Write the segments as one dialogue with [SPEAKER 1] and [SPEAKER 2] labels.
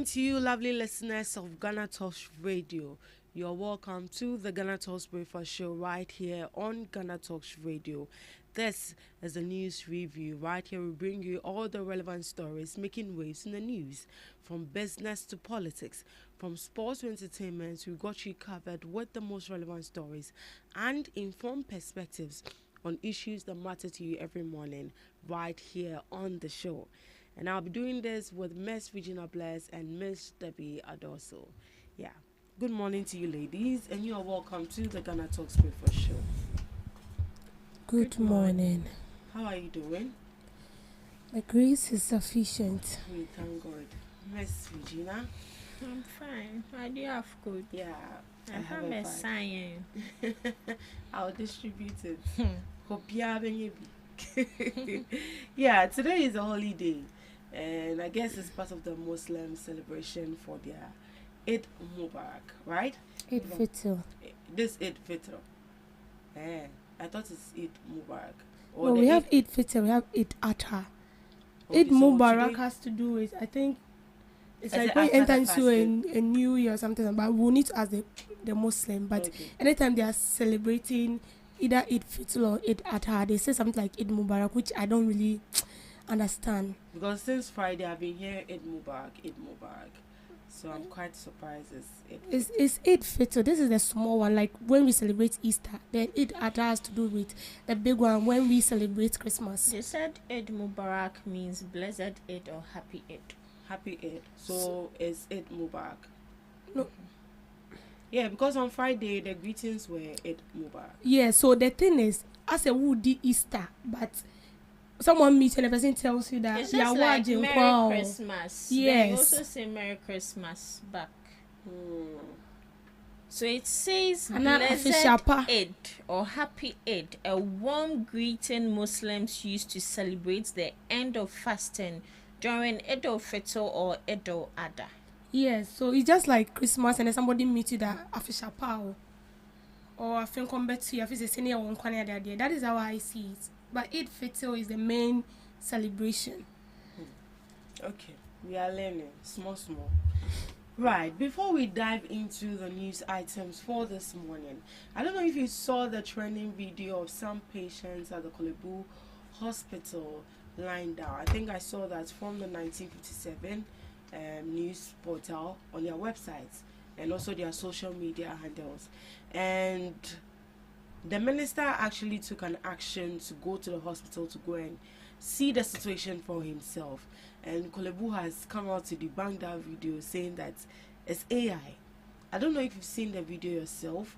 [SPEAKER 1] morning to you, lovely listeners of GhanaTalks Radio. You're welcome to the GhanaTalks Breakfast Show right here on GhanaTalks Radio. This is a news review. Right here, we bring you all the relevant stories making waves in the news, from business to politics, from sports to entertainment. We got you covered with the most relevant stories and informed perspectives on issues that matter to you every morning, right here on the show. And I'll be doing this with Miss Regina Bless and Miss Debbie Adoso. Yeah. Good morning to you, ladies, and you are welcome to the Ghana Talks Breakfast Show.
[SPEAKER 2] Good morning.
[SPEAKER 1] How are you doing?
[SPEAKER 2] My grace is sufficient.
[SPEAKER 1] We thank God. Miss Regina?
[SPEAKER 3] I'm fine. I do have good.
[SPEAKER 1] Yeah.
[SPEAKER 3] I have a sign.
[SPEAKER 1] I'll distribute it. Hope you have any. Yeah, today is a holiday. And I guess it's part of the Muslim celebration for their Eid Mubarak, right?
[SPEAKER 2] Eid Fitr.
[SPEAKER 1] This Eid Fitr. I thought it's Eid Mubarak.
[SPEAKER 2] No, we have Eid Fitr, we have Eid Adha. Eid Mubarak has to do with, I think, it's like when you enter into a new year or something, but we'll need to ask the Muslim. But anytime they are celebrating either Eid Fitr or Eid Adha, they say something like Eid Mubarak, which I don't really understand.
[SPEAKER 1] Because since Friday I've been hearing Eid Mubarak. So I'm quite surprised
[SPEAKER 2] it's Eid Fitr. This is the small one, like when we celebrate Easter. Then Eid Adha has to do with the big one when we celebrate Christmas.
[SPEAKER 3] They said Eid Mubarak means blessed Eid or happy Eid.
[SPEAKER 1] Happy Eid. So it's Eid Mubarak.
[SPEAKER 2] No.
[SPEAKER 1] Yeah, because on Friday the greetings were Eid Mubarak.
[SPEAKER 2] Yeah, so the thing is, as a woody Easter, but someone meets and the person tells you that
[SPEAKER 3] it's just like Merry Christmas.
[SPEAKER 2] Yes.
[SPEAKER 3] They also say Merry Christmas back. So it says blessed Eid or happy Eid, a warm greeting Muslims use to celebrate the end of fasting during Eid al-Fitr or Eid al-Adha.
[SPEAKER 2] Yes, so it's just like Christmas and then somebody meets you that official power or I think come back to you, I think senior one corner there. That is how I see it. But Eid Fitr is the main celebration.
[SPEAKER 1] Okay, we are learning small. Right, before we dive into the news items for this morning, I don't know if you saw the trending video of some patients at the Kolebu Hospital lying down. I think I saw that from the 1957 news portal on their websites and also their social media handles. And the minister actually took an action to go to the hospital to go and see the situation for himself. And Kolebu has come out to debunk that video, saying that it's AI. I don't know if you've seen the video yourself,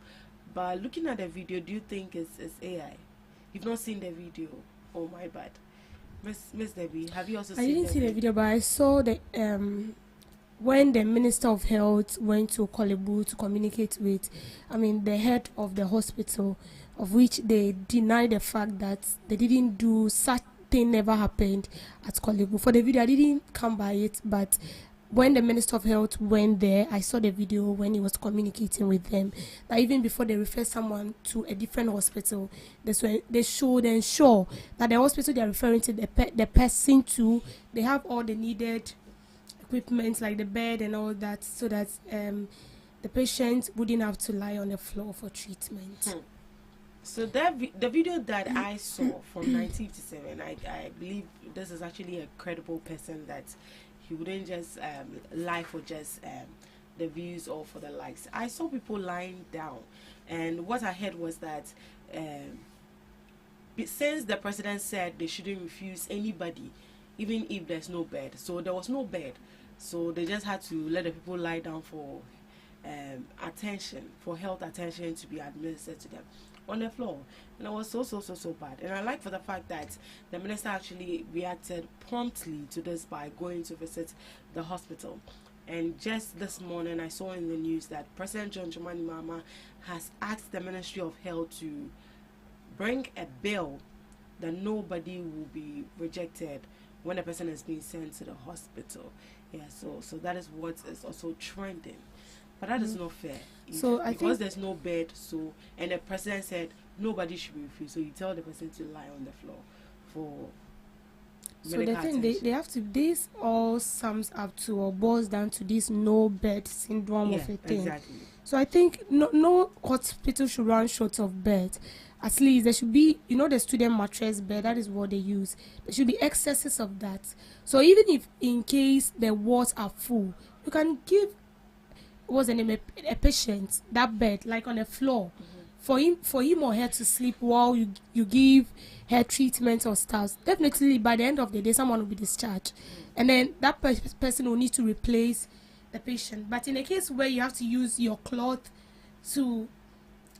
[SPEAKER 1] but looking at the video, do you think it's AI? You've not seen the video? Oh, my bad. Miss Debbie, have you also seen the video? I didn't see the video,
[SPEAKER 2] but I saw the when the Minister of Health went to Kolebu to communicate with, the head of the hospital, of which they denied the fact that they didn't do such thing, never happened at Kolebu. For the video, I didn't come by it, but when the Minister of Health went there, I saw the video when he was communicating with them. That even before they refer someone to a different hospital, they showed and show that the hospital they are referring to the person to, they have all the needed equipment like the bed and all that, so that the patient wouldn't have to lie on the floor for treatment.
[SPEAKER 1] So the video that I saw from 1957, I believe this is actually a credible person, that he wouldn't just lie for just the views or for the likes. I saw people lying down, and what I heard was that since the president said they shouldn't refuse anybody, even if there's no bed, so there was no bed, so they just had to let the people lie down for attention, for health attention to be administered to them on the floor. And it was so bad. And I like for the fact that the minister actually reacted promptly to this by going to visit the hospital. And just this morning I saw in the news that President John Dramani Mahama has asked the Ministry of Health to bring a bill that nobody will be rejected when a person is being sent to the hospital. Yeah, so that is what is also trending. But that is not fair. So because there's no bed, and the president said nobody should be refused, so you tell the person to lie on the floor for
[SPEAKER 2] So the thing they have to, this all sums up to or boils down to this no bed syndrome of a thing.
[SPEAKER 1] Exactly.
[SPEAKER 2] So I think no hospital should run short of beds. At least there should be, the student mattress bed, that is what they use. There should be excesses of that. So even if in case the wards are full, you can give a patient that bed like on the floor, for him or her to sleep while you give her treatment or stuff. Definitely by the end of the day someone will be discharged, and then that person will need to replace the patient. But in a case where you have to use your cloth to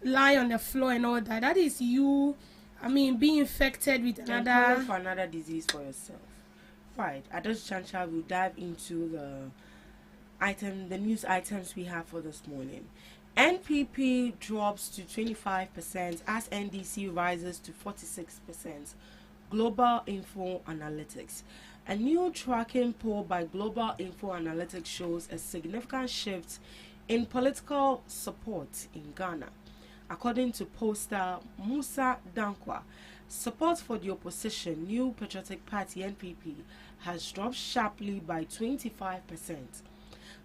[SPEAKER 2] lie on the floor and all that, that is you being infected with
[SPEAKER 1] another disease for yourself. Right, at this juncture we'll dive into the news items we have for this morning. NPP drops to 25% as NDC rises to 46%. Global Info Analytics. A new tracking poll by Global Info Analytics shows a significant shift in political support in Ghana. According to pollster Musa Dankwa, support for the opposition New Patriotic Party NPP has dropped sharply by 25%.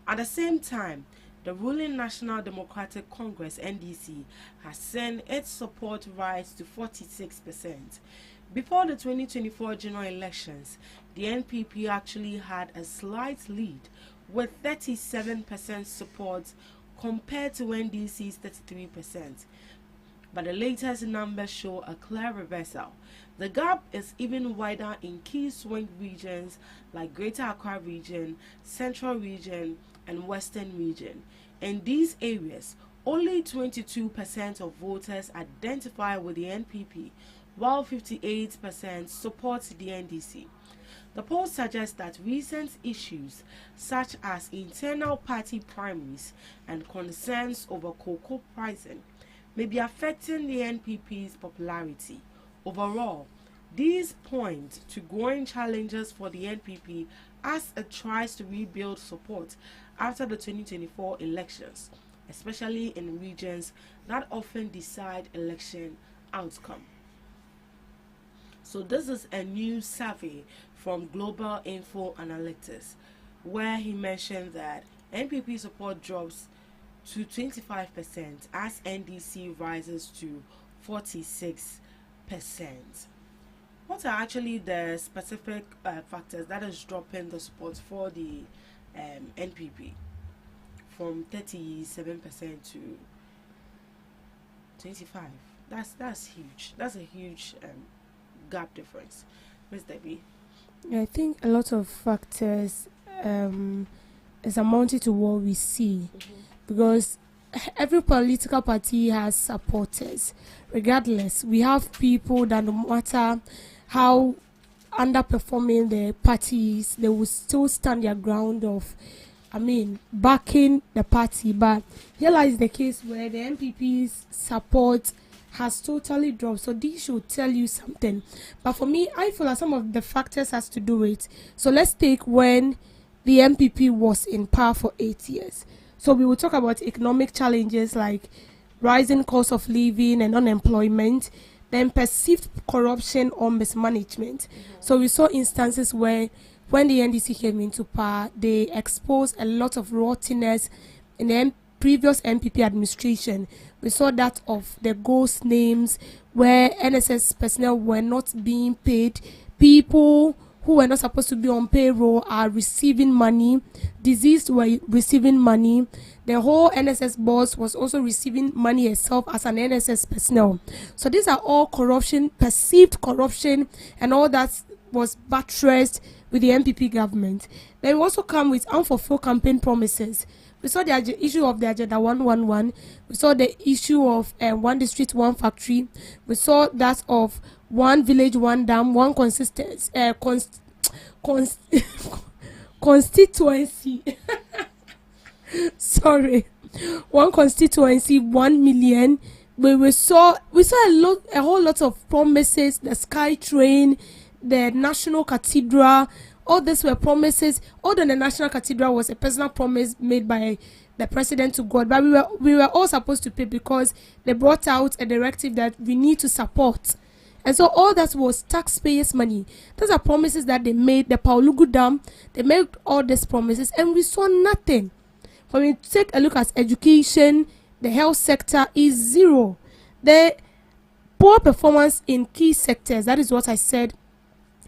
[SPEAKER 1] At the same time, the ruling National Democratic Congress NDC has seen its support rise to 46%. Before the 2024 general elections, the NPP actually had a slight lead with 37% support compared to NDC's 33%. But the latest numbers show a clear reversal. The gap is even wider in key swing regions like Greater Accra Region, Central Region, and Western Region. In these areas, only 22% of voters identify with the NPP, while 58% support the NDC. The poll suggests that recent issues such as internal party primaries and concerns over cocoa pricing may be affecting the NPP's popularity. Overall, these point to growing challenges for the NPP as it tries to rebuild support after the 2024 elections, especially in regions that often decide election outcome. So this is a new survey from Global Info Analytics, where he mentioned that NPP support drops to 25% as NDC rises to 46%. What are actually the specific factors that is dropping the support for the NPP from 37% to 25%? That's huge. That's a huge gap difference. Ms. Debbie?
[SPEAKER 2] I think a lot of factors is amounting to what we see, because every political party has supporters. Regardless, we have people that no matter how underperforming the parties, they will still stand their ground of, backing the party. But here lies the case where the NPP's support has totally dropped. So this should tell you something. But for me, I feel like some of the factors has to do with. So let's take when the NPP was in power for 8 years. So we will talk about economic challenges like rising cost of living and unemployment, then perceived corruption or mismanagement. So we saw instances where when the NDC came into power, they exposed a lot of rottenness in the previous NPP administration. We saw that of the ghost names where NSS personnel were not being paid. People who were not supposed to be on payroll are receiving money. Deceased were receiving money. The whole NSS boss was also receiving money herself as an NSS personnel. So these are all corruption, perceived corruption, and all that was buttressed with the NPP government. Then we also come with unfulfilled campaign promises. We saw the issue of the Agenda 111. We saw the issue of one district, one factory. We saw that of one village, one dam, one consistency, constituency. Sorry, one constituency, 1 million. We saw a whole lot of promises. The Sky Train, the National Cathedral. All these were promises. Although the National Cathedral was a personal promise made by the president to God, but we were all supposed to pay because they brought out a directive that we need to support And so all that was taxpayers' money. Those are promises that they made. The Paulugu Dam, they made all these promises, and we saw nothing. When we take a look at education, the health sector is zero. The poor performance in key sectors, that is what I said,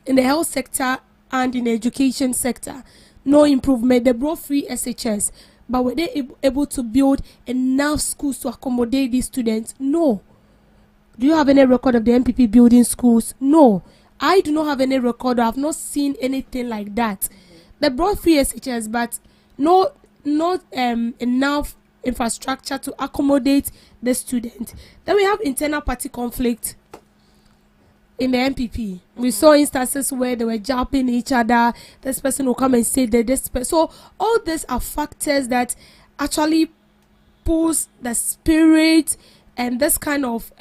[SPEAKER 2] in the health sector and in the education sector. No improvement. They brought free SHS, but were they able to build enough schools to accommodate these students? No. Do you have any record of the NPP building schools? No. I do not have any record. I have not seen anything like that. They brought free SHS, but not enough infrastructure to accommodate the student. Then we have internal party conflict in the NPP. We saw instances where they were jumping each other. This person will come and say that this person. So all these are factors that actually pulls the spirit and this kind of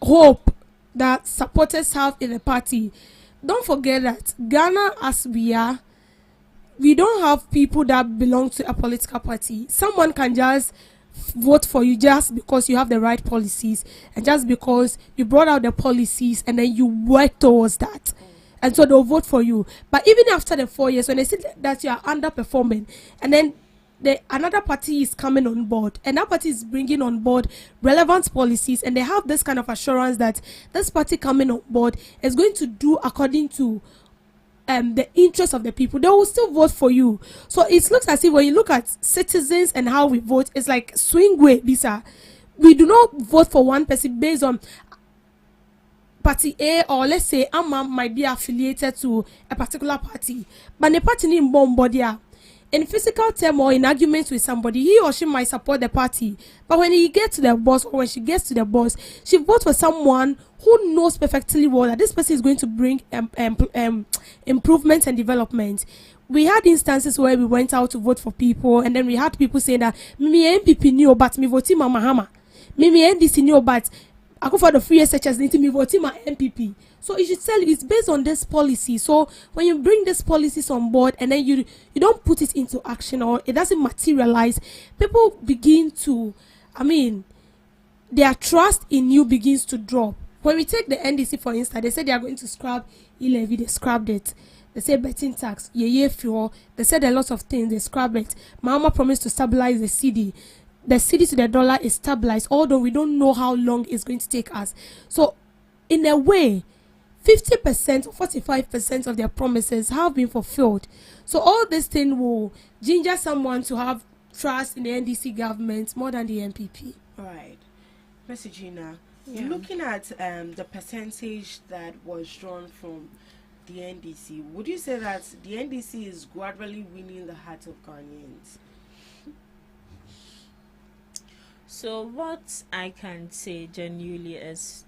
[SPEAKER 2] hope that supporters have in the party. Don't forget that Ghana, as we are, we don't have people that belong to a political party. Someone can just vote for you just because you have the right policies and just because you brought out the policies and then you work towards that. And so they'll vote for you. But even after the 4 years, when they see that you are underperforming and then another party is coming on board and that party is bringing on board relevant policies and they have this kind of assurance that this party coming on board is going to do according to the interest of the people, they will still vote for you. So it looks as if when you look at citizens and how we vote, it's like swing way, Bisa. We do not vote for one person based on party A, or let's say Amma might be affiliated to a particular party, but the party in Bombodia. In physical term or in arguments with somebody, he or she might support the party. But when he gets to the boss or when she gets to the boss, she votes for someone who knows perfectly well that this person is going to bring improvements and development. We had instances where we went out to vote for people and then we had people saying that me MPP knew but me voting my Mahama. Me NDC knew but I go for the free SHS need to me voting my MPP. So it should tell you it's based on this policy. So when you bring these policies on board and then you don't put it into action or it doesn't materialize, people begin to, their trust in you begins to drop. When we take the NDC for instance, they said they are going to scrap e-levy, they scrapped it. They said betting tax, fuel. They said a lot of things, they scrapped it. Mahama promised to stabilize the cedi. The cedi to the dollar is stabilized, although we don't know how long it's going to take us. So in a way, 50% or 45% of their promises have been fulfilled. So all this thing will ginger someone to have trust in the NDC government more than the NPP.
[SPEAKER 1] All right. Ms. Gina, looking at the percentage that was drawn from the NDC, would you say that the NDC is gradually winning the heart of Ghanaians?
[SPEAKER 3] So what I can say genuinely is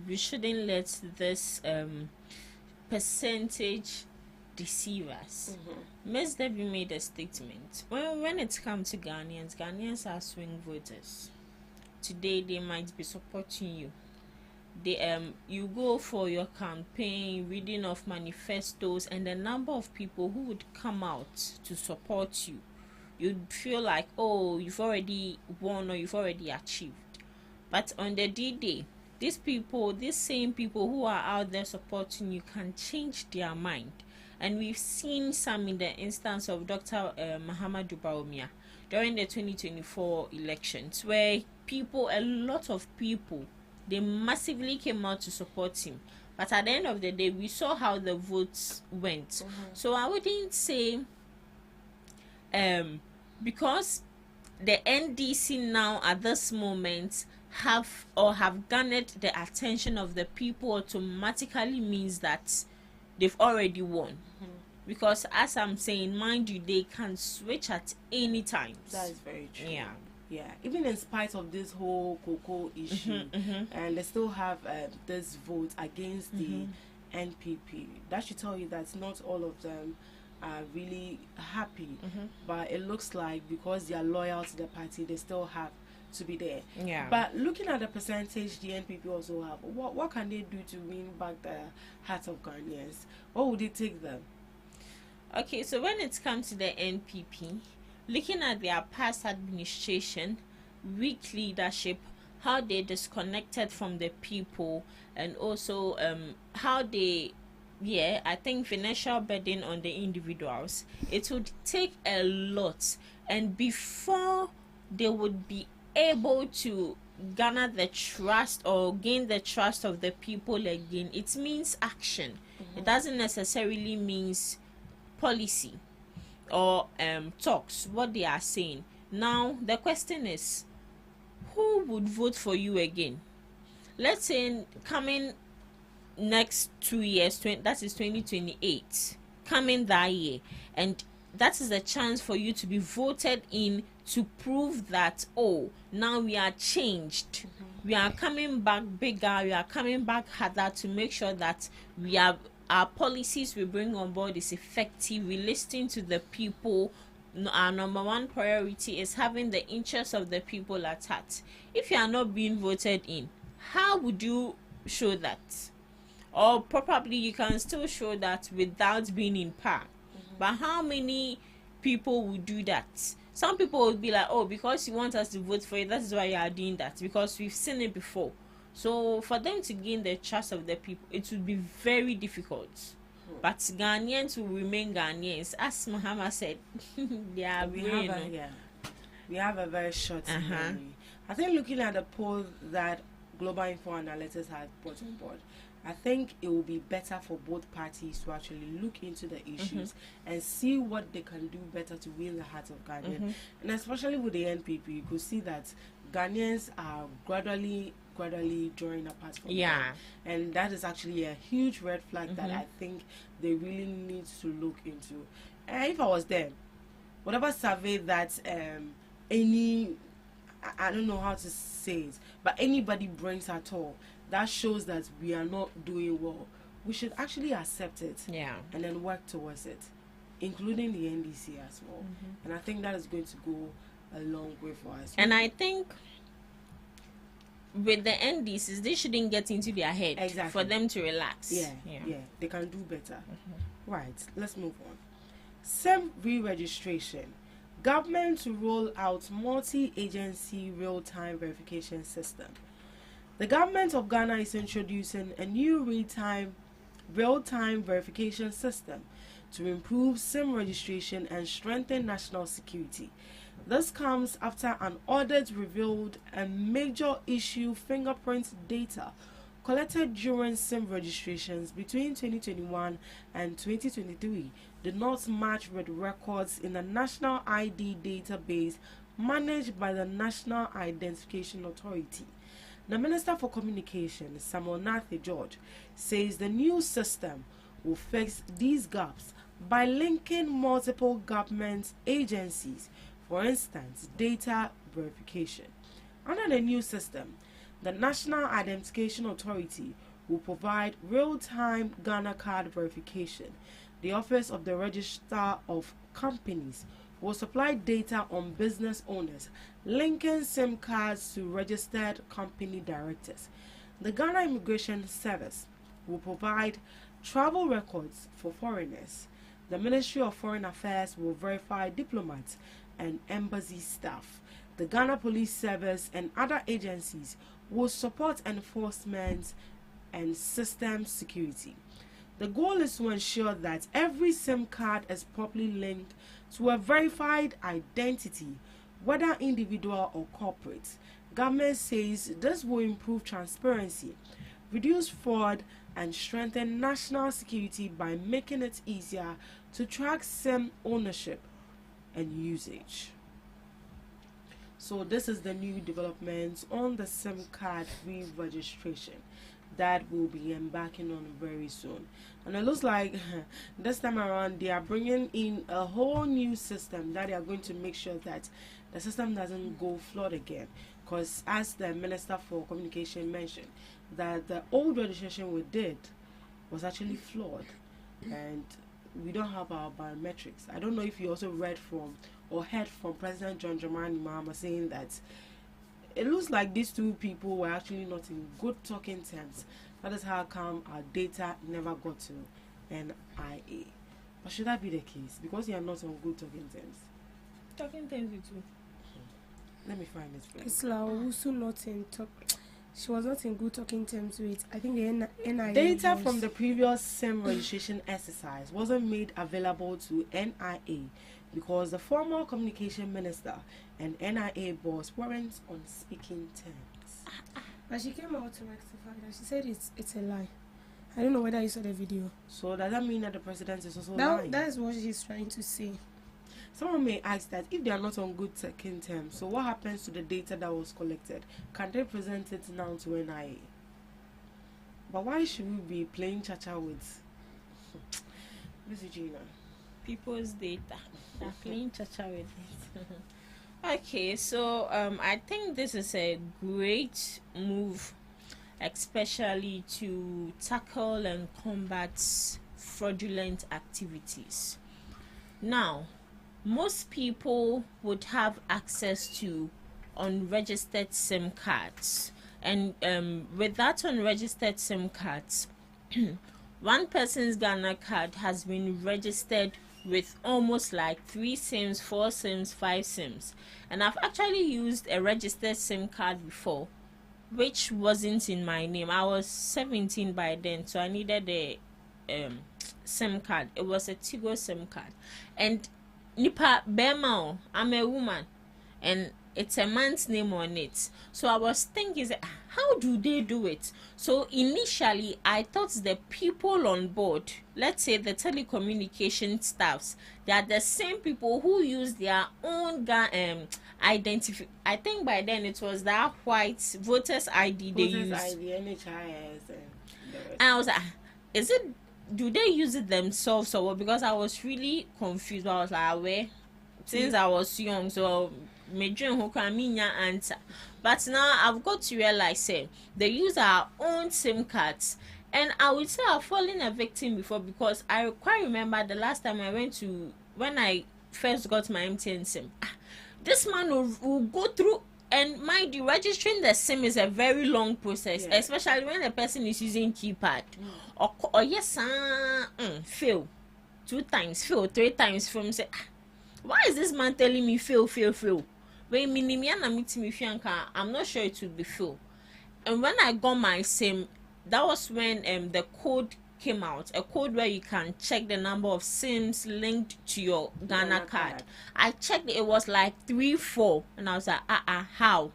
[SPEAKER 3] we shouldn't let this percentage deceive us. Ms. Debbie made a statement. When it comes to Ghanaians are swing voters. Today they might be supporting you. You go for your campaign, reading of manifestos, and the number of people who would come out to support you, you'd feel like, oh, you've already won or you've already achieved. But on the D-Day, these same people who are out there supporting you can change their mind. And we've seen some in the instance of Dr. Mahamadou Bawumia during the 2024 elections, where a lot of people, they massively came out to support him. But at the end of the day, we saw how the votes went. So I wouldn't say because the NDC now at this moment have garnered the attention of the people automatically means that they've already won. Because as I'm saying, mind you, they can switch at any time.
[SPEAKER 1] That is very true. Yeah, even in spite of this whole cocoa issue, and they still have this vote against the NPP. That should tell you that not all of them are really happy, but it looks like because they are loyal to the party, they still have to be there.
[SPEAKER 3] Yeah.
[SPEAKER 1] But looking at the percentage the NPP also have, what can they do to win back the heart of Ghanaians? What would it take them?
[SPEAKER 3] Okay, so when it comes to the NPP, looking at their past administration, weak leadership, how they disconnected from the people, and also how they, I think financial burden on the individuals. It would take a lot, and before they would be able to garner the trust or gain the trust of the people again, it means action. It doesn't necessarily means policy or talks, what they are saying. Now the question is, who would vote for you again? Let's say coming next 2 years, that is 2028, coming that year, and that is a chance for you to be voted in to prove that, oh, now we are changed. We are coming back bigger, we are coming back harder to make sure that our policies we bring on board is effective. We listen to the people. Our number one priority is having the interests of the people at heart. If you are not being voted in, how would you show that? Or probably you can still show that without being in power. But how many people would do that? Some people would be like, oh, because you want us to vote for you, that is why you are doing that, because we've seen it before. So for them to gain the trust of the people, it would be very difficult. But Ghanaians will remain Ghanaians. As Muhammad said, we
[SPEAKER 1] have a very short memory. I think looking at the poll that Global Info Analytics has brought on board, I think it will be better for both parties to actually look into the issues and see what they can do better to win the hearts of Ghanaians. And especially with the NPP, you could see that Ghanaians are gradually drawing apart from them. And that is actually a huge red flag that I think they really need to look into. And if I was them, whatever survey that I don't know how to say it, but anybody brings at all that shows that we are not doing well, we should actually accept it and then work towards it, including the NDC as well. And I think that is going to go a long way for us.
[SPEAKER 3] And I think with the NDCs, they shouldn't get into their head for them to relax.
[SPEAKER 1] They can do better. Right, let's move on. SIM re-registration. Government to roll out multi-agency real-time verification system. The government of Ghana is introducing a new real-time verification system to improve SIM registration and strengthen national security. This comes after an audit revealed a major issue: fingerprint data collected during SIM registrations between 2021 and 2023 did not match with records in the National ID database managed by the National Identification Authority. The Minister for Communication, Samuel Nathi George, says the new system will fix these gaps by linking multiple government agencies, for instance, data verification. Under the new system, the National Identification Authority will provide real-time Ghana card verification. The Office of the Registrar of Companies will supply data on business owners, linking SIM cards to registered company directors. The Ghana Immigration Service will provide travel records for foreigners. The Ministry of Foreign Affairs will verify diplomats and embassy staff. The Ghana Police Service and other agencies will support enforcement and system security. The goal is to ensure that every SIM card is properly linked to a verified identity, whether individual or corporate. Government says this will improve transparency, reduce fraud, and strengthen national security by making it easier to track SIM ownership and usage. So this is the new developments on the SIM card re-registration that we'll be embarking on very soon. And it looks like this time around they are bringing in a whole new system that they are going to make sure that the system doesn't go flawed again. Because as the Minister for Communication mentioned, that the old registration we did was actually flawed and we don't have our biometrics. I don't know if you also read from or heard from President John Dramani Mahama saying that it looks like these two people were actually not in good talking terms. That is how come our data never got to NIA. But should that be the case? Because you are not on good talking terms.
[SPEAKER 3] Talking terms with you.
[SPEAKER 1] Let me find it.
[SPEAKER 2] Isla also not in talk. She was not in good talking terms with, I think, the NIA.
[SPEAKER 1] Data from the previous SIM registration exercise wasn't made available to NIA because the former communication minister and NIA boss weren't on speaking terms.
[SPEAKER 2] But she came out to rectify that. She said it's a lie. I don't know whether you saw the video.
[SPEAKER 1] So does that mean that the president is also lying?
[SPEAKER 2] That is what she's trying to say.
[SPEAKER 1] Someone may ask that if they are not on good talking terms, so what happens to the data that was collected? Can they present it now to NIA? But why should we be playing cha-cha with Miss Gina?
[SPEAKER 3] People's data. They're playing cha-cha with it. Okay, so I think this is a great move, especially to tackle and combat fraudulent activities. Now, most people would have access to unregistered SIM cards, and with that unregistered SIM cards, one person's Ghana card has been registered with almost like 3 SIMs, 4 SIMs, 5 SIMs, and I've actually used a registered SIM card before, which wasn't in my name. I was 17 by then, so I needed a SIM card. It was a Tigo SIM card, and Nipa Bema, I'm a woman, and it's a man's name on it. So I was thinking, how do they do it? So initially, I thought the people on board, let's say the telecommunication staffs, they are the same people who use their own identity. I think by then it was that white voters ID they use.
[SPEAKER 1] Voters ID, NHIS,
[SPEAKER 3] and I was like, is it? Do they use it themselves or what? Because I was really confused. I was like, where? Since I was young, so major who can mean your answer. But now I've got to realize, they use our own SIM cards, and I would say I've fallen a victim before, because I quite remember the last time I went to, when I first got my MTN SIM. This man will go through. And mind you, registering the SIM is a very long process, especially when the person is using keypad. Or yes, fail 2 times, fail 3 times. From say, why is this man telling me fail? I'm not sure it will be fail. And when I got my SIM, that was when the code came out, a code where you can check the number of SIMs linked to your Ghana card. I checked it was like 3, 4, and I was like, how?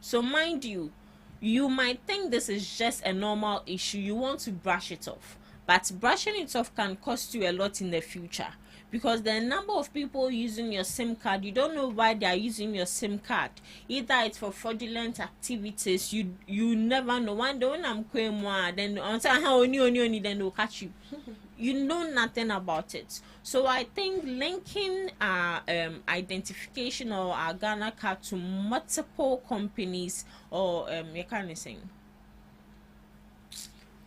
[SPEAKER 3] So mind you, you might think this is just a normal issue, you want to brush it off, but brushing it off can cost you a lot in the future, because the number of people using your SIM card, you don't know why they are using your SIM card. Either it's for fraudulent activities, you never know. One day when I'm going more, then then they'll catch you. You know nothing about it. So I think linking our identification or our Ghana card to multiple companies, or you can't say,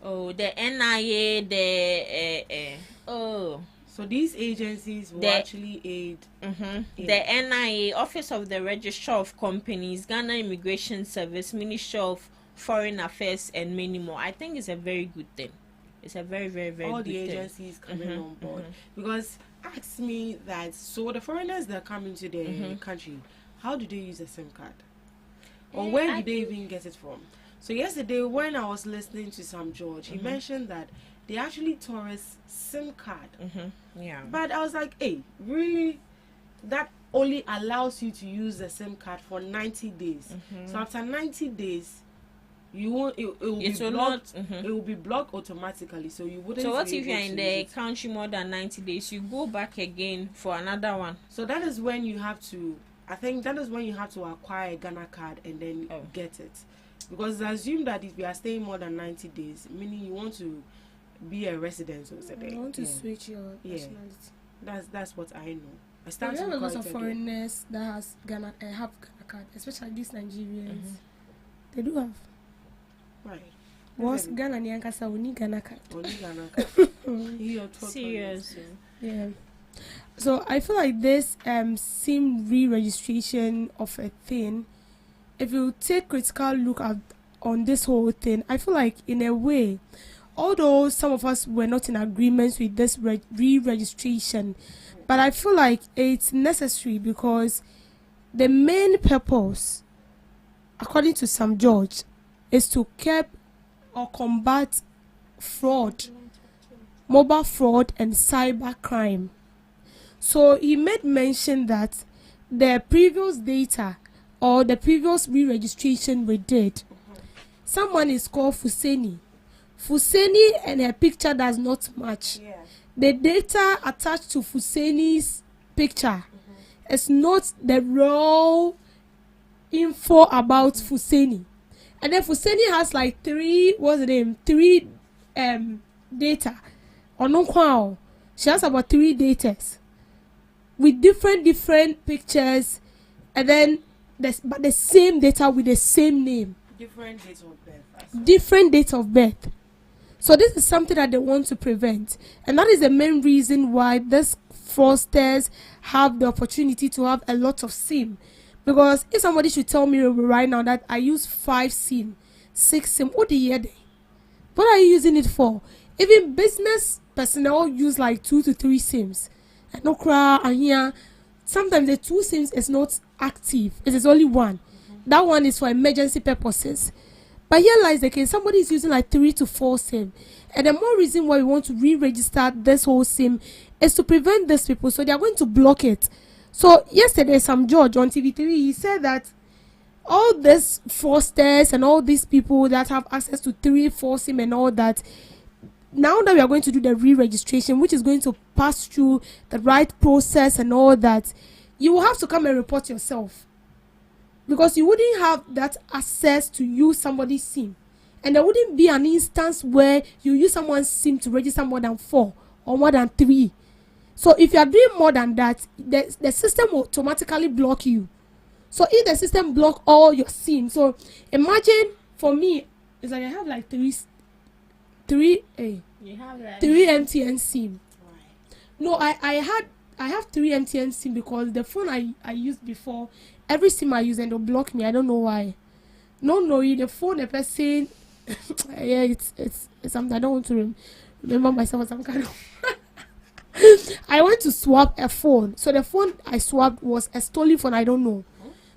[SPEAKER 3] the NIA,
[SPEAKER 1] so these agencies will actually aid.
[SPEAKER 3] The NIA, Office of the Registrar of Companies, Ghana Immigration Service, Ministry of Foreign Affairs, and many more. I think it's a very good thing. It's a very, very, very
[SPEAKER 1] all
[SPEAKER 3] good thing.
[SPEAKER 1] All the agencies coming on board. Because ask me that, so the foreigners that come into the country, how do they use a SIM card? Or where do they even get it from? So yesterday when I was listening to Sam George, he mentioned that they actually tore his SIM card.
[SPEAKER 3] Yeah.
[SPEAKER 1] But I was like, hey, really? That only allows you to use the SIM card for 90 days. So after 90 days, you won't. It will be blocked. It will be blocked automatically. So you wouldn't.
[SPEAKER 3] So what if you're in the country more than 90 days? You go back again for another one.
[SPEAKER 1] So that is when you have to. I think that is when you have to acquire a Ghana card and then get it, because it's assumed that if you are staying more than 90 days, meaning you want to be a resident or something.
[SPEAKER 2] You want to switch your nationality.
[SPEAKER 1] That's what I know. I
[SPEAKER 2] started. There are lots of foreigners that have Ghana card, especially these Nigerians. They do have.
[SPEAKER 1] Right.
[SPEAKER 2] Was Ghana Nyankasa only Ghana card?
[SPEAKER 1] Only Ghana card.
[SPEAKER 3] Seriously.
[SPEAKER 2] Yeah. So I feel like this SIM re-registration of a thing, if you take critical look at on this whole thing, I feel like in a way, although some of us were not in agreement with this re-registration, but I feel like it's necessary, because the main purpose, according to Sam George, is to curb or combat fraud, mobile fraud and cyber crime. So he made mention that the previous data or the previous re-registration we did, someone is called Fuseni and her picture does not match. The data attached to Fuseni's picture is not the raw info about Fuseni. And then Fuseni has like three data. Or no, she has about 3 datas with different pictures, and then but the same data with the same name. Different dates of birth. So this is something that they want to prevent, and that is the main reason why these fraudsters have the opportunity to have a lot of SIM. Because if somebody should tell me right now that I use 5 SIM, 6 SIM, what are you using it for? Even business personnel use like 2 to 3 SIMs. And no cry and here. Sometimes the 2 SIMs is not active. It is only one. That one is for emergency purposes. But here lies the case. Somebody is using like 3 to 4 SIM. And the more reason why we want to re-register this whole SIM is to prevent these people. So they are going to block it. So yesterday, Sam George on TV3, he said that all these fraudsters and all these people that have access to 3, 4 SIM and all that, now that we are going to do the re-registration, which is going to pass through the right process and all that, you will have to come and report yourself. Because you wouldn't have that access to use somebody's SIM. And there wouldn't be an instance where you use someone's SIM to register more than 4 or more than 3. So if you are doing more than that, the system will automatically block you. So if the system block all your SIM, so imagine for me, it's like I have like 3 MTN SIM. No, I have 3 MTN SIM because the phone I used before, every SIM I use and they'll block me. I don't know why. No, the phone the person yeah, it's something I don't want to remember myself as some kind of I went to swap a phone. So the phone I swapped was a stolen phone, I don't know.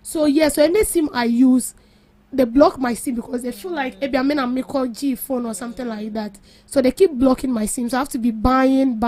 [SPEAKER 2] So yeah, so any SIM I use, they block my SIM because they feel like maybe I'm in a Miko G phone or something like that. So they keep blocking my SIM. So I have to be buying.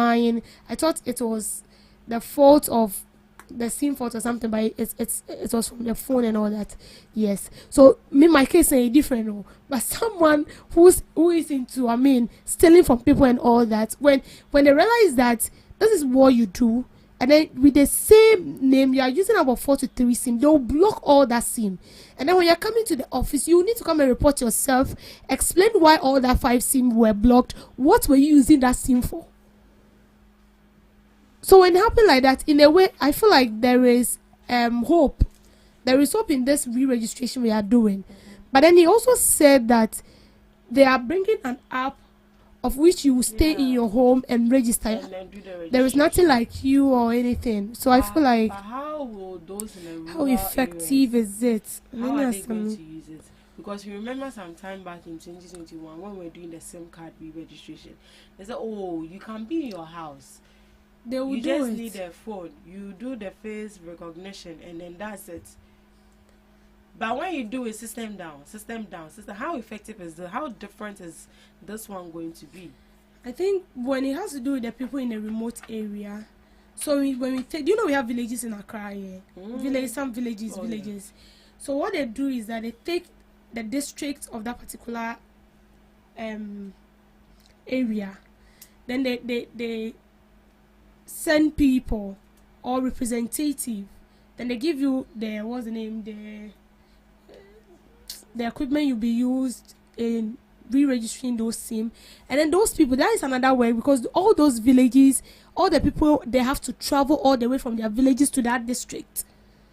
[SPEAKER 2] I thought it was the fault of the SIM fault or something, but it was from the phone and all that. Yes. So me, my case is different, no? But someone who is into stealing from people and all that, when they realize that this is what you do, and then with the same name you are using about 4 to 3 SIM, they'll block all that SIM. And then when you're coming to the office, you need to come and report yourself, explain why all that 5 SIM were blocked, what were you using that SIM for. So when it happened like that, in a way, I feel like there is hope. There is hope in this re-registration we are doing. But then he also said that they are bringing an app of which you will stay in your home and register.
[SPEAKER 1] And then do the registration.
[SPEAKER 2] There is nothing like you or anything. So I feel like,
[SPEAKER 1] how will those in the rural
[SPEAKER 2] how effective is it?
[SPEAKER 1] How are they going to use it? Because you remember some time back in 2021 when we were doing the SIM card re-registration, they said, oh, you can be in your house. You just need a phone. You do the face recognition and then that's it. But when you do it system down, how effective is that? How different is this one going to be?
[SPEAKER 2] I think when it has to do with the people in a remote area. So when we take, we have villages in Accra here. Some villages. Yeah. So what they do is that they take the district of that particular area. Then they send people or representative. Then they give you the equipment you'll be used in re-registering those SIM. And then those people, that is another way, because all those villages, all the people, they have to travel all the way from their villages to that district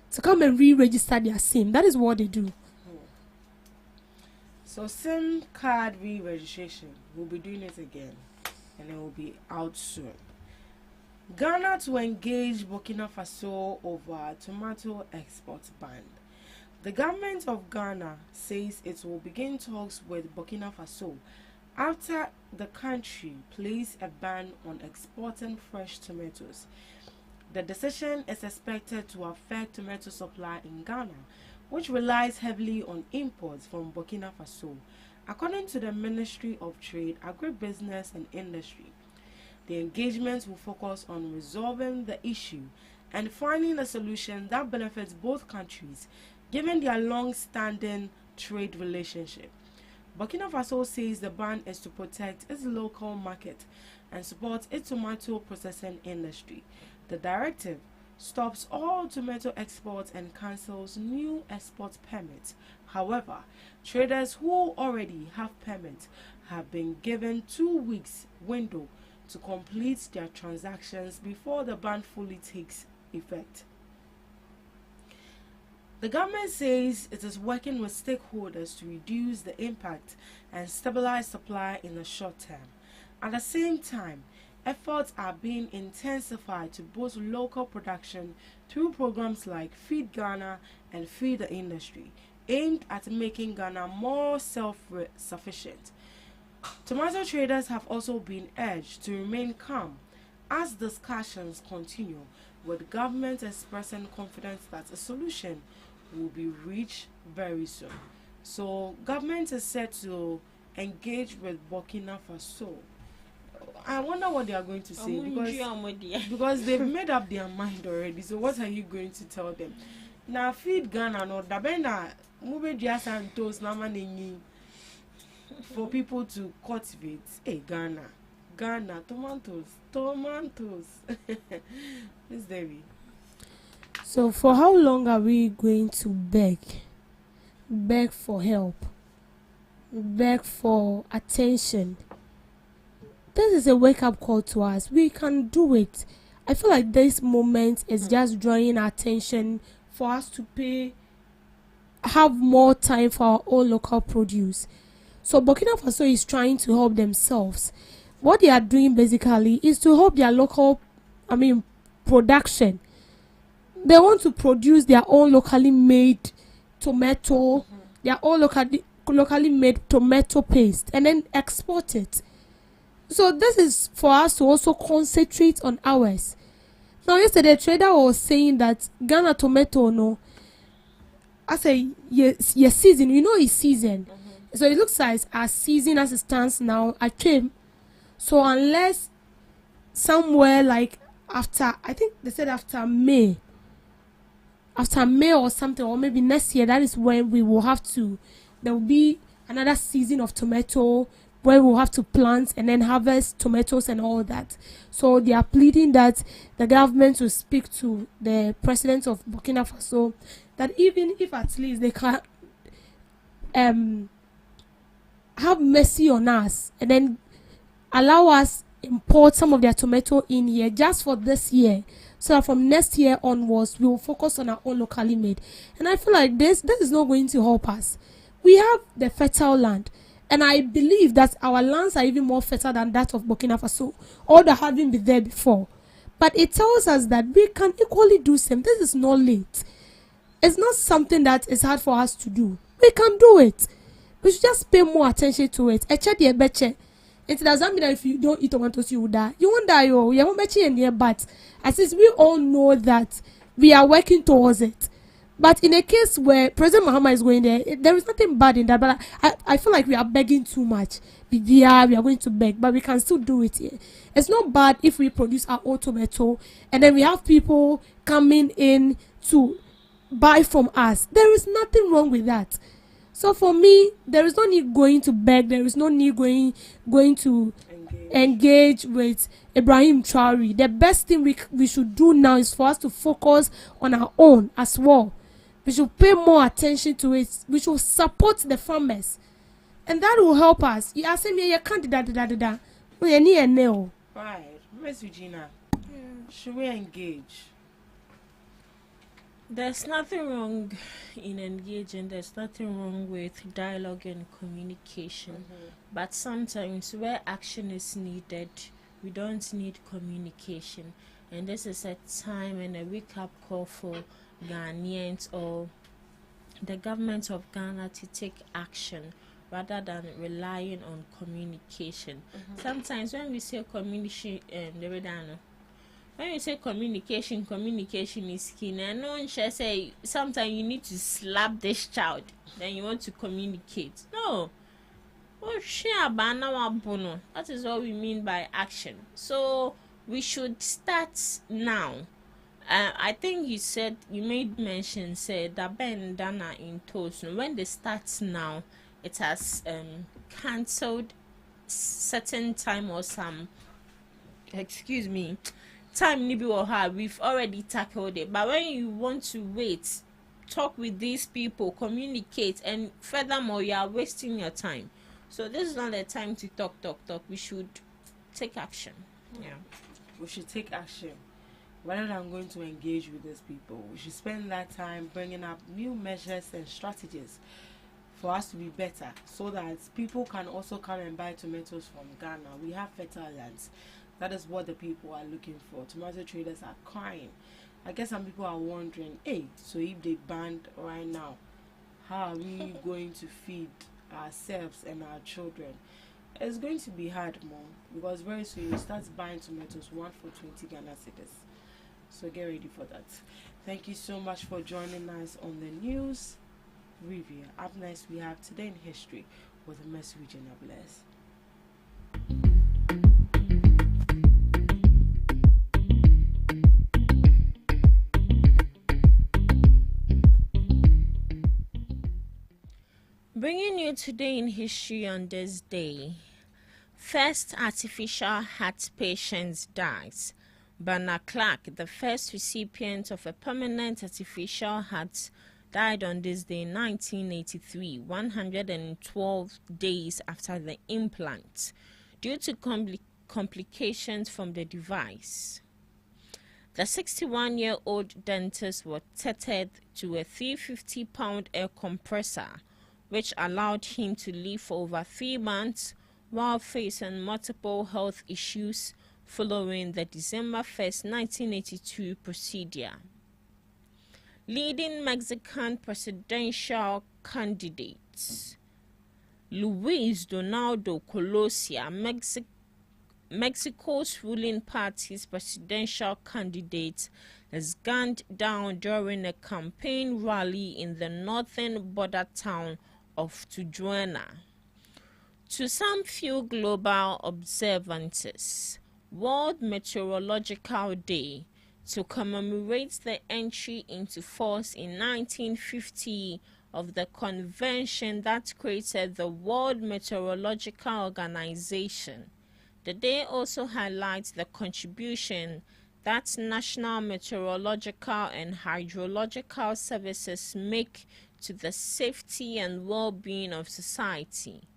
[SPEAKER 2] to come and re-register their SIM. That is what they do.
[SPEAKER 1] So SIM card re-registration, we'll be doing it again and it will be out soon. Ghana to engage Burkina Faso over tomato export ban. The government of Ghana says it will begin talks with Burkina Faso after the country placed a ban on exporting fresh tomatoes. The decision is expected to affect tomato supply in Ghana, which relies heavily on imports from Burkina Faso, according to the Ministry of Trade, Agribusiness and Industry. The engagement will focus on resolving the issue and finding a solution that benefits both countries, given their long-standing trade relationship. Burkina Faso says the ban is to protect its local market and support its tomato processing industry. The directive stops all tomato exports and cancels new export permits. However, traders who already have permits have been given 2 weeks window to complete their transactions before the ban fully takes effect. The government says it is working with stakeholders to reduce the impact and stabilize supply in the short term. At the same time, efforts are being intensified to boost local production through programs like Feed Ghana and Feed the Industry, aimed at making Ghana more self-sufficient. Tomato traders have also been urged to remain calm as discussions continue, with government expressing confidence that a solution will be reached very soon. So, government is set to engage with Burkina Faso. I wonder what they are going to say because they've made up their mind already. So, what are you going to tell them? Now, Feed Ghana, no, dabena, mube just and toast, for people to cultivate. Hey, Ghana, tomatoes. Miss Debbie.
[SPEAKER 2] So for how long are we going to beg for help, beg for attention? This is a wake-up call to us. We can do it. I feel like this moment is just drawing our attention for us to have more time for our own local produce. So Burkina Faso is trying to help themselves. What they are doing basically is to help their local, production. They want to produce their own locally made tomato, their own locally made tomato paste, and then export it. So this is for us to also concentrate on ours. Now, yesterday, a trader was saying that Ghana tomato, no, I say, yes, season, it's season. So it looks like our season as it stands now, I came. So unless somewhere like after, I think they said after May or something, or maybe next year, that is when there will be another season of tomato where we'll have to plant and then harvest tomatoes and all that. So they are pleading that the government will speak to the president of Burkina Faso that even if at least they can have mercy on us and then allow us import some of their tomato in here just for this year, so that from next year onwards we will focus on our own locally made. And I feel like this is not going to help us. We have the fertile land, and I believe that our lands are even more fertile than that of Burkina Faso, although having been there before. But it tells us that we can equally do same. This is not late. It's not something that is hard for us to do. We can do it. We should just pay more attention to it. It doesn't mean that if you don't eat tomatoes, you will die. You won't die, but at least we all know that we are working towards it. But in a case where President Mahama is going there is nothing bad in that. But I feel like we are begging too much. We are going to beg, but we can still do it here. It's not bad if we produce our own tomato and then we have people coming in to buy from us. There is nothing wrong with that. So for me, there is no need going to beg. There is no need going to engage with Ibrahim Traore. The best thing we should do now is for us to focus on our own as well. We should pay more attention to it. We should support the farmers, and that will help us. You ask me, you can't da.
[SPEAKER 1] Right, Miss Regina, should we engage?
[SPEAKER 3] There's nothing wrong in engaging. There's nothing wrong with dialogue and communication. But sometimes where action is needed, we don't need communication. And this is a time and a wake-up call for Ghanaians or the government of Ghana to take action rather than relying on communication. Sometimes when we say communication, when you say communication is key. And no one shall say sometimes you need to slap this child, then you want to communicate. No. That is what we mean by action. So we should start now. I think you made mention, said that Ben Dana in Toast, when they start now, it has cancelled certain time or some time nibi or her, we've already tackled it. But when you want to wait, talk with these people, communicate, and furthermore, you are wasting your time. So this is not the time to talk. We should take action. Yeah,
[SPEAKER 1] we should take action rather than going to engage with these people. We should spend that time bringing up new measures and strategies for us to be better, so that people can also come and buy tomatoes from Ghana. We have fertile lands. That is what the people are looking for. Tomato traders are crying. I guess some people are wondering, hey, so if they banned right now, how are we going to feed ourselves and our children? It's going to be hard, Mom, because very soon you start buying tomatoes 1 for 20 Ghana cedis. So get ready for that. Thank you so much for joining us on the news review. Up next, we have Today in History with Miss Regina Bless.
[SPEAKER 3] Bringing you Today in History on this day. First artificial heart patient dies. Bernard Clark, the first recipient of a permanent artificial heart, died on this day in 1983, 112 days after the implant, due to complications from the device. The 61-year-old dentist was tethered to a 350-pound air compressor, which allowed him to live for over 3 months while facing multiple health issues following the December 1, 1982 procedure. Leading Mexican presidential candidates. Luis Donaldo Colosio, Mexico's ruling party's presidential candidate, is gunned down during a campaign rally in the northern border town of Tijuana. To some few global observances, World Meteorological Day, to commemorate the entry into force in 1950 of the convention that created the World Meteorological Organization. The day also highlights the contribution that national meteorological and hydrological services make to the safety and well-being of society.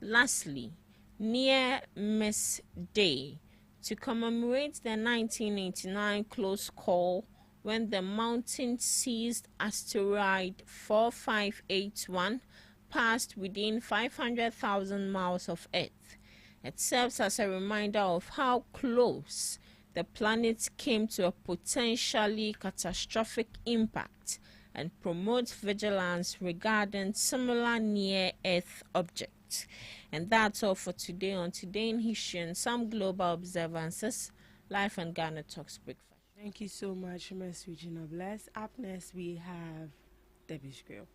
[SPEAKER 3] Lastly, Near Miss Day, to commemorate the 1989 close call when the mountain-sized asteroid 4581 passed within 500,000 miles of Earth. It serves as a reminder of how close the planet came to a potentially catastrophic impact, and promotes vigilance regarding similar near-Earth objects. And that's all for today on Today in History and some global observances, live on GhanaTalks Breakfast.
[SPEAKER 1] Thank you so much, Ms. Regina Bless. Up next, we have Debbie's Grill.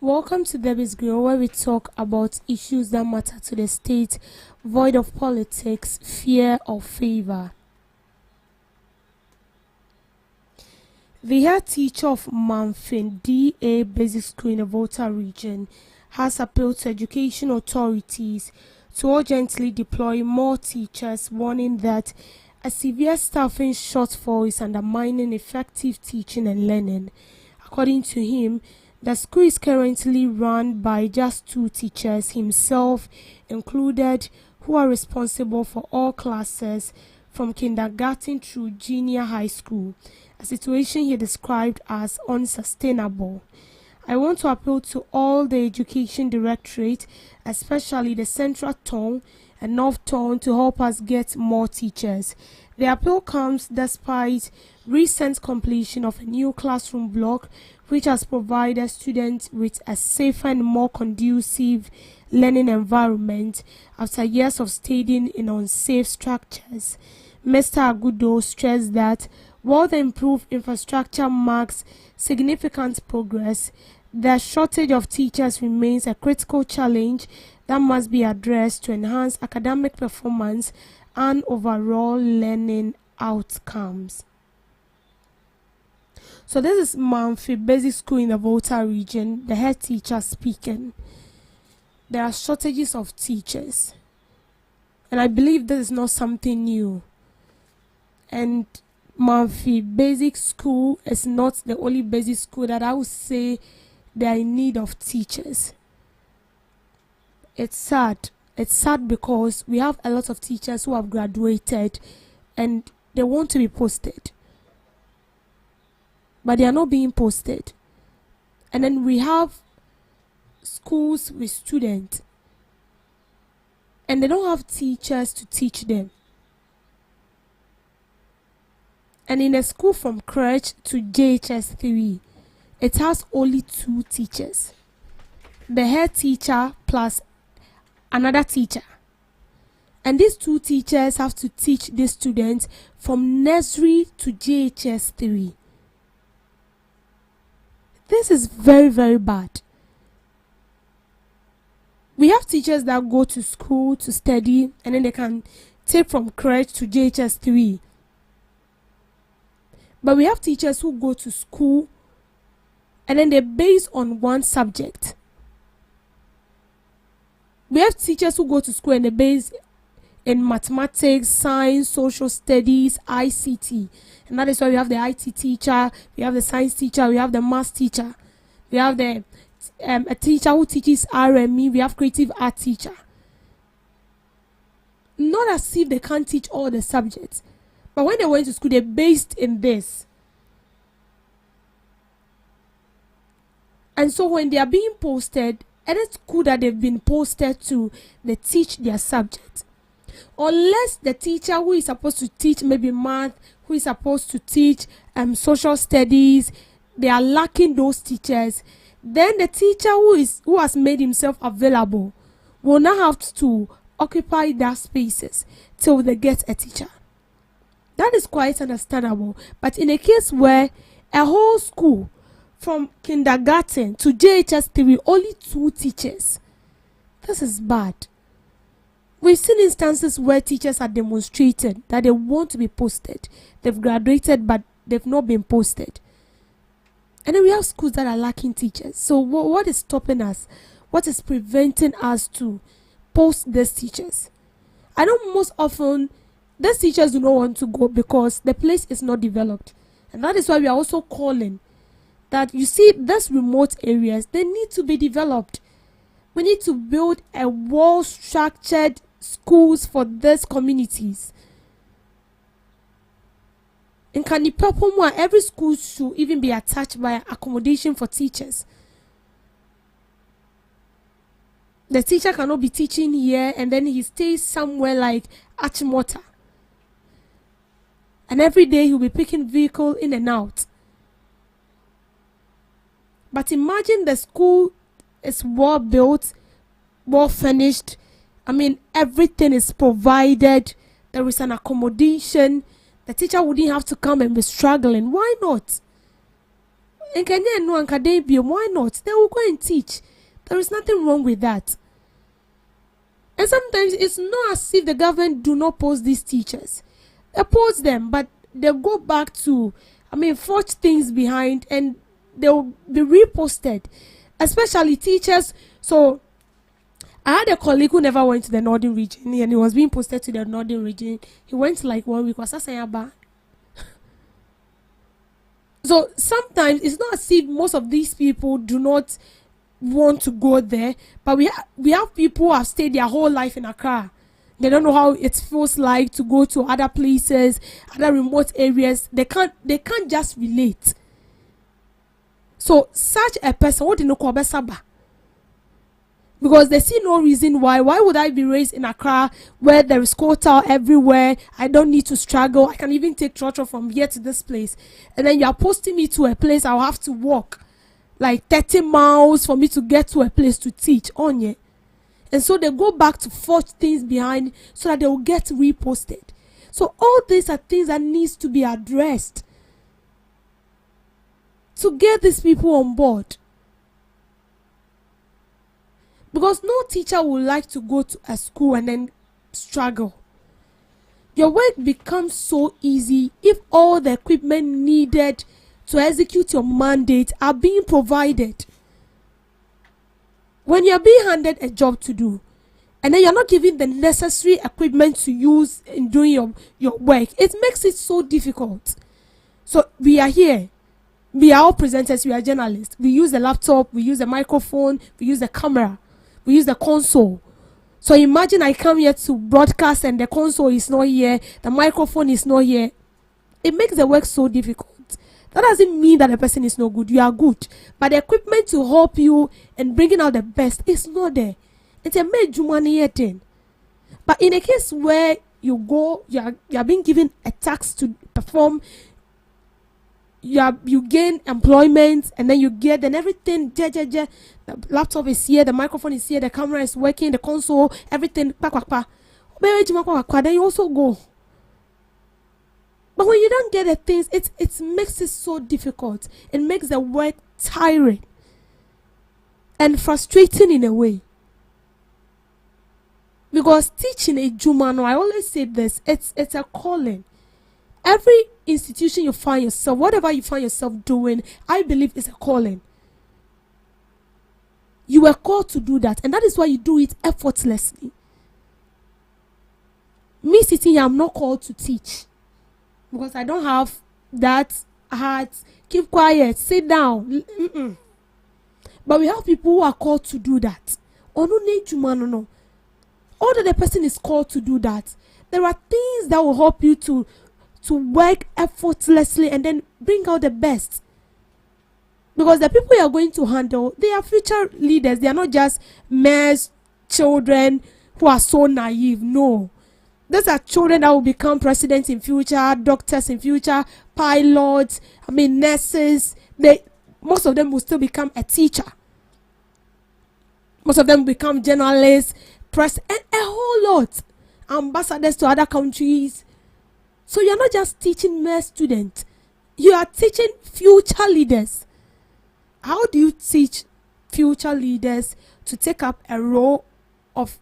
[SPEAKER 2] Welcome to Debbie's Grill, where we talk about issues that matter to the state, void of politics, fear, or favor. The head teacher of Manfin DA Basic School in the Volta region has appealed to education authorities to urgently deploy more teachers, warning that a severe staffing shortfall is undermining effective teaching and learning. According to him, the school is currently run by just 2 teachers, himself included, who are responsible for all classes from kindergarten through junior high school, a situation he described as unsustainable. I want to appeal to all the Education Directorate, especially the Central Town and North Town, to help us get more teachers. The appeal comes despite recent completion of a new classroom block, which has provided students with a safer and more conducive learning environment after years of staying in unsafe structures. Mr. Agudo stressed that while the improved infrastructure marks significant progress, the shortage of teachers remains a critical challenge that must be addressed to enhance academic performance and overall learning outcomes. So this is Manfi Basic School in the Volta region, the head teacher speaking. There are shortages of teachers, and I believe this is not something new. And Manfi Basic School is not the only basic school that I would say they are in need of teachers. It's sad. It's sad because we have a lot of teachers who have graduated and they want to be posted, but they are not being posted. And then we have schools with students and they don't have teachers to teach them. And in a school from crèche to JHS 3, it has only 2 teachers. The head teacher plus another teacher. And these 2 teachers have to teach the students from nursery to JHS 3. This is very, very bad. We have teachers that go to school to study and then they can take from crèche to JHS 3. But we have teachers who go to school and then they base on one subject. We have teachers who go to school and they base in mathematics, science, social studies, ICT. And that is why we have the IT teacher, we have the science teacher, we have the math teacher. We have the a teacher who teaches RME, we have creative art teacher. Not as if they can't teach all the subjects. But when they went to school, they based in this. And so when they are being posted, any school that they've been posted to, they teach their subject. Unless the teacher who is supposed to teach maybe math, who is supposed to teach social studies, they are lacking those teachers, then the teacher who has made himself available will now have to occupy that spaces till they get a teacher. That is quite understandable. But in a case where a whole school from kindergarten to JHS 3, only 2 teachers, this is bad. We've seen instances where teachers are demonstrated that they want to be posted. They've graduated, but they've not been posted. And then we have schools that are lacking teachers. So what is stopping us? What is preventing us to post these teachers? I know most often these teachers do not want to go because the place is not developed. And that is why we are also calling that, you see, these remote areas, they need to be developed. We need to build a well-structured schools for these communities. In Kanipapomwa, every school should even be attached by accommodation for teachers. The teacher cannot be teaching here and then he stays somewhere like Achimota. And every day he'll be picking vehicle in and out. But imagine the school is well built, well furnished. I mean, everything is provided. There is an accommodation. The teacher wouldn't have to come and be struggling. Why not? In Kenya and why not? They will go and teach. There is nothing wrong with that. And sometimes it's not as if the government do not post these teachers. They post them, but they go back to, forge things behind and they'll be reposted. Especially teachers. So I had a colleague who never went to the northern region and he was being posted to the northern region. He went like 1 week. So sometimes it's not as if most of these people do not want to go there, but we have people who have stayed their whole life in Accra. They don't know how it feels like to go to other places, other remote areas. They can't just relate. So such a person, what do you know? Because they see no reason why. Why would I be raised in Accra where there is quota everywhere? I don't need to struggle. I can even take trotro from here to this place. And then you are posting me to a place I'll have to walk like 30 miles for me to get to a place to teach on ye. And so they go back to forge things behind so that they will get reposted. So all these are things that needs to be addressed to get these people on board. Because no teacher would like to go to a school and then struggle. Your work becomes so easy if all the equipment needed to execute your mandate are being provided. When you're being handed a job to do, and then you're not given the necessary equipment to use in doing your work, it makes it so difficult. So we are here. We are all presenters, we are journalists. We use the laptop, we use the microphone, we use the camera. We use the console. So imagine I come here to broadcast and the console is not here, the microphone is not here. It makes the work so difficult. That doesn't mean that the person is not good. You are good. But the equipment to help you and bringing out the best is not there. It's a major money thing. But in a case where you go, you are being given a task to perform, you gain employment, and then you get and everything. The laptop is here, the microphone is here, the camera is working, the console, everything. Then you also go. But when you don't get the things, it makes it so difficult. It makes the work tiring and frustrating in a way. Because teaching a Jumano, I always say this, it's a calling. Every institution you find yourself, whatever you find yourself doing, I believe is a calling. You were called to do that, and that is why you do it effortlessly. Me sitting here, I'm not called to teach because I don't have that heart. Keep quiet, sit down. But we have people who are called to do that. Or no need to no. Although the person is called to do that, there are things that will help you to work effortlessly and then bring out the best. Because the people you are going to handle, they are future leaders. They are not just mere children who are so naive. No. These are children that will become presidents in future, doctors in future, pilots, nurses. Most of them will still become a teacher. Most of them will become journalists, press, and a whole lot. Ambassadors to other countries. So you're not just teaching mere students. You are teaching future leaders. How do you teach future leaders to take up a role of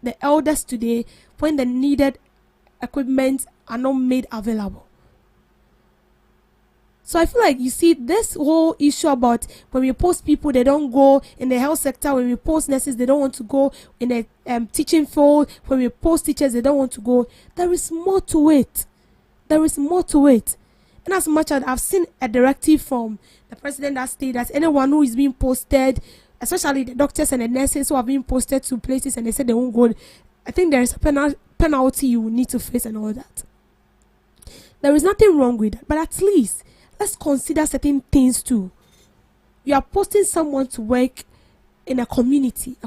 [SPEAKER 2] the elders today when the needed equipment are not made available? So I feel like, you see, this whole issue about when we post people, they don't go in the health sector. When we post nurses, they don't want to go in the teaching field. When we post teachers, they don't want to go. There is more to it. There is more to it. And as much as I've seen a directive from the president that stated that anyone who is being posted, especially the doctors and the nurses who are being posted to places and they said they won't go, I think there is a penalty you will need to face and all that. There is nothing wrong with that. But at least, let's consider certain things too. You are posting someone to work in a community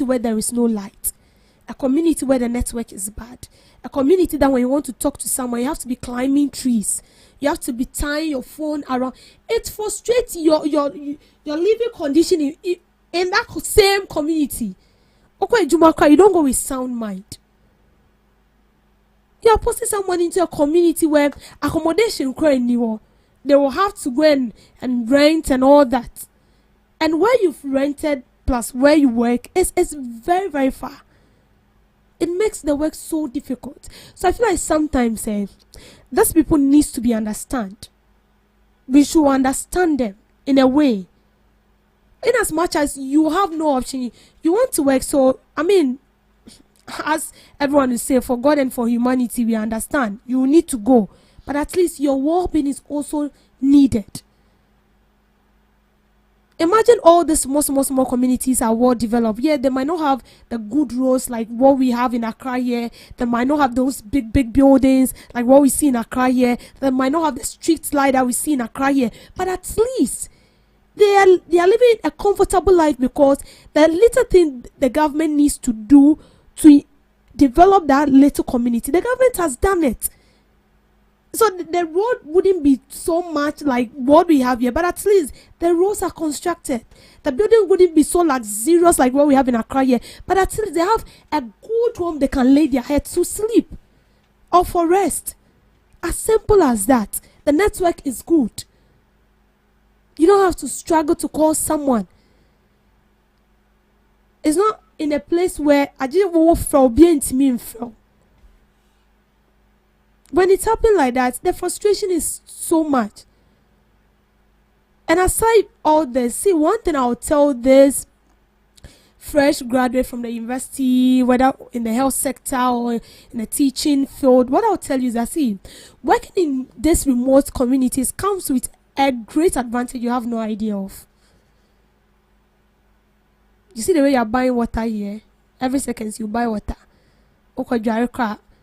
[SPEAKER 2] where there is no light, a community where the network is bad, a community that when you want to talk to someone, you have to be climbing trees. You have to be tying your phone around. It frustrates your living condition in that same community. Okay, Jumaka, you don't go with sound mind. You are posting someone into a community where accommodation they will have to go and rent and all that. And where you've rented plus where you work is very, very far. It makes the work so difficult. So I feel like sometimes those people needs to be understood. We should understand them in a way. In as much as you have no option, you want to work. So, as everyone is saying, for God and for humanity, we understand. You need to go. But at least your well-being is also needed. Imagine all these small communities are well developed. Yeah, they might not have the good roads like what we have in Accra here. They might not have those big buildings like what we see in Accra here. They might not have the street light that we see in Accra here. But at least They are living a comfortable life because the little thing the government needs to do to develop that little community, the government has done it. So the road wouldn't be so much like what we have here, but at least the roads are constructed. The building wouldn't be so luxurious like what we have in Accra here, but at least they have a good home they can lay their head to sleep or for rest. As simple as that. The network is good. You don't have to struggle to call someone. It's not in a place where I just won't feel being to me and feel. When it's happening like that, the frustration is so much. And aside all this, see, one thing I'll tell this fresh graduate from the university, whether in the health sector or in the teaching field, what I'll tell you is that, see, working in these remote communities comes with a great advantage you have no idea of. You see the way you're buying water here? Every second you buy water.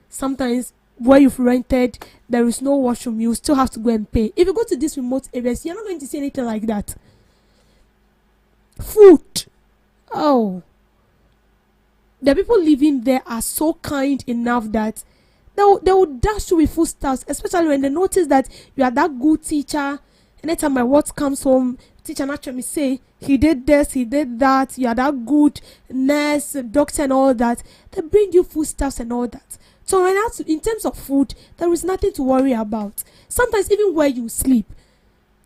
[SPEAKER 2] Sometimes where you've rented, there is no washroom, you still have to go and pay. If you go to these remote areas, you're not going to see anything like that. Food. Oh. The people living there are so kind enough that they will dash you with foodstuffs, especially when they notice that you are that good teacher. Anytime my words comes home, teacher naturally say, he did this, he did that, you are that good nurse, doctor and all that. They bring you foodstuffs and all that. So in terms of food, there is nothing to worry about. Sometimes even where you sleep,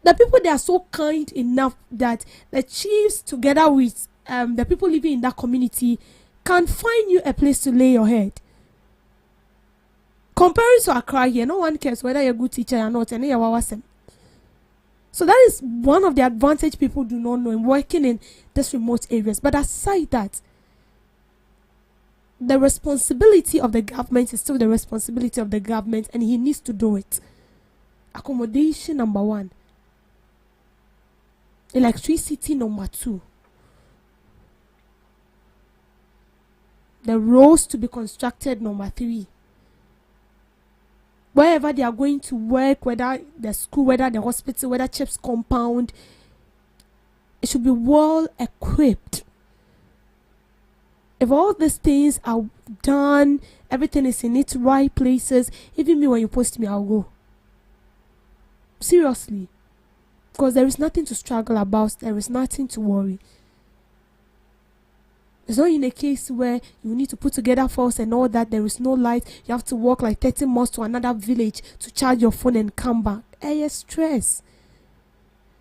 [SPEAKER 2] the people, they are so kind enough that the chiefs together with the people living in that community can find you a place to lay your head. Comparing to Accra here, no one cares whether you're a good teacher or not. So that is one of the advantage people do not know in working in these remote areas. But aside that, the responsibility of the government is still the responsibility of the government, and he needs to do it. Accommodation, number 1. Electricity, number 2. The roads to be constructed, number 3. Wherever they are going to work, whether the school, whether the hospital, whether CHIPS compound, it should be well equipped. If all these things are done, everything is in its right places, even me, when you post me, I'll go. Seriously. Because there is nothing to struggle about. There is nothing to worry. It's not in a case where you need to put together force and all that. There is no light. You have to walk like 30 miles to another village to charge your phone and come back. Stress.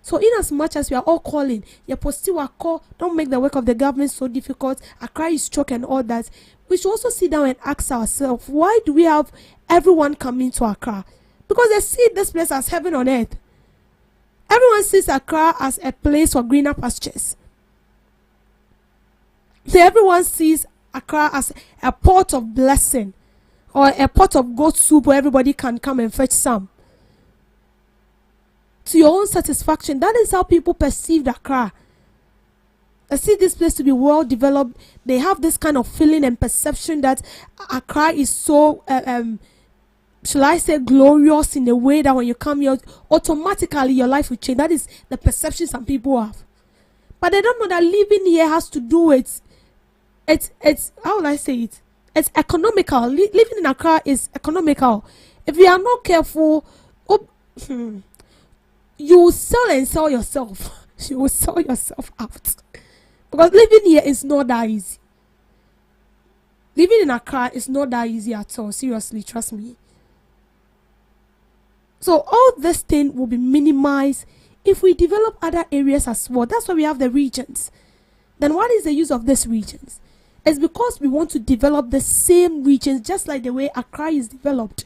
[SPEAKER 2] So in as much as we are all calling, don't make the work of the government so difficult, Accra is choke and all that, we should also sit down and ask ourselves, why do we have everyone coming to Accra? Because they see this place as heaven on earth. Everyone sees Accra as a place for greener pastures. So everyone sees Accra as a pot of blessing or a pot of goat soup where everybody can come and fetch some. To your own satisfaction. That is how people perceive Accra. I see this place to be well developed. They have this kind of feeling and perception that Accra is so, shall I say, glorious in a way that when you come here, automatically your life will change. That is the perception some people have. But they don't know that living here has to do it. It's how will I say it? It's economical. Living in Accra is economical. If you are not careful, you will sell yourself. You will sell yourself out. Because living here is not that easy. Living in Accra is not that easy at all. Seriously, trust me. So all this thing will be minimized if we develop other areas as well. That's why we have the regions. Then what is the use of these regions? It's because we want to develop the same regions just like the way Accra is developed.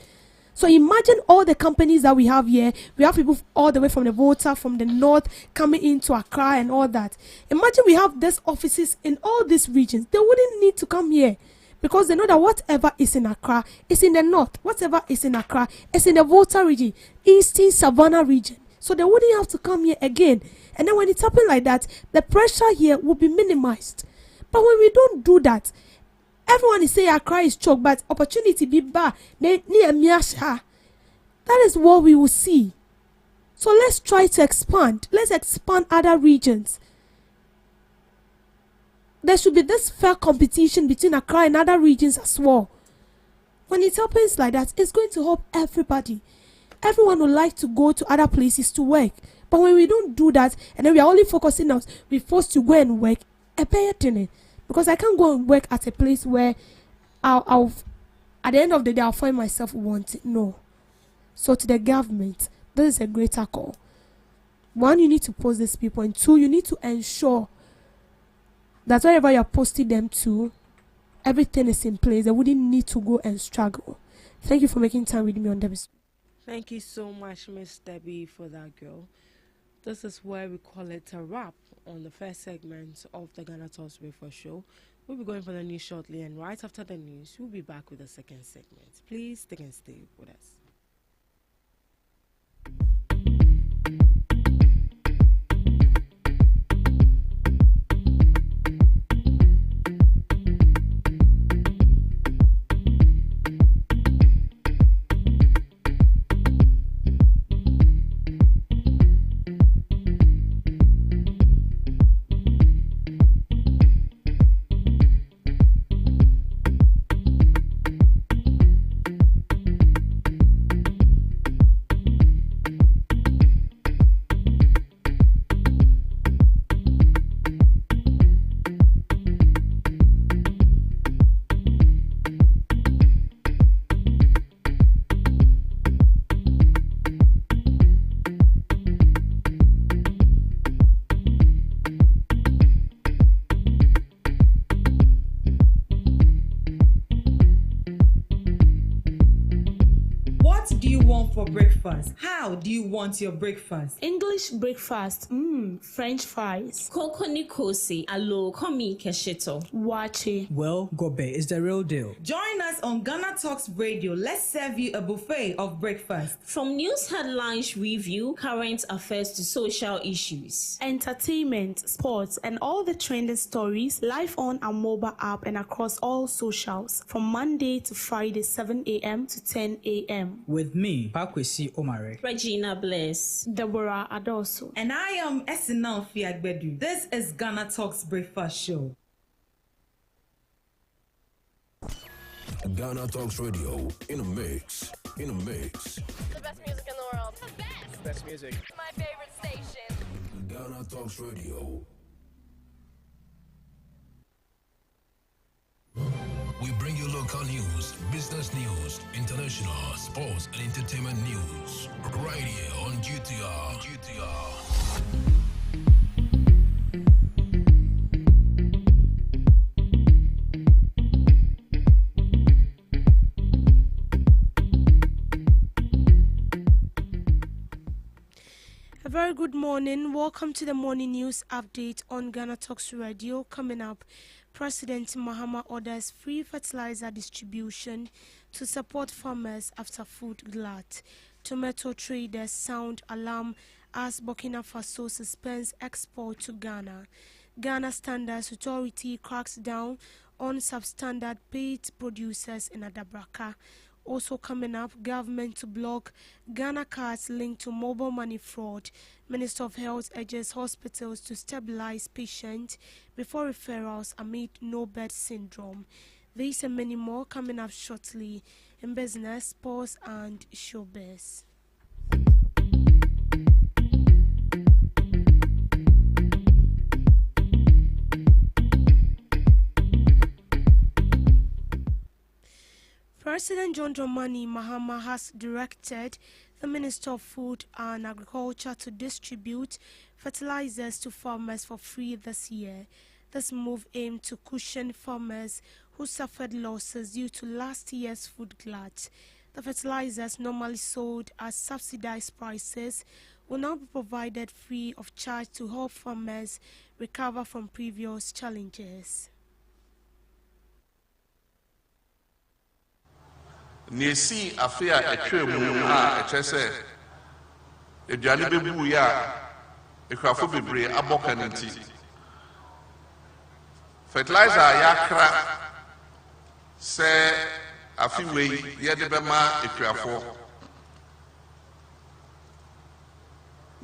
[SPEAKER 2] So imagine all the companies that we have here. We have people all the way from the Volta, from the north, coming into Accra and all that. Imagine we have these offices in all these regions. They wouldn't need to come here because they know that whatever is in Accra is in the north. Whatever is in Accra is in the Volta region, Eastern Savannah region. So they wouldn't have to come here again. And then when it's happening like that, the pressure here will be minimized. But when we don't do that, everyone is saying Accra is choked, but opportunity be bad. That is what we will see. So let's try to expand. Let's expand other regions. There should be this fair competition between Accra and other regions as well. When it happens like that, it's going to help everybody. Everyone would like to go to other places to work. But when we don't do that, and then we are only focusing on, we're forced to go and work, because I can't go and work at a place where I'll at the end of the day, I'll find myself wanting. No. So to the government, this is a greater call. One, you need to post these people. And two, you need to ensure that wherever you're posting them to, everything is in place. They wouldn't need to go and struggle. Thank you for making time with me on Debbie's.
[SPEAKER 1] Thank you so much, Miss Debbie, for that, girl. This is where we call it a wrap on the first segment of the GhanaTalks Breakfast Show. We'll be going for the news shortly, and right after the news, we'll be back with the second segment. Please stick and stay with us.
[SPEAKER 4] For breakfast? How do you want your breakfast?
[SPEAKER 5] English breakfast, French fries.
[SPEAKER 3] Koko nikosi, alo komi kesheto.
[SPEAKER 5] Wache.
[SPEAKER 6] Well, Gobe is the real deal.
[SPEAKER 4] Join us on GhanaTalks Radio. Let's serve you a buffet of breakfast.
[SPEAKER 3] From news headlines review, current affairs to social issues.
[SPEAKER 5] Entertainment, sports, and all the trending stories live on our mobile app and across all socials from Monday to Friday, 7 a.m. to 10 a.m.
[SPEAKER 6] With me, Pakwesi Omare,
[SPEAKER 3] Regina Bliss,
[SPEAKER 5] Deborah Adoso,
[SPEAKER 4] and I am Esinal Fiagbedu. This is GhanaTalks Breakfast Show.
[SPEAKER 7] GhanaTalks Radio in a mix.
[SPEAKER 8] The best music in the world. The best music. My favorite station.
[SPEAKER 7] GhanaTalks Radio. We bring you local news, business news, international, sports, and entertainment news. Right here on GTR.
[SPEAKER 2] A very good morning. Welcome to the morning news update on GhanaTalks Radio. Coming up, President Mahama orders free fertilizer distribution to support farmers after food glut. Tomato traders sound alarm as Burkina Faso suspends export to Ghana. Ghana Standards Authority cracks down on substandard paid producers in Adabraka. Also coming up, government to block Ghana cards linked to mobile money fraud. Minister of Health urges hospitals to stabilize patients before referrals amid no-bed syndrome. These and many more coming up shortly in business, sports, and showbiz. President John Dramani Mahama has directed the Minister of Food and Agriculture to distribute fertilizers to farmers for free this year. This move aimed to cushion farmers who suffered losses due to last year's food glut. The fertilizers, normally sold at subsidized prices, will now be provided free of charge to help farmers recover from previous challenges.
[SPEAKER 9] Nesi afia etwe mu a ekyese eduane bebu ya ekrafo bebre aboka nanti fertilizer yakra se afiwe ye de bema ekrafo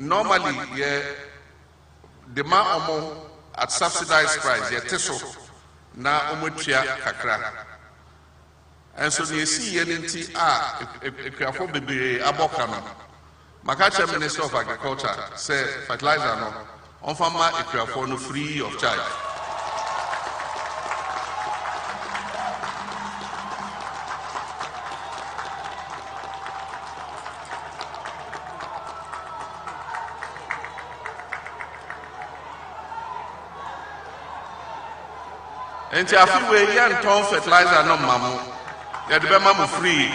[SPEAKER 9] normally the ma at subsidized price teso na omotua kakra. And so you see yenenti ekwafo bebe aboka no. Makacha Minister of Agriculture say fertilizer no on farmer ekwafo no free of charge. Enti afi we yan ton fertilizer no mamu. Ya de be mamu free.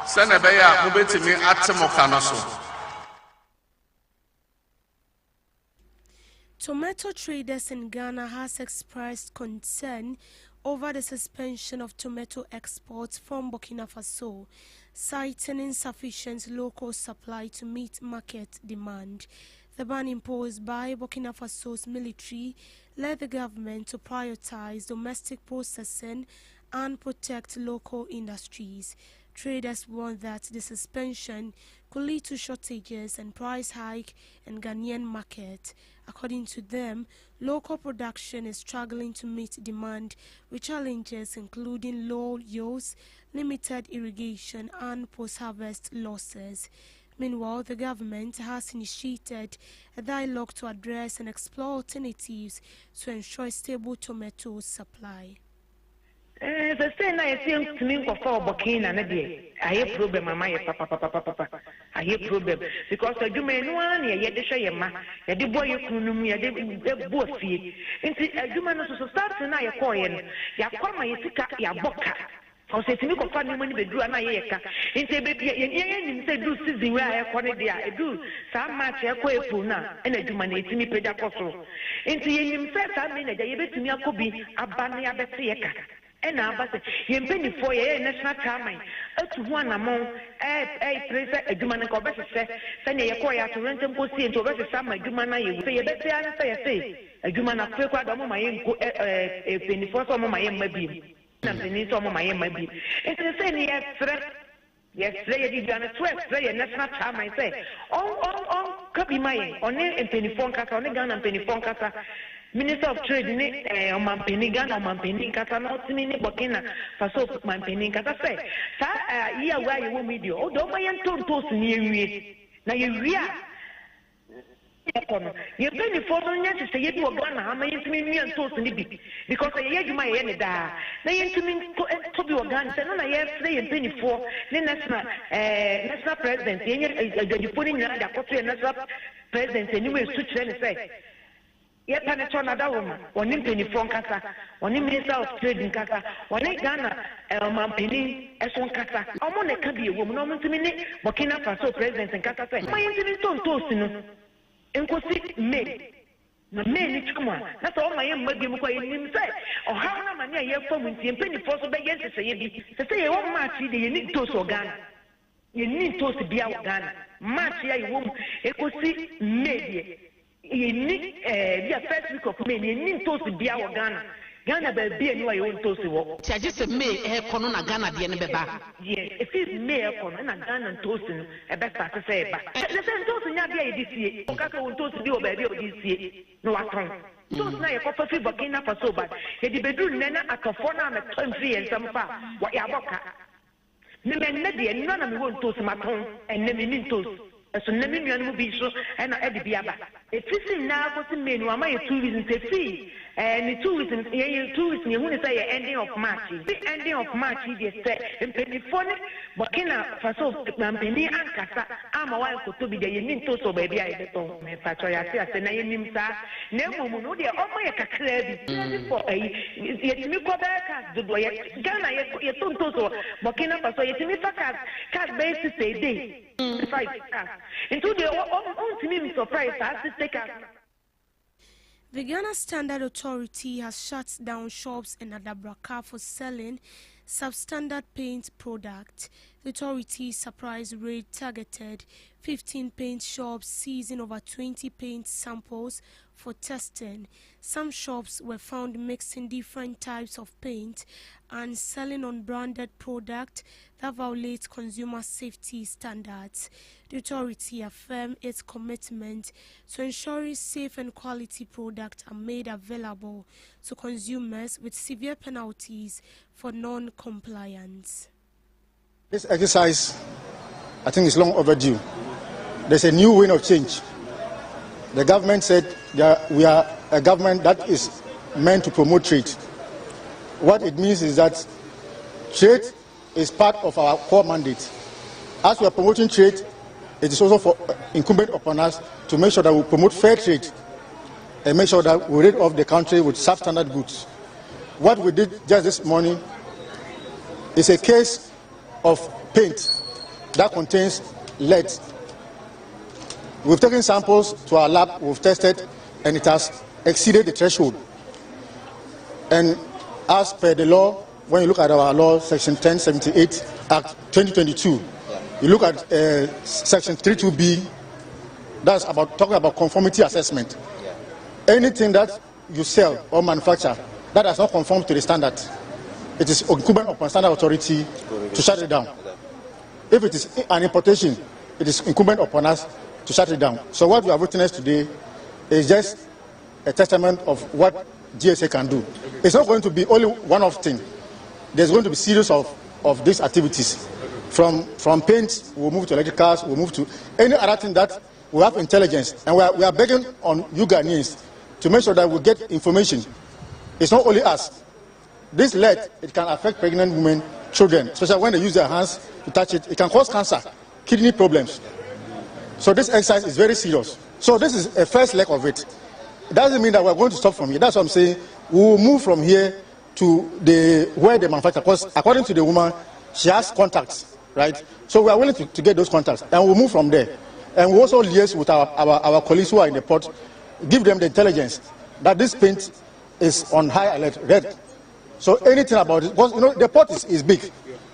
[SPEAKER 9] Sene be ya mo betimi atemo kano so.
[SPEAKER 2] Tomato traders in Ghana has expressed concern over the suspension of tomato exports from Burkina Faso, citing insufficient local supply to meet market demand. The ban imposed by Burkina Faso's military led the government to prioritize domestic processing and protect local industries. Traders warn that the suspension could lead to shortages and price hike in Ghanaian market. According to them, local production is struggling to meet demand with challenges including low yields, limited irrigation and post-harvest losses. Meanwhile, the government has initiated a dialogue to address and explore alternatives to ensure stable tomato supply.
[SPEAKER 10] The same I think to me for Burkina, I have problem, papa. I have problem because I do me no one yet the Shayama, a de boy you can both see. Into do man to start tonight a coin, ya come my sika, ya boca. I say to me, for fun money, do an ayeka. Into baby, and say do season where I connect there. I do some match a quay puna, and I do money to me pedacoso. Into himself, I mean, I gave it to me a coby, a banner betiaka. And now, but you penny for a national time. It's one among a place a Duman Corbett says, send a choir to rent and go see into a summer Dumana. You say a better answer, say a Duman of Quaquad, my a penny for some of my maybe. Something is some of my maybe. It's the same yes, lady, you are a 12 play a national time. I say, copy my on a penny phone cat on a gun and penny phone cat. Minister of Trade on Mampini Ghana on Mampini Kata not mini Burkina Faso Mampini Kata say sa iya where you want me do o do my toast near me na you ria you penny for no nyɛ say you do Ghana ama yintimi nua toast ni bi because ye adwuma ye ne da na yintimi to bi Ghana say no na ye free penny for the national president ye adwupo ni nyina da koto national president anyway switch then say yet Panachon Adawoma, one in penny phone casa, one in Minister of Trade in Casa, one in Ghana, Mampini, S1 Casa. I'm on a cabby, woman, almost a minute, Burkina Faso president and Casa. My intimate toast, and could sit May. The men, come on, that's all my young muggy himself. Or how many year for me, and penny for so big to say, oh, Marty, you need toast or Ghana. You need toast to be out Ghana. Marty, I won't, it could see May. You need the first week of May, you need toast to be our Ghana. Ghana be and you own toast to walk. I just May a corona Ghana the end of the back. Yes, if it's May a corner and Ghana toasting, a better to say back. The same toast in Yabia this year, Okaka will toast to do a baby this year. No, I can't. Toast now a coffee Burkina Faso, but he did bedroom Nana at a phone and a 20 and some far. What Yaboka? None of me won't toast my tongue and never mean toast. So let me be so and Eddie Biaba. If you now was the main one, my 2 reasons to see, and the 2 reasons, you want to say ending of March. The ending of March, he said, and Pennyphone, Burkina Faso, Penny and Casa, I'm a while to be the Yenin Toso, baby. I don't know if I say, and I am Sa, Nemo, no, they are all my credit for a yet me go back the boy, Ghana, yet Toso, Burkina Faso, yet me cat basis a day. Into the own team surprise has to take us.
[SPEAKER 2] The Ghana Standard Authority has shut down shops in Adabraka for selling substandard paint product. The authorities' surprise raid targeted 15 paint shops, seizing over 20 paint samples for testing. Some shops were found mixing different types of paint and selling unbranded product that violates consumer safety standards. The authority affirmed its commitment to ensuring safe and quality products are made available to consumers with severe penalties for non-compliance.
[SPEAKER 11] This exercise, I think, is long overdue. There's a new wind of change. The government said that we are a government that is meant to promote trade. What it means is that trade is part of our core mandate. As we are promoting trade, it is also incumbent upon us to make sure that we promote fair trade and make sure that we rid off the country with substandard goods. What we did just this morning is a case of paint that contains lead. We've taken samples to our lab, we've tested, and it has exceeded the threshold. And as per the law, when you look at our law, Section 1078, Act 2022, you look at Section 32B, that's about talking about conformity assessment. Anything that you sell or manufacture that does not conform to the standard, it is incumbent upon standard authority to shut it down. If it is an importation, it is incumbent upon us to shut it down. So what we have witnessed today is just a testament of what GSA can do. It's not going to be only one-off thing. There's going to be a series of these activities. From paint, we'll move to electricals, we'll move to any other thing that we have intelligence. And we are begging on you Ghanaians to make sure that we get information. It's not only us. This lead, it can affect pregnant women, children, especially when they use their hands to touch it. It can cause cancer, kidney problems. So this exercise is very serious. So this is a first leg of it. It doesn't mean that we're going to stop from here. That's what I'm saying. We will move from here to where they manufacture. Because according to the woman, she has contacts, right? So we are willing to get those contacts, and we'll move from there. And we also liaise with our colleagues who are in the port, give them the intelligence that this paint is on high alert, red. So anything about it, because the port is big.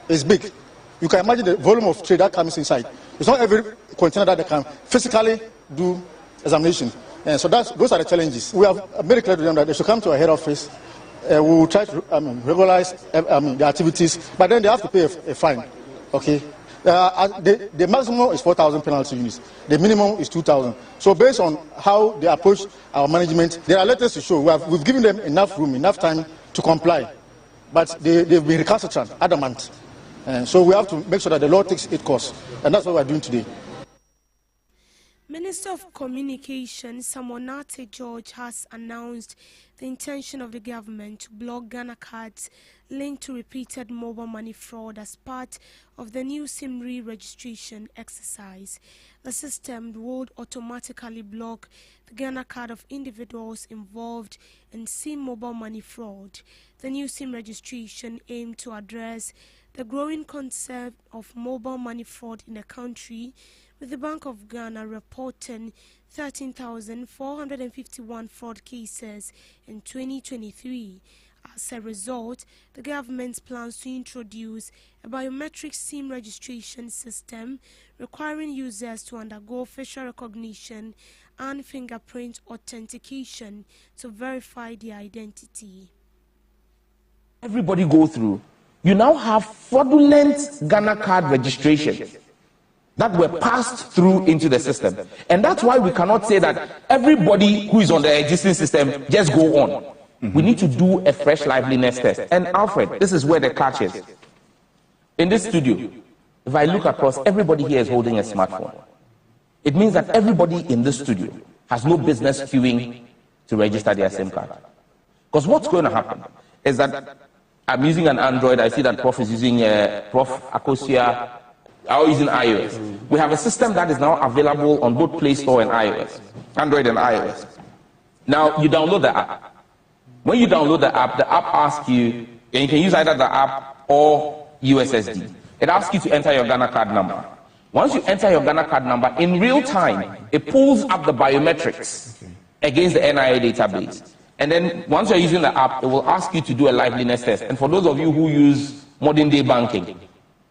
[SPEAKER 11] It's big. You can imagine the volume of trade that comes inside. It's not every container that they can physically do examination. And so those are the challenges. We have made it clear to them that they should come to our head office. We will try to regularize the activities, but then they have to pay a fine. Okay. The maximum is 4,000 penalty units. The minimum is 2,000. So based on how they approach our management, there are letters to show. We've given them enough room, enough time to comply, but they've been recalcitrant, adamant. And so we have to make sure that the law takes its course, and that's what we're doing today.
[SPEAKER 2] Minister of Communications Samonate George has announced the intention of the government to block Ghana cards linked to repeated mobile money fraud as part of the new SIM re-registration exercise. The system would automatically block the Ghana card of individuals involved in SIM mobile money fraud. The new SIM registration aimed to address the growing concept of mobile money fraud in the country, with the Bank of Ghana reporting 13,451 fraud cases in 2023. As a result, the government plans to introduce a biometric SIM registration system requiring users to undergo facial recognition and fingerprint authentication to verify their identity.
[SPEAKER 12] Everybody go through. You now have fraudulent Ghana card registration that were passed through into the system. And that's why we cannot say that everybody who is on the existing system just go on. We need to do a fresh liveliness test. And Alfred, this is where the catch is. In this studio, if I look across, everybody here is holding a smartphone. It means that everybody in this studio has no business queuing to register their SIM card. Because what's going to happen is that I'm using an Android, I see that Prof is using Prof Akosia, are using iOS. We have a system that is now available on both Play Store and iOS, Android and iOS. Now you download the app. When you download the app asks you, and you can use either the app or USSD. It asks you to enter your Ghana card number. Once you enter your Ghana card number, in real time, it pulls up the biometrics against the NIA database. And then once you're using the app, it will ask you to do a liveliness test. And for those of you who use modern day banking.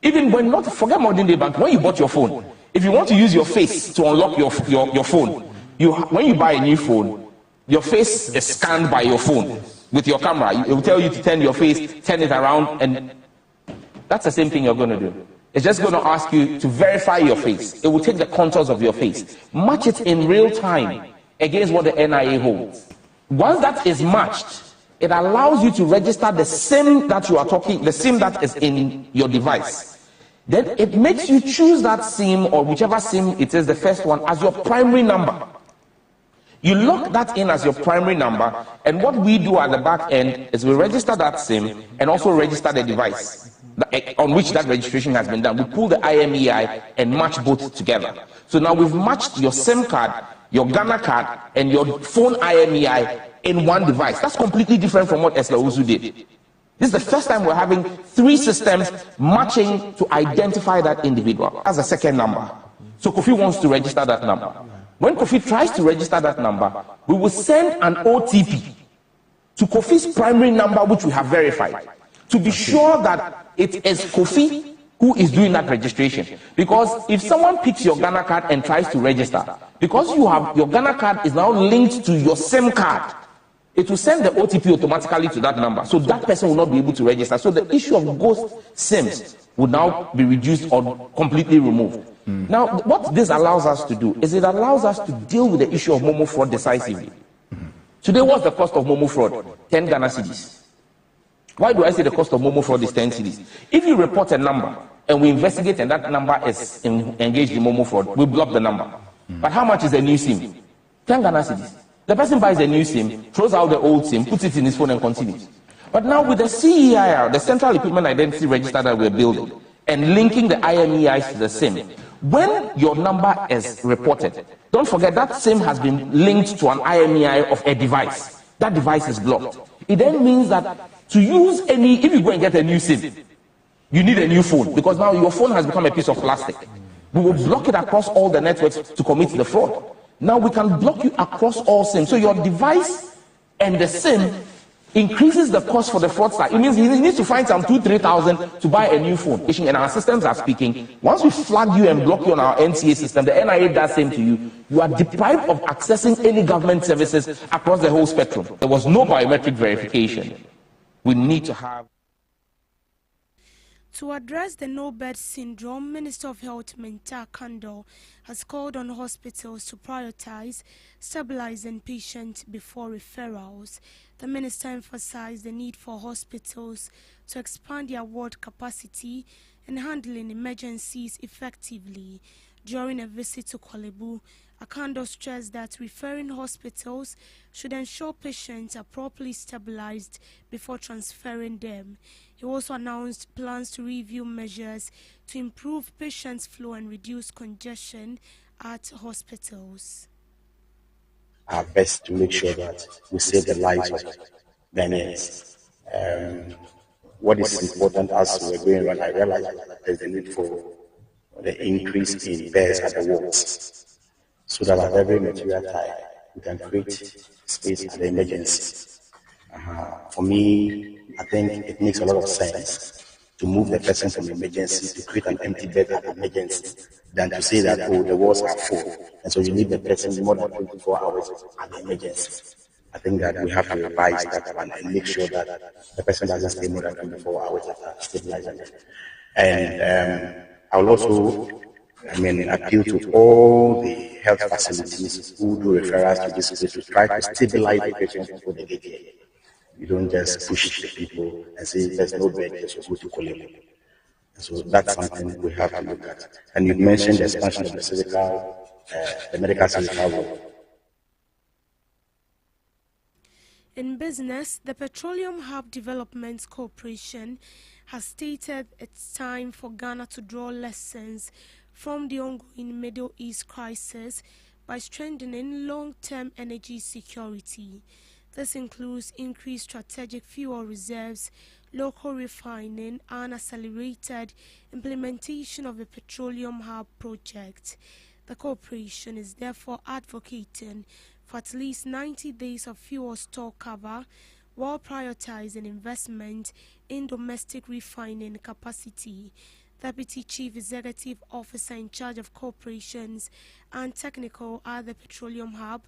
[SPEAKER 12] Even when not forget modern day banking, when you bought your phone, if you want to use your face to unlock your phone, when you buy a new phone, your face is scanned by your phone with your camera. It will tell you to turn your face, turn it around, and that's the same thing you're going to do. It's just going to ask you to verify your face. It will take the contours of your face, match it in real time against what the NIA holds. Once that is matched, it allows you to register the SIM that you are talking, the SIM that is in your device. Then it makes you choose that SIM, or whichever SIM it is, the first one, as your primary number. You lock that in as your primary number, and what we do at the back end is we register that SIM and also register the device on which that registration has been done. We pull the IMEI and match both together. So now we've matched your SIM card, your Ghana card, and your phone IMEI in one device. That's completely different from what Esla Uzu did. This is the first time we're having 3 systems matching to identify that individual as a second number. So Kofi wants to register that number. When Kofi tries to register that number, we will send an OTP to Kofi's primary number, which we have verified, to be sure that it is Kofi who is doing that registration. Because if someone picks your Ghana card and tries to register, because your Ghana card is now linked to your SIM card, it will send the OTP automatically to that number. So that person will not be able to register. So the issue of ghost SIMs will now be reduced or completely removed. Now, what this allows us to do is it allows us to deal with the issue of Momo fraud decisively. Today, what's the cost of Momo fraud? 10 Ghana cedis. Why do I say the cost of Momo fraud is 10 cedis? If you report a number and we investigate and that number is engaged in Momo fraud, we block the number. But how much is a new SIM? 10 Ghana cedis. The person buys a new SIM, throws out the old SIM, puts it in his phone and continues. But now with the CEIR, the Central Equipment Identity Register that we're building, and linking the IMEIs to the SIM, when your number is reported, don't forget that SIM has been linked to an IMEI of a device. That device is blocked. It then means that to use if you go and get a new SIM, you need a new phone, because now your phone has become a piece of plastic. We will block it across all the networks to commit the fraud. Now we can block you across all SIMs. So your device and the SIM increases the cost for the fraudster. It means he needs to find some 2,000-3,000 to buy a new phone. And our systems are speaking. Once we flag you and block you on our NCA system, the NIA does same to you. You are deprived of accessing any government services across the whole spectrum. There was no biometric verification. We need to have.
[SPEAKER 2] To address the no-bed syndrome, Minister of Health Minta Kando has called on hospitals to prioritize stabilizing patients before referrals. The minister emphasized the need for hospitals to expand their ward capacity and handling emergencies effectively. During a visit to Kolebu, Akando stressed that referring hospitals should ensure patients are properly stabilized before transferring them. He also announced plans to review measures to improve patients' flow and reduce congestion at hospitals.
[SPEAKER 13] Our best to make sure that we save the lives of Ghanaians. What is important as we're going around, I realize that there's a need for the increase in beds at the wards, so that at every material time we can create space at the emergency. For me, I think it makes a lot of sense to move the person from emergency to create an empty bed at emergency than to say that, oh, the wards are full, and so you need the person more than 24 hours at the emergency. I think that we have to revise that one and make sure that the person doesn't stay more than 24 hours at stabilizing. And I will also, appeal to all the health facilities who do referrals to this place to try to stabilize the patients before they get here. You don't just push the people and say there's no bed, just go to Kolebu. So that's something we have to look at. And you mentioned the expansion of the medical surgical ward.
[SPEAKER 2] In business, the Petroleum Hub Development Corporation has stated it's time for Ghana to draw lessons from the ongoing Middle East crisis by strengthening long-term energy security. This includes increased strategic fuel reserves, local refining, and accelerated implementation of the Petroleum Hub project. The corporation is therefore advocating for at least 90 days of fuel store cover while prioritizing investment in domestic refining capacity. Deputy Chief Executive Officer in charge of corporations and technical at the Petroleum Hub,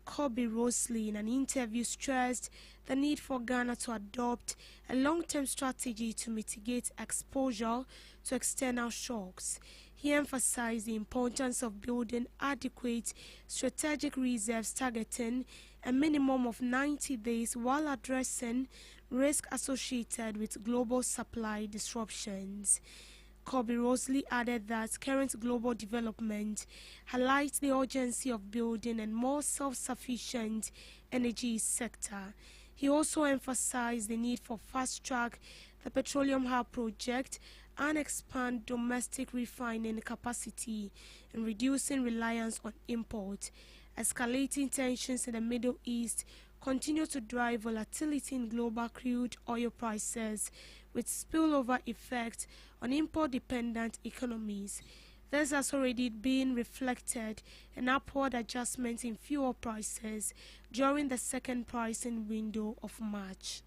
[SPEAKER 2] Kobe Rosley, in an interview stressed the need for Ghana to adopt a long-term strategy to mitigate exposure to external shocks. He emphasized the importance of building adequate strategic reserves targeting a minimum of 90 days while addressing risk associated with global supply disruptions. Kobe Rosley added that current global development highlights the urgency of building a more self-sufficient energy sector. He also emphasized the need for fast-track the Petroleum Hub project and expand domestic refining capacity and reducing reliance on import. Escalating tensions in the Middle East continue to drive volatility in global crude oil prices, with spillover effect on import-dependent economies. This has already been reflected in upward adjustments in fuel prices during the second pricing window of March.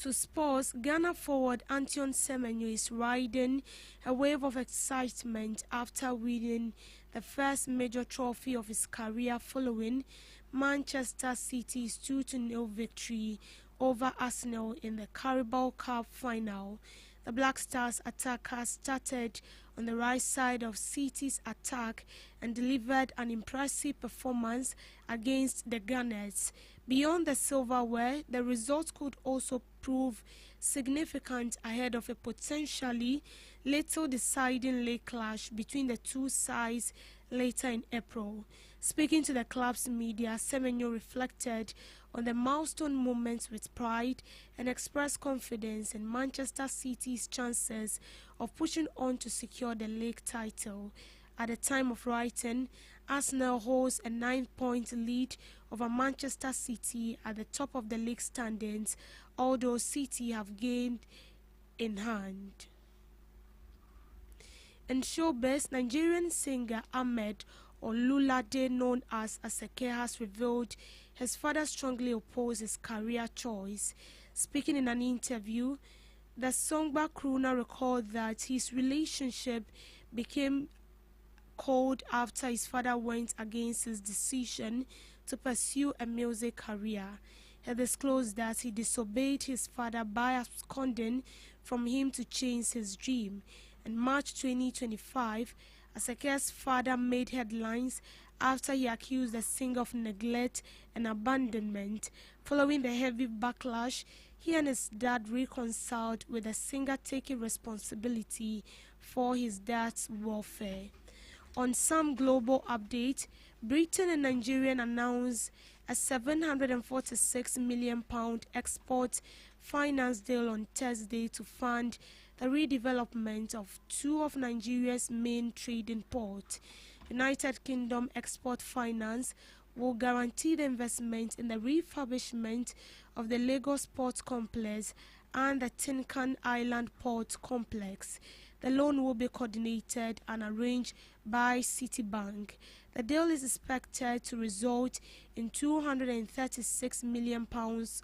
[SPEAKER 2] To sports, Ghana forward Antion Semenyo is riding a wave of excitement after winning the first major trophy of his career following Manchester City's 2-0 victory over Arsenal in the Carabao Cup final. The Black Stars attacker started on the right side of City's attack and delivered an impressive performance against the Gunners. Beyond the silverware, the result could also prove significant ahead of a potentially lethal deciding league clash between the two sides later in April. Speaking to the club's media, Semenyo reflected on the milestone moments with pride and expressed confidence in Manchester City's chances of pushing on to secure the league title. At the time of writing, Arsenal holds a 9-point lead over Manchester City at the top of the league standings, although City have gained in hand. In showbiz, Nigerian singer Ahmed Olulade, known as Asake, has revealed his father strongly opposed his career choice. Speaking in an interview, the Songba crooner recalled that his relationship became cold after his father went against his decision to pursue a music career. He disclosed that he disobeyed his father by absconding from him to chase his dream. In March 2025, Asake's father made headlines after he accused the singer of neglect and abandonment. Following the heavy backlash, he and his dad reconciled, with the singer taking responsibility for his dad's welfare. On some global update, Britain and Nigeria announced a £746 million export finance deal on Thursday to fund the redevelopment of two of Nigeria's main trading ports. United Kingdom Export Finance will guarantee the investment in the refurbishment of the Lagos Port Complex and the Tinkan Island Port Complex. The loan will be coordinated and arranged by Citibank. The deal is expected to result in £236 million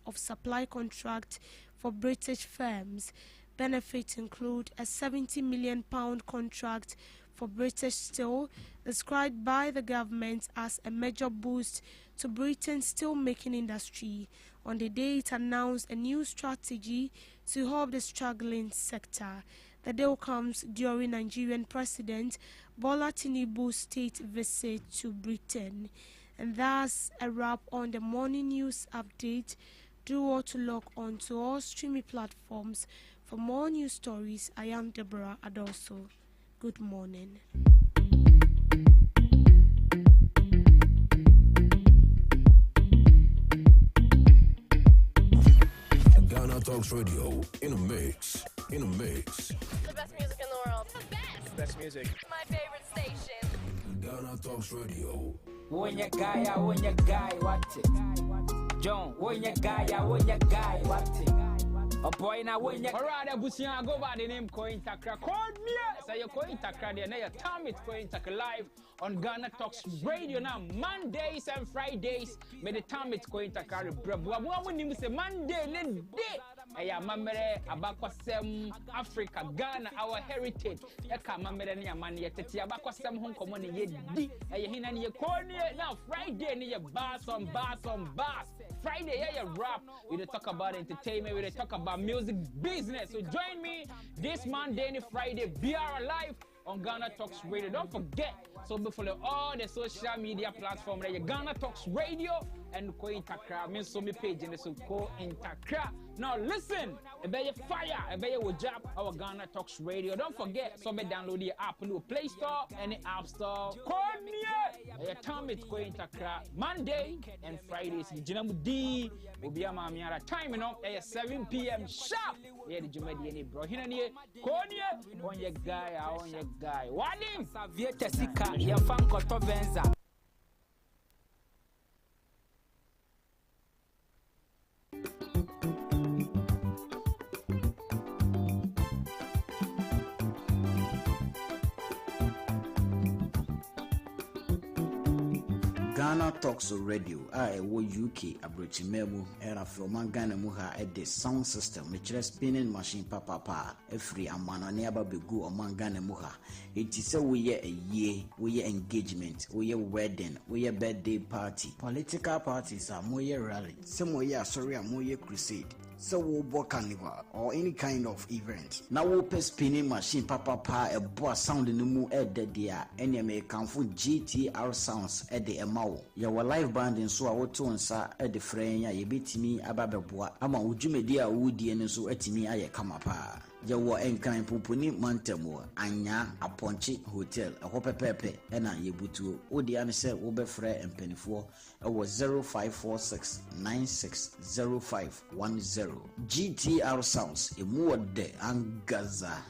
[SPEAKER 2] of supply contract for British firms. Benefits include a £70 million contract for British Steel, described by the government as a major boost to Britain's steel-making industry on the day it announced a new strategy to help the struggling sector. The deal comes during Nigerian President Bola Tinubu's state visit to Britain. And that's a wrap on the morning news update. Do all to log on to all streaming platforms for more news stories. I am Deborah Adoso. Good morning.
[SPEAKER 7] GhanaTalks Radio in a mix. In a mix.
[SPEAKER 8] The best music in the world. The best.
[SPEAKER 14] Best music.
[SPEAKER 8] My favorite station.
[SPEAKER 7] GhanaTalks Radio.
[SPEAKER 15] When you guy, what it? John, when you guy, what it?
[SPEAKER 14] boy na when you alright busia go by the name Coin Takra. Call me say you Coin Takra there na your time it Coin Takra live on Ghana Talks Radio now Mondays and Fridays me the time it Coin Takra brabo when you say Monday ne day eya mamere abakwasem Africa Ghana our heritage e ka mamere ne amane ye tete abakwasem ho nkomo ne ye di eya hina ne ye koni now Friday ne ye bass on bass Friday yeah rap we dey talk about entertainment we dey talk about music business so join me this Monday and Friday BR Live on Ghana Talks Radio. Don't forget, so we follow all the social media platforms like Ghana Talks Radio and Coin Takra. Me so me page and so Coin Takra. Now listen, a better fire, a better job our Ghana Talks Radio. Don't forget, so me download the app on the Play Store and the App Store. Call me your time it's Coin Takra Monday and Fridays. Jinamu D will be a mamiara time enough at 7 p.m. sharp. Yeah, the Jumadi any bro. Here, call on your guy, on your guy. Wadim Savieta Sika, your fan Kotovenza.
[SPEAKER 15] Ghana Talks Radio, UK, Abrochimemu, era from Ghana Muha at the sound system, which is spinning machine papa, a free and man on nearby go among Ghana Muha. It is a year, we engagement, we wedding, we birthday party. Political parties are more rally, some way sorry, more crusade. So we'll book carnival or any kind of event. Now we'll pay spinning machine papa a boss sound in the moon at the dia any American for GTR sounds at the Emao. Your live band in so I would to answer at the frame ye beat me abababua. Ama ujumedia woody and so at me I come up. Yawa enkan pupuni mantemo anya aponchi hotel a hope pepe ena yebutu odi ame se wo befre empanifo e wo 0546960510 GTR sounds emu wode angaza.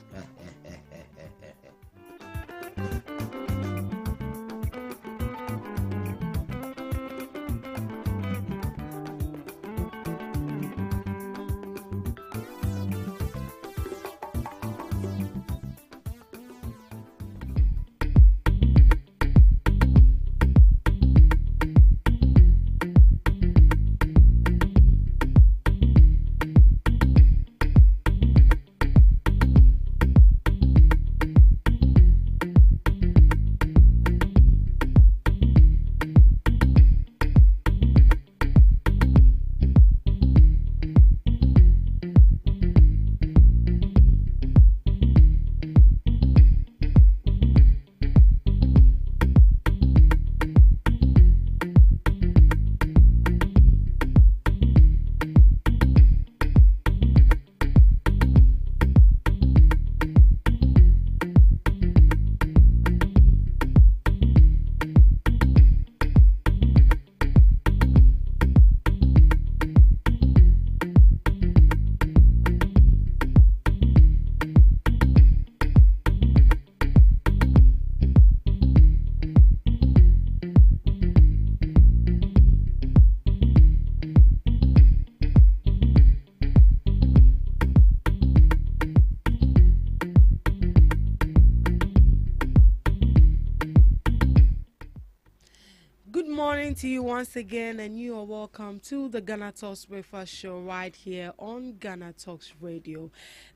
[SPEAKER 1] To you once again, and you are welcome to the Ghana Talks Breakfast Show right here on Ghana Talks Radio.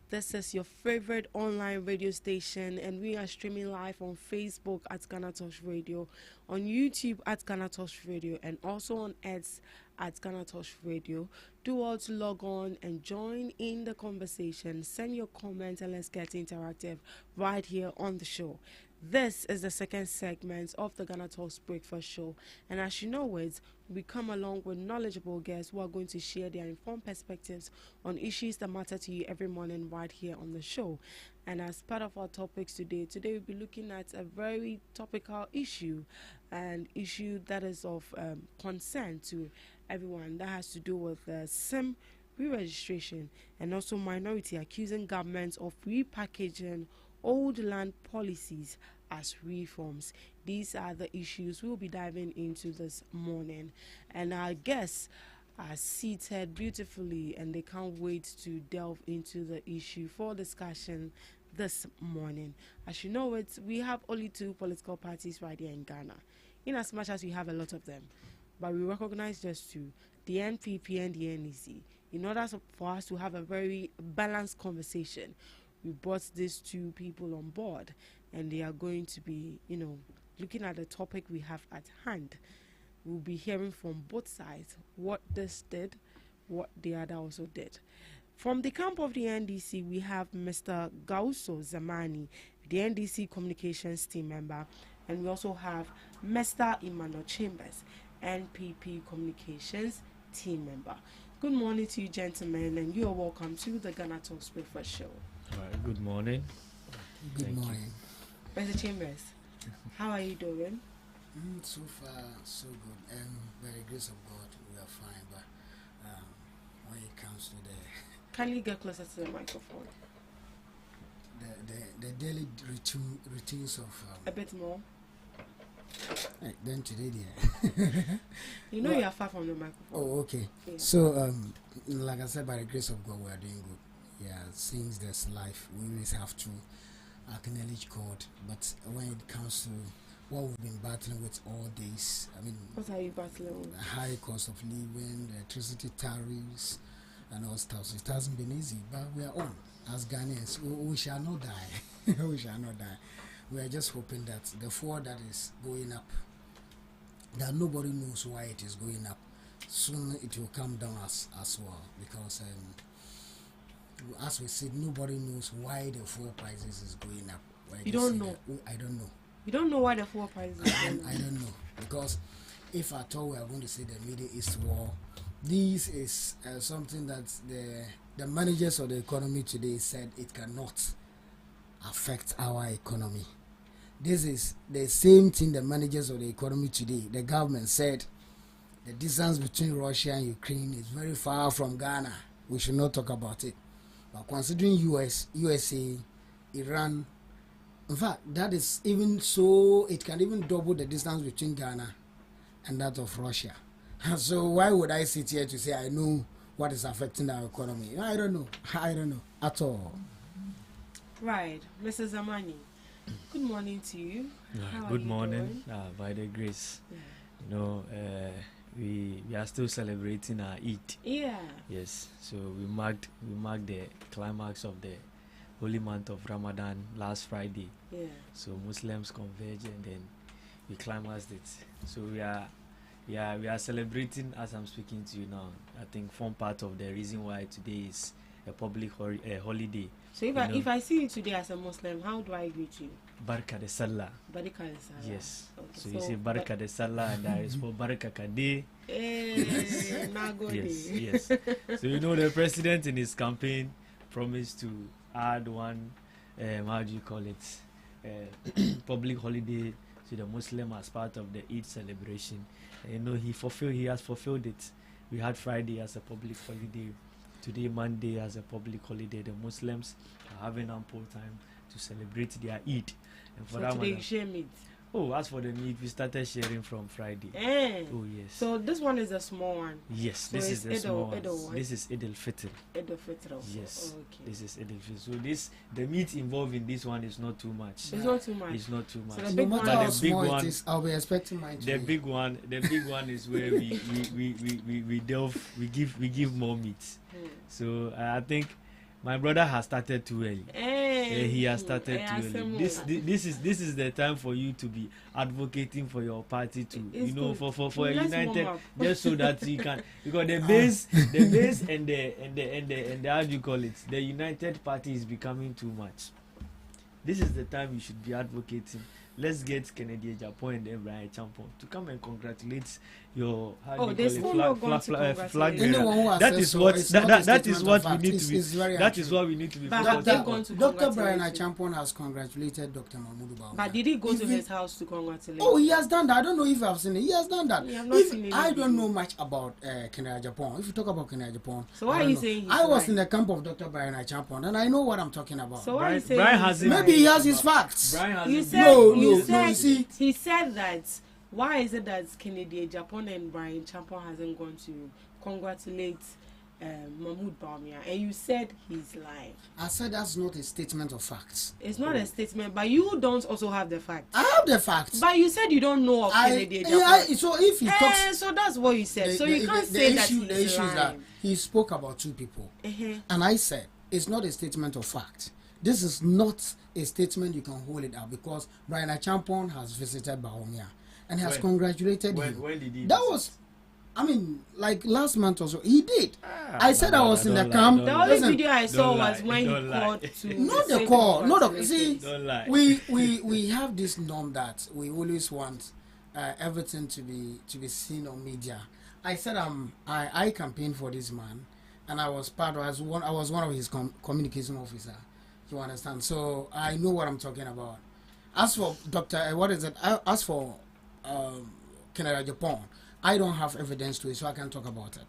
[SPEAKER 1] This is your favorite online radio station, and we are streaming live on Facebook at Ghana Talks Radio, on YouTube at Ghana Talks Radio, and also on X at Ghana Talks Radio. Do all to log on and join in the conversation. Send your comments and let's get interactive right here on the show. This is the second segment of the Ghana Talks Breakfast Show, and as you know it, we come along with knowledgeable guests who are going to share their informed perspectives on issues that matter to you every morning right here on the show. And as part of our topics today we'll be looking at a very topical issue, an issue that is of concern to everyone, that has to do with SIM re-registration and also minority accusing governments of repackaging old land policies as reforms. These are the issues we'll be diving into this morning, and our guests are seated beautifully and they can't wait to delve into the issue for discussion this morning. As you know it, we have only 2 political parties right here in Ghana, in as much as we have a lot of them. But we recognize just 2, the NPP and the NEC. In order for us to have a very balanced conversation, we brought these 2 people on board, and they are going to be, looking at the topic we have at hand. We'll be hearing from both sides what this did, what the other also did. From the camp of the NDC, we have Mr. Gauso Zamani, the NDC communications team member, and we also have Mr. Emmanuel Chambers, NPP communications team member. Good morning to you, gentlemen, and you are welcome to the GhanaTalks Breakfast Show.
[SPEAKER 16] All right, good morning.
[SPEAKER 17] Good morning.
[SPEAKER 1] Mr. Chambers, how are you doing?
[SPEAKER 17] So far, so good. By the grace of God, we are fine. But when it comes to
[SPEAKER 1] can you get closer to the microphone?
[SPEAKER 17] The daily routines of
[SPEAKER 1] a bit more.
[SPEAKER 17] Then today, yeah.
[SPEAKER 1] You know, you are far from the microphone.
[SPEAKER 17] Oh, okay.
[SPEAKER 1] Yeah.
[SPEAKER 17] So, like I said, by the grace of God, we are doing good. Yeah, since there's life, we always have to acknowledge God. But when it comes to what we've been battling with all days, I mean,
[SPEAKER 1] what are you battling with?
[SPEAKER 17] The high cost of living, the electricity tariffs, and all stuff. So it hasn't been easy, but we are on as Ghanaians. We shall not die. We shall not die. We are just hoping that the fuel that is going up, that nobody knows why it is going up. Soon it will come down as well, because as we said, nobody knows why the fuel prices is going up.
[SPEAKER 1] You don't know?
[SPEAKER 17] I don't know.
[SPEAKER 1] You don't know why the fuel prices is going up?
[SPEAKER 17] I don't know, because if at all we are going to say the Middle East war, this is something that the managers of the economy today said it cannot affect our economy. This is the same thing the managers of the economy today, the government said the distance between Russia and Ukraine is very far from Ghana. We should not talk about it. But considering USA, Iran, in fact, that is even so, it can even double the distance between Ghana and that of Russia. So why would I sit here to say I know what is affecting our economy? I don't know at all.
[SPEAKER 1] Right, Mrs. Zamani. Good morning to you.
[SPEAKER 16] Good morning. By the grace, we are still celebrating our Eid.
[SPEAKER 1] Yeah.
[SPEAKER 16] Yes. So we marked the climax of the holy month of Ramadan last Friday.
[SPEAKER 1] Yeah.
[SPEAKER 16] So Muslims converged and then we climaxed it. So we are celebrating as I'm speaking to you now. I think form part of the reason why today is a public holiday.
[SPEAKER 1] So if I see you today as a Muslim, how do I greet you?
[SPEAKER 16] Barka de Sallah.
[SPEAKER 1] Barka de Sallah.
[SPEAKER 16] Yes. Okay. So you say Barka de Sallah and I respond Barka Kade. Yes. So the president in his campaign promised to add one, how do you call it, public holiday to the Muslim as part of the Eid celebration. He has fulfilled it. We had Friday as a public holiday. Today, Monday, as a public holiday. The Muslims are having ample time to celebrate their Eid. And for that
[SPEAKER 1] today you share meat?
[SPEAKER 16] Oh, as for the meat, we started sharing from Friday. Oh, yes.
[SPEAKER 1] So this one is a small one?
[SPEAKER 16] Yes, so this is the small one. This is Eid al-Fitr.
[SPEAKER 1] Eid al-Fitr also.
[SPEAKER 16] Yes.
[SPEAKER 1] Oh, okay.
[SPEAKER 16] This is Eid al-Fitr. So the meat involved in this one is not too much.
[SPEAKER 1] It's not too much?
[SPEAKER 16] It's not too much.
[SPEAKER 1] So the big one,
[SPEAKER 17] how small it is, I'll be expecting mine
[SPEAKER 16] the big one is where we give more meat. So I think my brother has started too early. He has started too early. This is the time for you to be advocating for your party to for a united, just so that you can, because the base and the how do you call it, the united party is becoming too much. This is the time you should be advocating. Let's get Kennedy Japan and then Brian Champon to come and congratulate your flag bearer. That is what we need to be.
[SPEAKER 17] Dr. Brian Champon has congratulated Dr. Mahmoud Bawumia.
[SPEAKER 1] But did he go to his house to congratulate?
[SPEAKER 17] Oh, he has done that. I don't know if I've seen it. He has done that. I don't know much about Kennedy Japan. If you talk about Kennedy Japan,
[SPEAKER 1] so why are you saying
[SPEAKER 17] I was in the camp of Dr. Brian Champon and I know what I'm talking about.
[SPEAKER 1] So why are you saying
[SPEAKER 17] maybe he has his facts.
[SPEAKER 1] He said that Why is it that Kennedy, Japan, and Brian Champon hasn't gone to congratulate Mahmoud Bawumia, and you said he's lying?
[SPEAKER 17] I said that's not a statement of facts.
[SPEAKER 1] It's not a statement, but you don't also have the facts.
[SPEAKER 17] I have the facts.
[SPEAKER 1] But you said you don't know of Kennedy, Japan.
[SPEAKER 17] Yeah, so if he talks,
[SPEAKER 1] so that's what you said. So you can't say that he's
[SPEAKER 17] the issue
[SPEAKER 1] lying.
[SPEAKER 17] is that he spoke about 2 people, and I said it's not a statement of fact. This is not a statement you can hold it out, because Brian Achampon has visited Bawumia and has congratulated him.
[SPEAKER 16] When did he
[SPEAKER 17] that was, I mean, like last month or so, he did. I said I was in the camp.
[SPEAKER 1] The only video I saw was when he called to.
[SPEAKER 17] Not the call. Not the. See, we have this norm that we always want everything to be seen on media. I said I campaigned for this man, and I was one of his communication officer. You understand? So I know what I'm talking about. As for as for Canada, Japan, I don't have evidence to it, so I can't talk about it.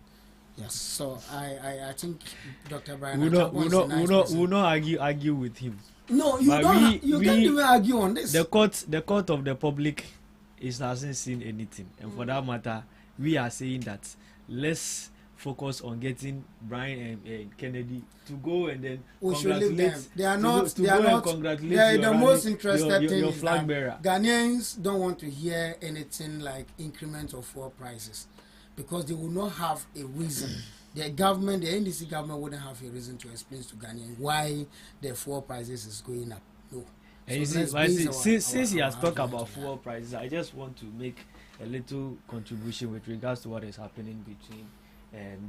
[SPEAKER 17] Yes. So I think Dr. Brian
[SPEAKER 16] will not argue with him.
[SPEAKER 17] No, you can't even argue on this.
[SPEAKER 16] The court of the public hasn't seen anything, and for that matter, we are saying that let's focus on getting Brian and Kennedy to go and then congratulate them.
[SPEAKER 17] They are not the most interested thing is flag bearer. Ghanaians don't want to hear anything like increment of fuel prices, because they will not have a reason. The government, the NDC government, wouldn't have a reason to explain to Ghanaians why the fuel prices is going up. No.
[SPEAKER 16] And so since he has talked about fuel prices, I just want to make a little contribution with regards to what is happening between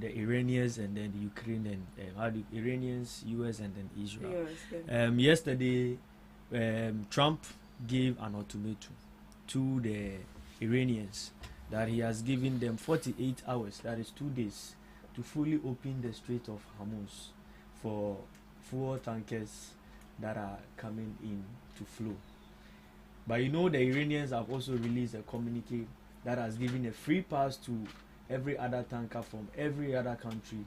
[SPEAKER 16] the Iranians and then the Ukraine and Iranians, US, and then Israel. Yesterday, Trump gave an ultimatum to the Iranians that he has given them 48 hours, that is 2 days, to fully open the Strait of Hormuz for fuel tankers that are coming in to flow. But you know, the Iranians have also released a communique that has given a free pass to every other tanker from every other country,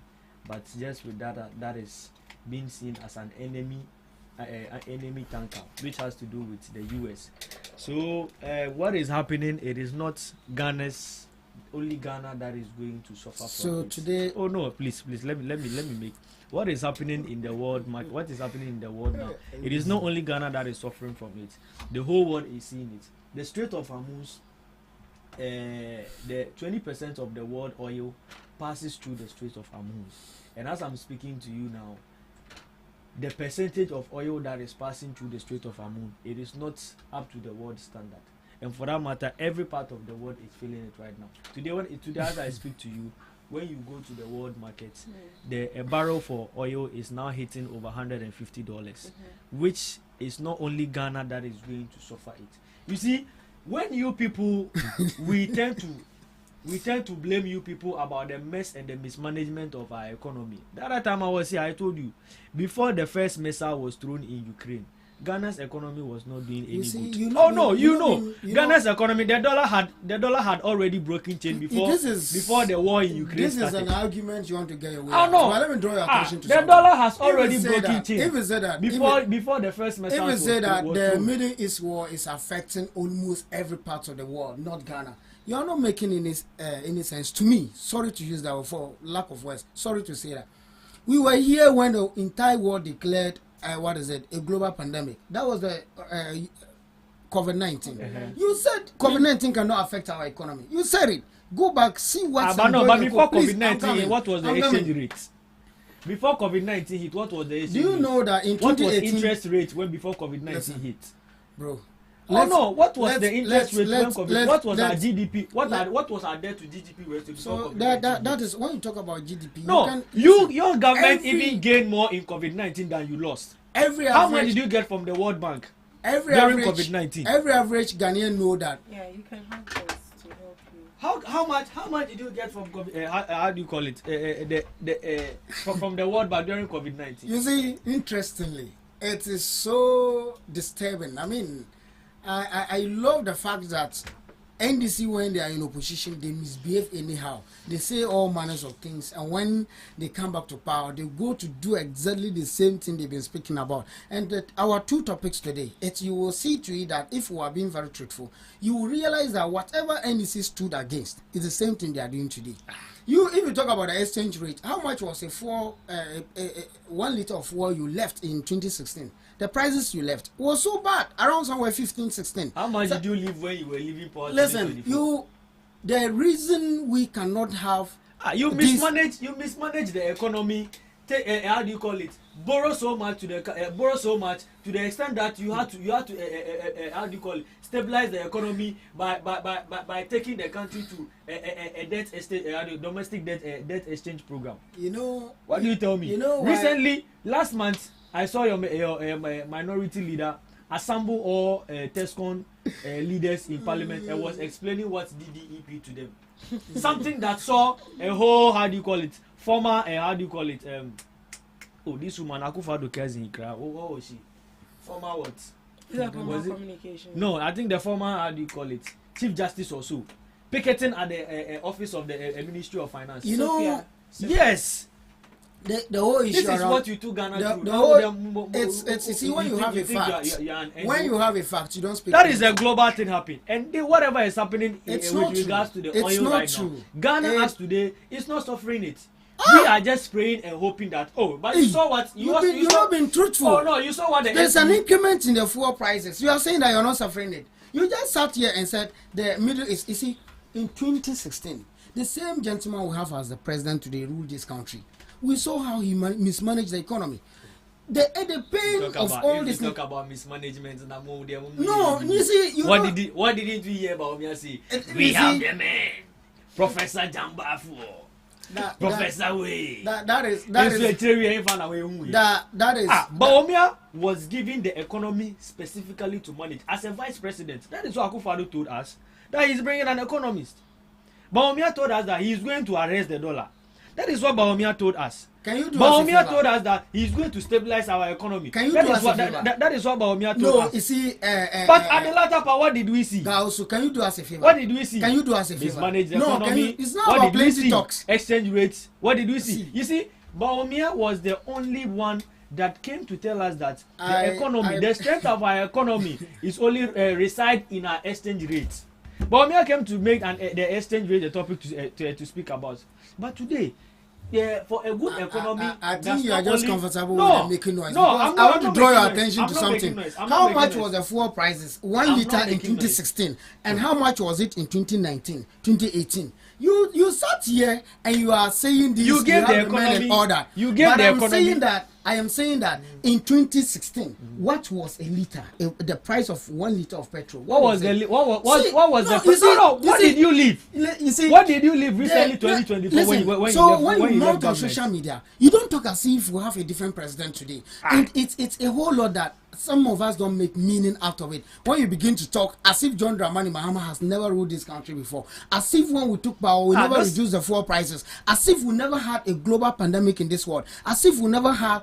[SPEAKER 16] but just with that is being seen as an enemy tanker, which has to do with the US. So what is happening? It is not only Ghana that is going to suffer from it.
[SPEAKER 17] Today,
[SPEAKER 16] oh no, please let me make what is happening in the world. What is happening in the world now? It is not only Ghana that is suffering from it. The whole world is seeing it. The Strait of Hormuz. The 20% of the world oil passes through the Strait of Hormuz, and as I'm speaking to you now, the percentage of oil that is passing through the Strait of Hormuz, it is not up to the world standard, and for that matter, every part of the world is feeling it right now. Today as I speak to you, when you go to the world market, a barrel for oil is now hitting over $150, which is not only Ghana that is going to suffer it. You see, when you people we tend to blame you people about the mess and the mismanagement of our economy. The other time I was here, I told you, before the first missile was thrown in Ukraine, Ghana's economy was not doing any good. Ghana's economy, the dollar had already broken chain before the war in Ukraine started.
[SPEAKER 17] This is an argument you want to get away.
[SPEAKER 16] Oh no!
[SPEAKER 17] But let me draw your attention to
[SPEAKER 16] the
[SPEAKER 17] something.
[SPEAKER 16] Dollar has already broken chain.
[SPEAKER 17] If you say that
[SPEAKER 16] before the first missile was
[SPEAKER 17] say that the
[SPEAKER 16] thrown.
[SPEAKER 17] Middle East war is affecting almost every part of the world, not Ghana, you are not making any sense to me. Sorry to use that word for lack of words. Sorry to say that. We were here when the entire world declared a global pandemic. That was the COVID-19. You said COVID-19 cannot affect our economy. You said it. Go back, see what's
[SPEAKER 16] but before COVID-19, what was the exchange rate? Before COVID-19 hit, what was the exchange rate?
[SPEAKER 17] Do you know that in 2018...
[SPEAKER 16] What was interest rate when before COVID-19 hit?
[SPEAKER 17] Bro.
[SPEAKER 16] What was the interest rate when COVID? What was our GDP? What was our debt to GDP ratio?
[SPEAKER 17] So that is when you talk about GDP.
[SPEAKER 16] No, your government even gained more in COVID-19 than you lost. How much did you get from the World Bank during COVID-19?
[SPEAKER 17] Every average Ghanaian know that.
[SPEAKER 1] Yeah, you can have this to help you.
[SPEAKER 16] How much did you get from how do you call it from the World Bank during COVID-19?
[SPEAKER 17] You see, interestingly, it is so disturbing. I mean, I love the fact that NDC, when they are in opposition, they misbehave anyhow. They say all manners of things, and when they come back to power, they go to do exactly the same thing they've been speaking about. And that our two topics today, you will see to it that if we are being very truthful, you will realize that whatever NDC stood against is the same thing they are doing today. If you talk about the exchange rate, how much was a 1 liter of fuel you left in 2016? The prices you left was so bad, around somewhere 15, 16.
[SPEAKER 16] How much did you leave when you were leaving power?
[SPEAKER 17] Listen, the reason we cannot have
[SPEAKER 16] you mismanage the economy. How do you call it? Borrow so much to the extent that you had to how do you call it? Stabilize the economy by taking the country to a debt exchange, domestic debt exchange program. What do you tell me? Recently, last month, I saw your minority leader assemble all TESCON leaders in parliament and was explaining what DDEP to them. Something that saw a whole, how do you call it, former, this woman, Akufo-Addo Kezi Ikra, what was she? Former what?
[SPEAKER 1] Was communication?
[SPEAKER 16] No, I think the former, how do you call it, Chief Justice or so, picketing at the office of the Ministry of Finance.
[SPEAKER 17] Sophia.
[SPEAKER 16] Yes.
[SPEAKER 17] The whole issue
[SPEAKER 16] this is what you took Ghana through.
[SPEAKER 17] It's see, when you have a fact, when you have a fact, you don't speak.
[SPEAKER 16] That is a global thing happening, and whatever is happening with regards to the oil right now, Ghana as today is not suffering it. We are just praying and hoping that but you saw what
[SPEAKER 17] you've not been truthful.
[SPEAKER 16] Oh no, you saw what
[SPEAKER 17] there's an increment in the fuel prices. You are saying that you're not suffering it. You just sat here and said the Middle East. You see, in 2016, the same gentleman we have as the president today ruled this country. We saw how he mismanaged the economy. The pain of all this.
[SPEAKER 16] Talk about mismanagement.
[SPEAKER 17] No, you see,
[SPEAKER 16] what didn't we hear about me? Say we have the man, Professor Jambafu, Professor Way. That is. Baumia was given the economy specifically to manage as a vice president. That is what Akufo-Addo told us, that he's bringing an economist. Baumia told us that he's going to arrest the dollar. That is what Baumia told us. Baumia told us that he's going to stabilize our economy. That is what Baumia told us.
[SPEAKER 17] You see,
[SPEAKER 16] but at the latter part, what did we see?
[SPEAKER 17] Also, can you do us a favor?
[SPEAKER 16] What did we see?
[SPEAKER 17] Can you do us a favor?
[SPEAKER 16] Mismanage the economy.
[SPEAKER 17] It's not about plenty talks.
[SPEAKER 16] Exchange rates. What did we see? You see, Baumia was the only one that came to tell us that the strength of our economy is only reside in our exchange rates. Baumia came to make the exchange rate a topic to speak about. But today, for a good economy,
[SPEAKER 17] I think you are just comfortable with making noise. I want to draw your attention to something. How much was the fuel prices 1 liter in 2016, and how much was it in 2019, 2018? You sat here and you are saying this.
[SPEAKER 16] You gave the economy order. You gave the economy.
[SPEAKER 17] I am saying that in 2016, what was a liter? The price of 1 liter of petrol.
[SPEAKER 16] What did you leave?
[SPEAKER 17] You see,
[SPEAKER 16] what did you leave recently 2024
[SPEAKER 17] when you mount on social media, you don't talk as if we have a different president today. And it's a whole lot that some of us don't make meaning out of it. When you begin to talk as if John Dramani Mahama has never ruled this country before, as if when we took power we never reduced the fuel prices, as if we never had a global pandemic in this world, as if we never had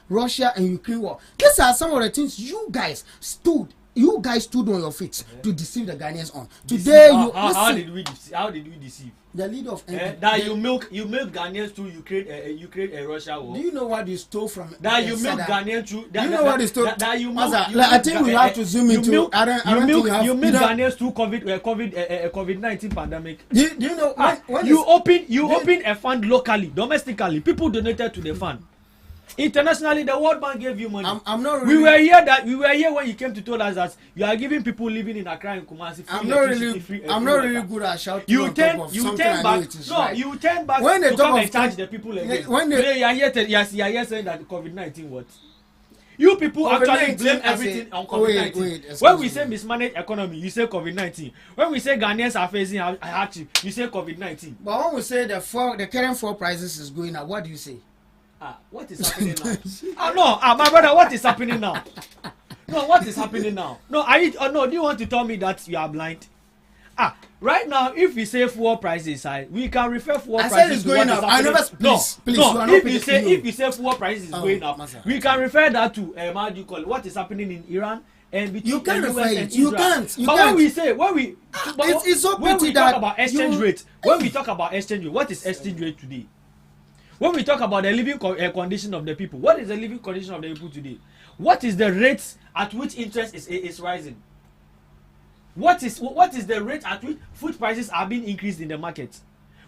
[SPEAKER 17] Russia and Ukraine war. These are some of the things you guys stood on your feet to deceive the Ghanaians on. Today
[SPEAKER 16] how did we deceive?
[SPEAKER 17] The leader of
[SPEAKER 16] you milk Ghanaians to Ukraine and Russia war.
[SPEAKER 17] Do you know what you stole from?
[SPEAKER 16] That you milk Ghanaians to.
[SPEAKER 17] Do you know what you stole? I think we have to zoom into.
[SPEAKER 16] You milk Ghanaians to COVID-19 pandemic.
[SPEAKER 17] Do you know when
[SPEAKER 16] you open a fund locally, domestically, people donated to the fund. Internationally, the World Bank gave you money.
[SPEAKER 17] I'm not really.
[SPEAKER 16] We were here when you came to tell us that you are giving people living in Accra and Kumasi free.
[SPEAKER 17] I'm not really good at shouting. You turn back.
[SPEAKER 16] You turn back
[SPEAKER 17] when
[SPEAKER 16] to come and charge the people again. Today you are here saying that COVID-19 what? You people actually blame everything on COVID-19. When we say mismanaged economy, you say COVID-19. When we say Ghanaians are facing hardship, you say COVID-19.
[SPEAKER 17] But when we say the current fuel prices is going up, what do you say?
[SPEAKER 16] What is happening now? My brother, what is happening now? No, what is happening now? No, do you want to tell me that you are blind? Right now, if we say fuel prices high, we can refer fuel prices.
[SPEAKER 17] I said it's going up. Please.
[SPEAKER 16] If you say fuel prices is going up, we can refer that to what do you call it? What is happening in Iran and between
[SPEAKER 17] you can't
[SPEAKER 16] the
[SPEAKER 17] refer
[SPEAKER 16] US
[SPEAKER 17] it.
[SPEAKER 16] and
[SPEAKER 17] You
[SPEAKER 16] Israel.
[SPEAKER 17] can't. You
[SPEAKER 16] but
[SPEAKER 17] can't.
[SPEAKER 16] it's
[SPEAKER 17] so
[SPEAKER 16] when
[SPEAKER 17] pity
[SPEAKER 16] we
[SPEAKER 17] that
[SPEAKER 16] talk about exchange rate, when we talk about exchange rate, what is exchange rate today? When we talk about the living condition of the people, what is the living condition of the people today? What is the rate at which interest is rising? What is the rate at which food prices are being increased in the market?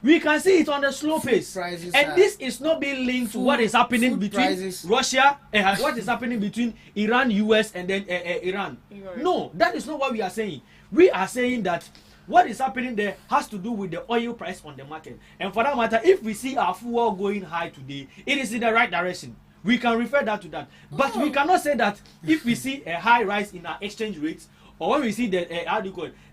[SPEAKER 16] We can see it on the slow pace, and this is not being linked to what is happening between Russia and what is happening between Iran, US, and then Iran. No, that is not what we are saying. We are saying that what is happening there has to do with the oil price on the market. And for that matter, if we see our fuel going high today, it is in the right direction. We can refer that to that. But we cannot say that if we see a high rise in our exchange rates, or when we see the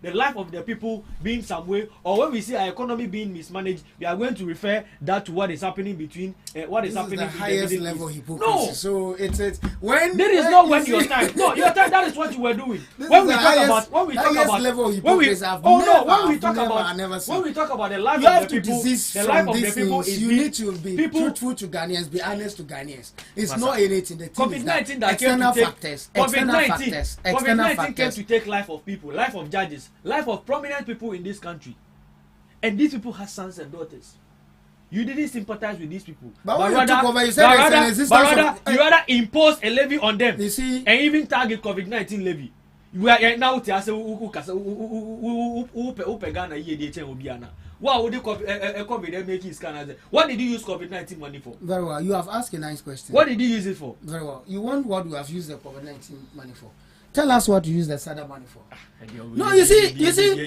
[SPEAKER 16] the life of the people being some way, or when we see our economy being mismanaged, we are going to refer that to what is happening between what is happening
[SPEAKER 17] the
[SPEAKER 16] in
[SPEAKER 17] highest
[SPEAKER 16] the Middle
[SPEAKER 17] level
[SPEAKER 16] East.
[SPEAKER 17] hypocrisy.
[SPEAKER 16] No,
[SPEAKER 17] so it's when
[SPEAKER 16] there is not when your time. No, your time. That is what you were doing. When we talk about when we talk about
[SPEAKER 17] level
[SPEAKER 16] when we
[SPEAKER 17] when we talk
[SPEAKER 16] about the life
[SPEAKER 17] you
[SPEAKER 16] of
[SPEAKER 17] have
[SPEAKER 16] the
[SPEAKER 17] to
[SPEAKER 16] people,
[SPEAKER 17] desist
[SPEAKER 16] the
[SPEAKER 17] from
[SPEAKER 16] life of the
[SPEAKER 17] these
[SPEAKER 16] people
[SPEAKER 17] things.
[SPEAKER 16] is
[SPEAKER 17] You need to be
[SPEAKER 16] people,
[SPEAKER 17] truthful to Ghanaians, be honest to Ghanaians. It's not anything. The thing is that
[SPEAKER 16] COVID-19 that
[SPEAKER 17] external
[SPEAKER 16] came to
[SPEAKER 17] factors,
[SPEAKER 16] take
[SPEAKER 17] COVID-19
[SPEAKER 16] came to take life of people, life of judges, life of prominent people in this country, and these people have sons and daughters. You didn't sympathize with these people,
[SPEAKER 17] but when you took over, you said
[SPEAKER 16] you rather impose a levy on them. You see, and even target COVID-19 levy. We are now to say Ghana Obiana. What would COVID making scan? What did you use COVID-19 money for?
[SPEAKER 17] Very well. You have asked a nice question.
[SPEAKER 16] What did you use it for?
[SPEAKER 17] Very well. You want what we have used the COVID-19 money for? Tell us what you use the SADA money for. No, you see. Listen.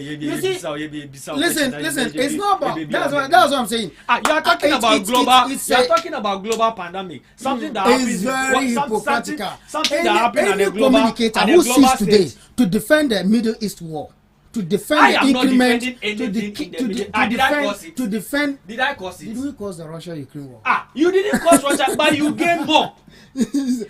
[SPEAKER 17] It's not about. That's what I'm saying.
[SPEAKER 16] You are talking about global. You are talking about global pandemic. Something that happens.
[SPEAKER 17] It's very hypocritical.
[SPEAKER 16] Something that happened at the global.
[SPEAKER 17] Communicator who sees today to defend the Middle East war, to defend the increment, to defend.
[SPEAKER 16] Did I cause it?
[SPEAKER 17] Did we cause the Russia-Ukraine war?
[SPEAKER 16] You didn't cause Russia, but you gained more.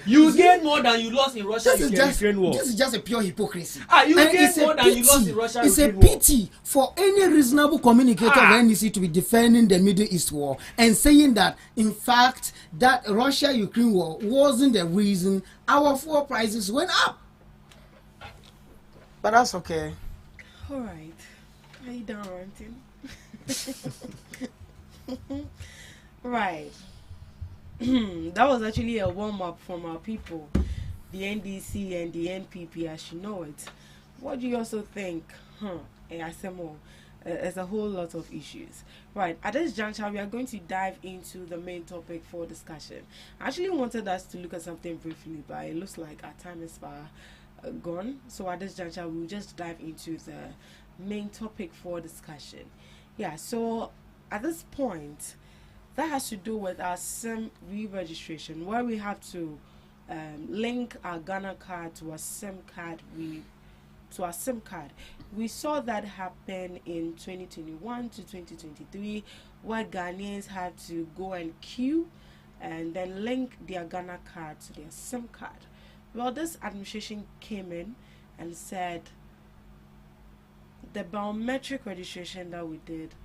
[SPEAKER 16] You gained more than you lost in Russia-Ukraine war.
[SPEAKER 17] This is just a pure hypocrisy.
[SPEAKER 16] You gained more than you lost in Russia-Ukraine war.
[SPEAKER 17] It's a pity for any reasonable communicator of NEC to be defending the Middle East war and saying that, in fact, that Russia-Ukraine war wasn't the reason our fuel prices went up. But that's okay.
[SPEAKER 1] All right. Are you done ranting? Right. That was actually a warm-up from our people, the NDC and the NPP, as you know it. What do you also think? ASMO, there's a whole lot of issues. Right, at this juncture, we are going to dive into the main topic for discussion. I actually wanted us to look at something briefly, but it looks like our time is far gone. So at this juncture, we'll just dive into the main topic for discussion. Yeah, so at this point, that has to do with our SIM re-registration, where we have to link our Ghana card to a SIM card. We saw that happen in 2021 to 2023, where Ghanaians had to go and queue and then link their Ghana card to their SIM card. Well, this administration came in and said the biometric registration that we did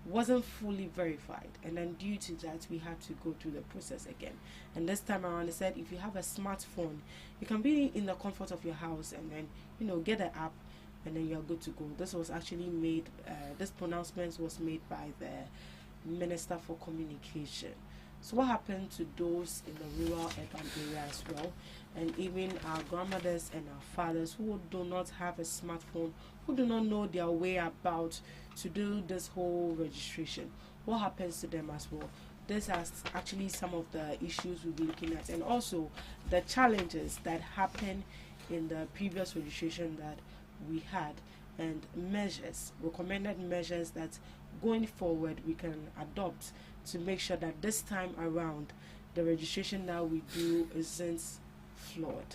[SPEAKER 1] wasn't fully verified, and then due to that we had to go through the process again. And this time around they said if you have a smartphone, you can be in the comfort of your house and then get an app and then you're good to go. This was actually made, this pronouncement was made by the Minister for Communication. So what happened to those in the rural urban area as well, and even our grandmothers and our fathers who do not have a smartphone, who do not know their way about to do this whole registration? What happens to them as well? This is actually some of the issues we'll be looking at, and also the challenges that happen in the previous registration that we had, and measures, recommended measures that going forward we can adopt to make sure that this time around the registration that we do isn't flawed.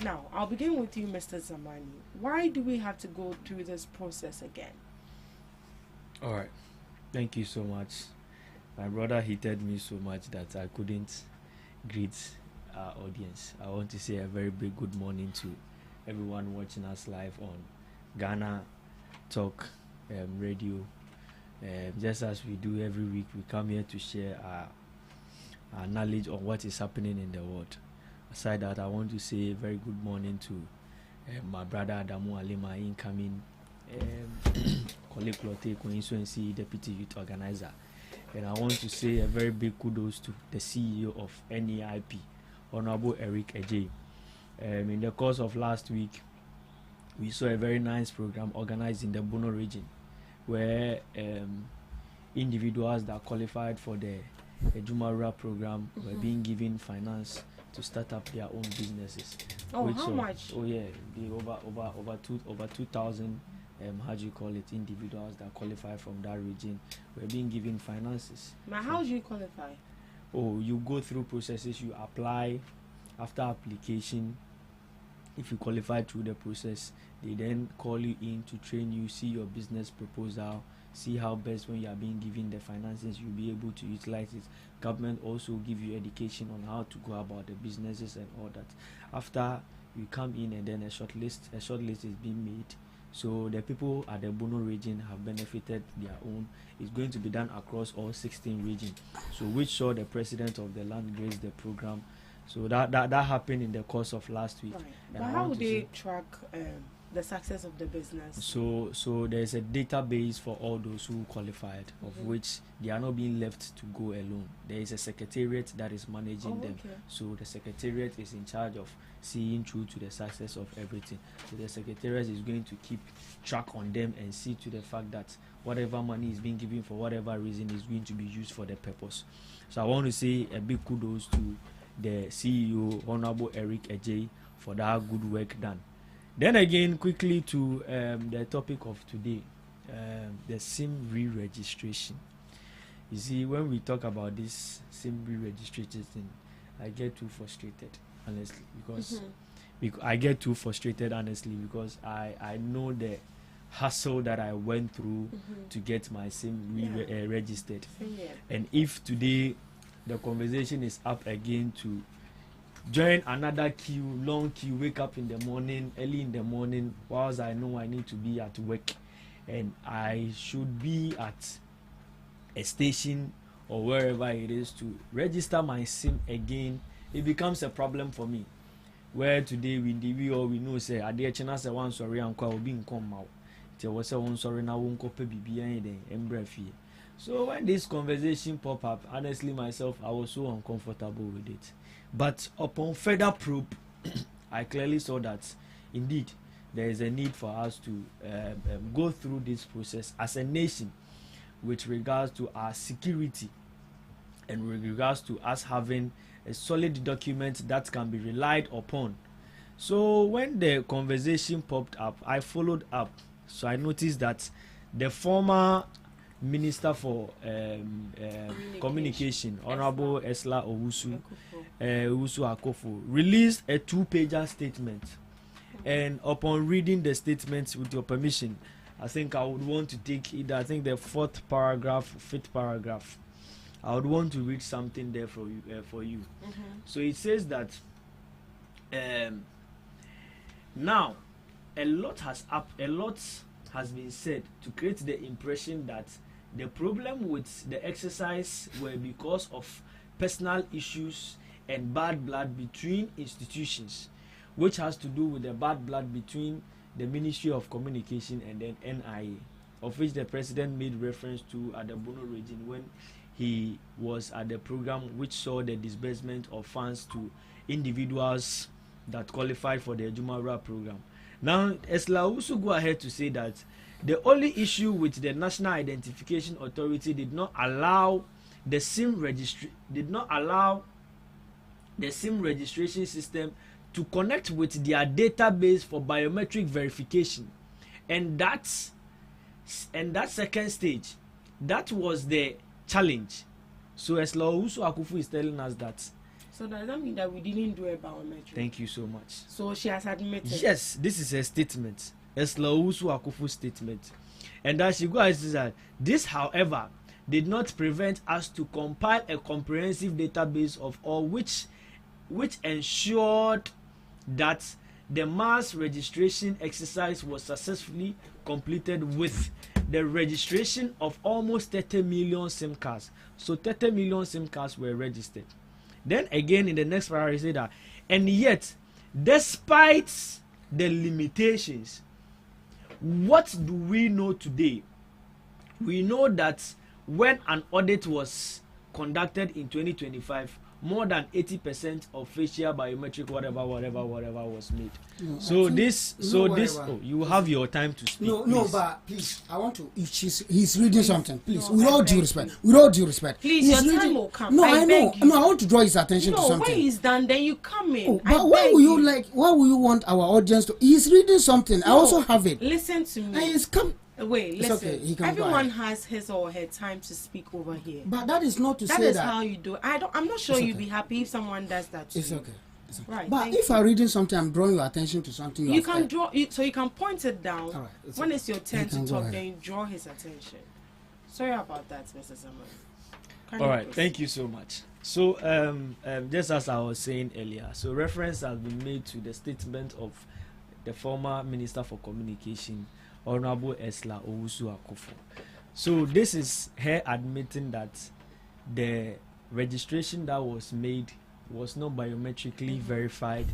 [SPEAKER 1] Now, I'll begin with you, Mr. Zamani. Why do we have to go through this process again?
[SPEAKER 16] All right. Thank you so much. My brother hated me so much that I couldn't greet our audience. I want to say a very big good morning to everyone watching us live on Ghana Talk Radio. Just as we do every week, we come here to share our knowledge on what is happening in the world. Aside that, I want to say a very good morning to my brother Adamu Alema, incoming Koleklote Constituency Deputy Youth Organizer. And I want to say a very big kudos to the CEO of NEIP, Honorable Eric Ejay. In the course of last week, we saw a very nice program organized in the Bono region, where individuals that qualified for the Ejumara program were being given finance to start up their own businesses.
[SPEAKER 1] Oh, how much?
[SPEAKER 16] Oh yeah, the over 2,000. How do you call it? Individuals that qualify from that region were being given finances.
[SPEAKER 1] But how do you qualify?
[SPEAKER 16] Oh, you go through processes. You apply. After application, if you qualify through the process, they then call you in to train you, see your business proposal, see how best when you are being given the finances, you'll be able to utilize it. Government also give you education on how to go about the businesses and all that. After you come in, and then a short list is being made. So the people at the Bono region have benefited their own. It's going to be done across all 16 regions. So which saw the president of the land grace the program. So that happened in the course of last week.
[SPEAKER 1] Right. But how would they track the success of the business?
[SPEAKER 16] So there's a database for all those who qualified, of which they are not being left to go alone. There is a secretariat that is managing them.
[SPEAKER 1] Okay.
[SPEAKER 16] So the secretariat is in charge of seeing through to the success of everything. So the secretariat is going to keep track on them and see to the fact that whatever money is being given for whatever reason is going to be used for the purpose. So I want to say a big kudos to the CEO, Honorable Eric Ejay, for that good work done. Then again, quickly to the topic of today, the SIM re-registration. You see, when we talk about this SIM re-registration thing, I get too frustrated, honestly, because I get too frustrated, honestly, because I know the hassle that I went through to get my SIM registered. And if today the conversation is up again to join another queue, long queue, wake up in the morning, early in the morning, whilst I know I need to be at work and I should be at a station or wherever it is to register my SIM again, it becomes a problem for me. Where today we know say ade chena say one sorry anko obi nkom ma te wo say one sorry na won ko pe bibia den embra fie. So when this conversation pop up, honestly myself, I was so uncomfortable with it. But upon further probe, I clearly saw that indeed there is a need for us to go through this process as a nation with regards to our security and with regards to us having a solid document that can be relied upon. So when the conversation popped up, I followed up. So I noticed that the former Minister for Communication, Honorable Esla Owusu Akofo, released a 2-pager statement. And upon reading the statement, with your permission, I think I would want to take it. I think the 4th paragraph, 5th paragraph. I would want to read something there for you. So it says that now a lot has been said to create the impression that the problem with the exercise were because of personal issues and bad blood between institutions, which has to do with the bad blood between the Ministry of Communication and then NIA, of which the president made reference to at the Bono region when he was at the program which saw the disbursement of funds to individuals that qualified for the Ejumara program. Now, Esla also go ahead to say that the only issue with the National Identification Authority did not allow the SIM registration system to connect with their database for biometric verification, and that second stage, that was the challenge. So Esla Owusu Akufo is telling us that.
[SPEAKER 1] So does that mean that we didn't do a biometric?
[SPEAKER 16] Thank you so much.
[SPEAKER 1] So she has admitted.
[SPEAKER 16] Yes, this is a statement. Esla Owusu Akufo statement. And that she goes to that this, however, did not prevent us to compile a comprehensive database of all which ensured that the mass registration exercise was successfully completed with the registration of almost 30 million SIM cards. So 30 million SIM cards were registered. Then again in the next paragraph, say that, and yet, despite the limitations. What do we know today? We know that when an audit was conducted in 2025, more than 80% of facial biometric whatever was made.
[SPEAKER 17] No,
[SPEAKER 16] so you have your time to speak.
[SPEAKER 17] No, but please, I want to. If he's reading something, please, with all due respect,
[SPEAKER 1] please, your time will come.
[SPEAKER 17] No, I know. No, I want to draw his attention to something.
[SPEAKER 1] No, when he's done, then you come in.
[SPEAKER 17] Oh, but why will you Why will you want our audience to? He's reading something. I also have it.
[SPEAKER 1] Listen to me.
[SPEAKER 17] And he's come.
[SPEAKER 1] Wait, listen.
[SPEAKER 17] Okay,
[SPEAKER 1] everyone has his or her time to speak over here.
[SPEAKER 17] But that is not to say that.
[SPEAKER 1] That is how you do it. I'm not sure you'd be happy if someone does that to
[SPEAKER 17] it's
[SPEAKER 1] you.
[SPEAKER 17] Okay.
[SPEAKER 1] Right.
[SPEAKER 17] But if I'm reading something, I'm drawing your attention to something.
[SPEAKER 1] You can draw. So you can point it down.
[SPEAKER 17] All right,
[SPEAKER 1] when it's your turn to talk, then you draw his attention. Sorry about that, Mr. Samuel.
[SPEAKER 16] All right. Thank you so much. So just as I was saying earlier, so reference has been made to the statement of the former Minister for Communication, Honorable Esla Owusu-Akufo. So this is her admitting that the registration that was made was not biometrically verified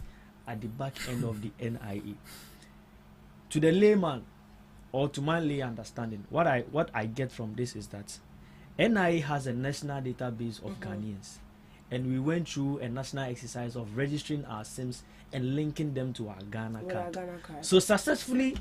[SPEAKER 16] at the back end of the NIA. To the layman, or to my lay understanding, what I get from this is that NIA has a national database of Ghanaians, and we went through a national exercise of registering our SIMs and linking them to our Ghana card. So successfully,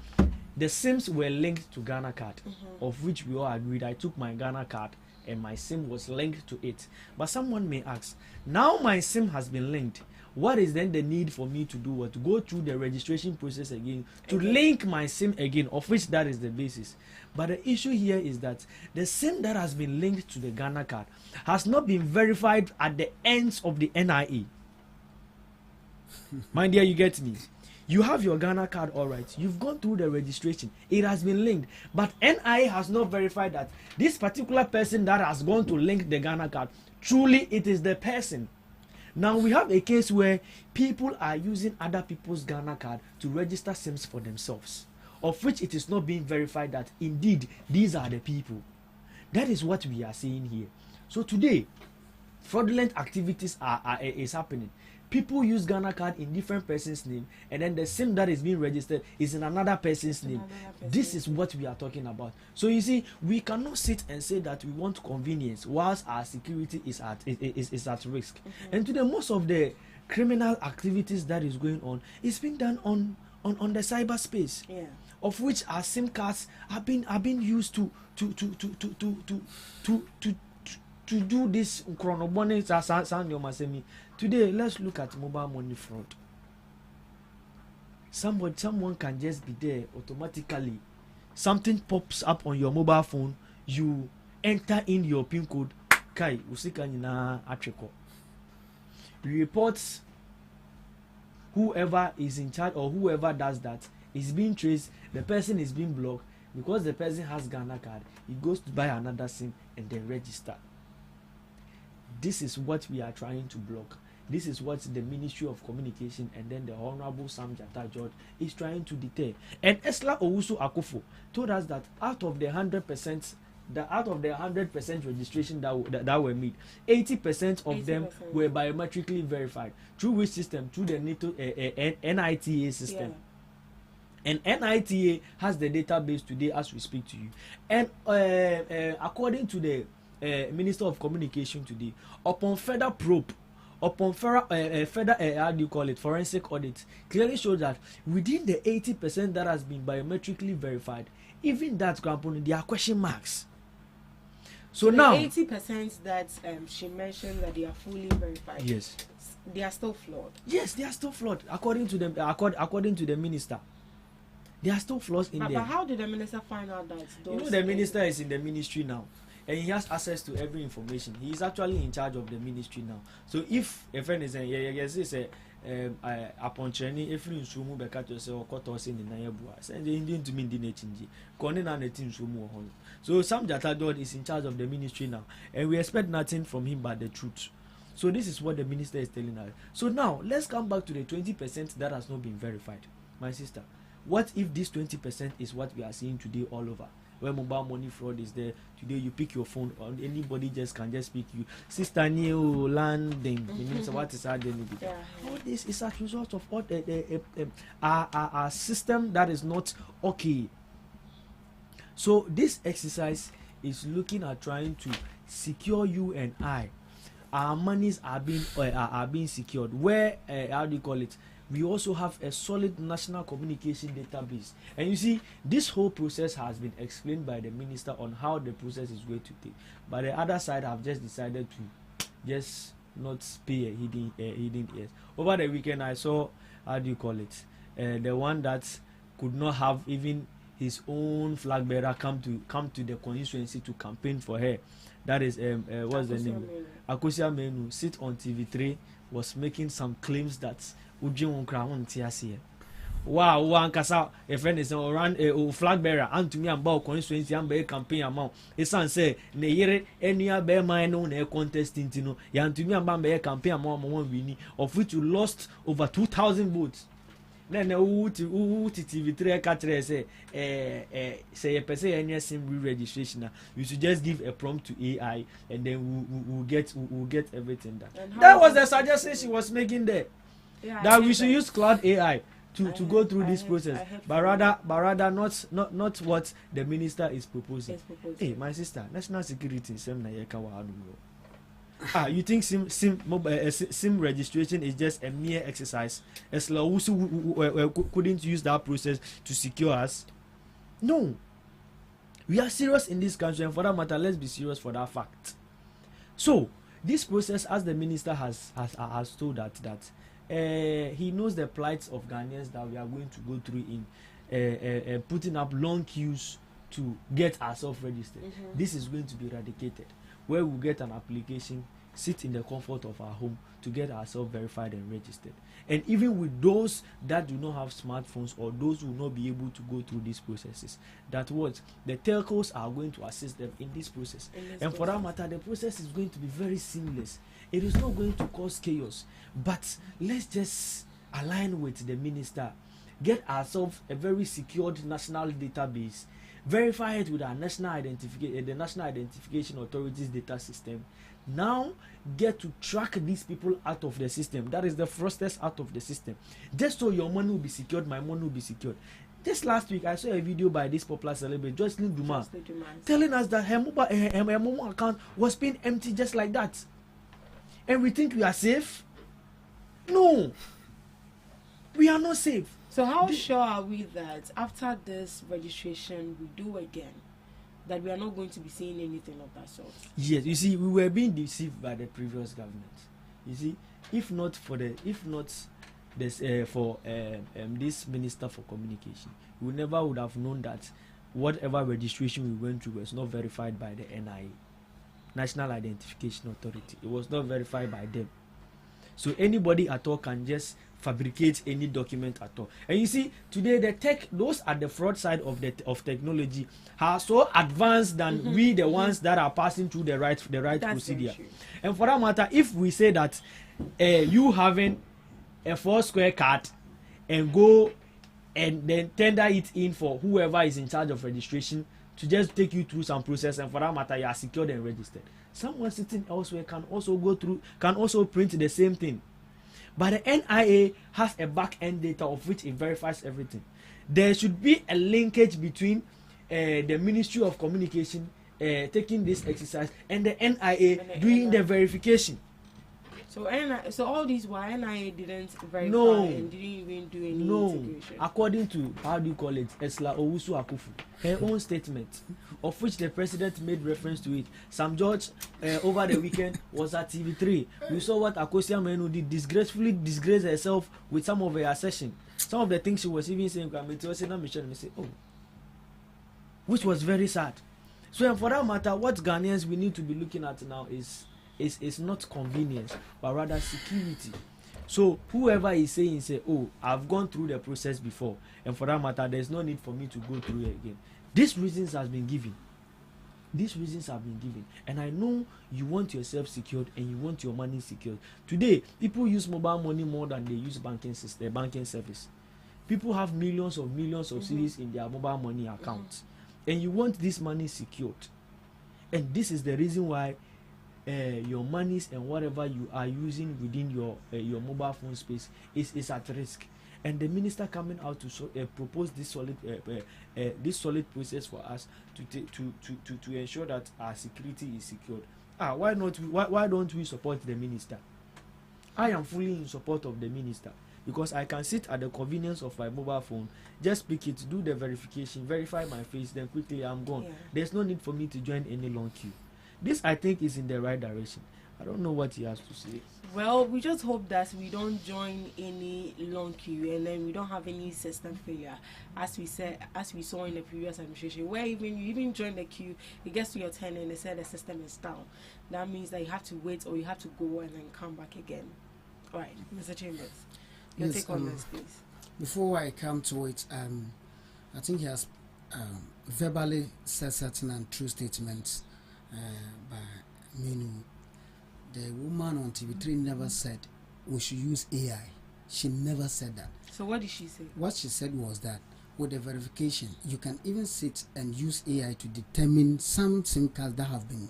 [SPEAKER 16] the SIMs were linked to Ghana card, of which we all agreed. I took my Ghana card and my SIM was linked to it. But someone may ask, now my SIM has been linked, what is then the need for me to do what? To go through the registration process again, to link my SIM again, of which that is the basis. But the issue here is that the SIM that has been linked to the Ghana card has not been verified at the ends of the NIA. My dear, you get me? You have your Ghana card, all right. You've gone through the registration. It has been linked. But NIA has not verified that this particular person that has gone to link the Ghana card, truly it is the person. Now we have a case where people are using other people's Ghana card to register SIMs for themselves, of which it is not being verified that indeed these are the people. That is what we are seeing here. So today, fraudulent activities is happening. People use Ghana card in different person's name, and then the SIM that is being registered is in another person's name. This is what we are talking about. So you see, we cannot sit and say that we want convenience whilst our security is at risk. And today, most of the criminal activities that is going on is being done on the cyberspace, of which our SIM cards have been used to do this chronobonic. Today, let's look at mobile money fraud. Someone can just be there automatically. Something pops up on your mobile phone. You enter in your PIN code. Kai usika nina atreko. Reports whoever is in charge or whoever does that is being traced. The person is being blocked because the person has Ghana card. He goes to buy another SIM and then register. This is what we are trying to block. This is what the Ministry of Communication and then the Honorable Sam Jatta George is trying to deter. And Esla Owusu-Akufo told us that out of the 100% registration that were made, 80% of them were biometrically verified. Through which system? Through the NITA system. And NITA has the database today as we speak to you. And according to the Minister of Communication today, upon further probe, upon further forensic audit, clearly shows that within the 80% that has been biometrically verified, even that component, there are question marks. So now
[SPEAKER 1] 80% that she mentioned that they are fully verified.
[SPEAKER 16] Yes,
[SPEAKER 1] they are still flawed.
[SPEAKER 16] Yes, they are still flawed according to them. According to the minister, there are still flaws in there.
[SPEAKER 1] But how did the minister find out that? Those
[SPEAKER 16] the minister is in the ministry now, and he has access to every information. He is actually in charge of the ministry now. So if a friend is saying, upon training, if you sumu beka to say or kotos in the nayabua, send the Indian to me in the chinji. Konin and the team sumu. So Sam Jatta George is in charge of the ministry now, and we expect nothing from him but the truth. So this is what the minister is telling us. So now let's come back to the 20% that has not been verified, my sister. What if this 20% is what we are seeing today all over? where mobile money fraud is there. Today you pick your phone, or anybody just can just speak you. Sister New landing. So what is that? All this is a result of what our system that is not okay. So this exercise is looking at trying to secure you and I. Our monies are being secured. Where how do you call it? We also have a solid national communication database. And you see, this whole process has been explained by the minister on how the process is going to take. But the other side have just decided to just not pay a hidden ears. Over the weekend, I saw, how do you call it? The one that could not have even his own flag bearer come to the constituency to campaign for her. That is what's the name? Akosia Menu sit on TV3 was making some claims that wow, one kasa a friend is around a flag bearer and to me about constituency and by campaign amount. It's say ne yere any bear mine on a contest intino yan to me about by campaign amount one winning of which you lost over 2,000 votes. Then TV3 catcher say a person any sim registration. You should just give a prompt to AI and then we'll get everything done. That was the suggestion she was making there. Yeah, that we should use cloud AI to go through this process, but rather not what the minister is proposing. Hey, my sister, national security you think SIM registration is just a mere exercise? As couldn't use that process to secure us? No. We are serious in this country, and for that matter, let's be serious for that fact. So, this process, as the minister has told that he knows the plights of Ghanaians that we are going to go through in putting up long queues to get ourselves registered. This is going to be eradicated, where we get an application, sit in the comfort of our home to get ourselves verified and registered. And even with those that do not have smartphones or those who will not be able to go through these processes, that what the telcos are going to assist them in this process. For that matter, the process is going to be very seamless. It is not going to cause chaos. But let's just align with the minister, get ourselves a very secured national database, verify it with our national the National Identification Authority's data system. Now get to track these people out of the system. That is the fastest out of the system. Just so your money will be secured, my money will be secured. Just last week, I saw a video by this popular celebrity, Jocelyn Dumas, telling us that her mobile account was being empty just like that. And we think we are safe? No. We are not safe.
[SPEAKER 1] So how sure are we that after this registration we do again, that we are not going to be seeing anything of that sort?
[SPEAKER 16] Yes, you see, we were being deceived by the previous government. You see, if not for this minister for communication, we never would have known that whatever registration we went through was not verified by the NIA, National Identification Authority. It was not verified by them. So anybody at all can just fabricate any document at all. And you see, today the tech, those at the fraud side of technology are so advanced than we, the ones that are passing through the right procedure. And for that matter, if we say that you having a 4-square card and go and then tender it in for whoever is in charge of registration to just take you through some process, and for that matter you are secured and registered, someone sitting elsewhere can also print the same thing. But the NIA has a back-end data of which it verifies everything. There should be a linkage between the Ministry of Communication taking this exercise and the NIA doing the verification.
[SPEAKER 1] So all these why NIA didn't verify and didn't even do any integration.
[SPEAKER 16] According to, how do you call it, Esla Owusu Akufu, her own statement, of which the president made reference to it. Sam George over the weekend was at TV3. We saw what Akosia Menu did, disgracefully disgrace herself with some of her assertion. Some of the things she was even saying, which was very sad. So for that matter, what Ghanaians we need to be looking at now is not convenience, but rather security. So whoever is saying, oh, I've gone through the process before, and for that matter, there's no need for me to go through it again. These reasons have been given. And I know you want yourself secured and you want your money secured. Today, people use mobile money more than they use banking service. People have millions of cedis in their mobile money accounts. and you want this money secured, and this is the reason why your monies and whatever you are using within your mobile phone space is at risk. And the minister coming out to propose this solid process for us to ensure that our security is secured. Why don't we support the minister? I am fully in support of the minister, because I can sit at the convenience of my mobile phone, just pick it, do the verification, verify my face, then quickly I'm gone. There's no need for me to join any long queue. This, I think, is in the right direction. I don't know what he has to say.
[SPEAKER 1] Well, we just hope that we don't join any long queue and then we don't have any system failure, as we saw in the previous administration, where you even join the queue, it gets to your turn and they say the system is down. That means that you have to wait or you have to go and then come back again. All right, Mr. Chambers, your take on this, please.
[SPEAKER 17] Before I come to it, I think he has verbally said certain untrue statements by Minu. The woman on TV3 never said we should use AI. She never said that.
[SPEAKER 1] So what did she say?
[SPEAKER 17] What she said was that with the verification, you can even sit and use AI to determine some SIM cards that have been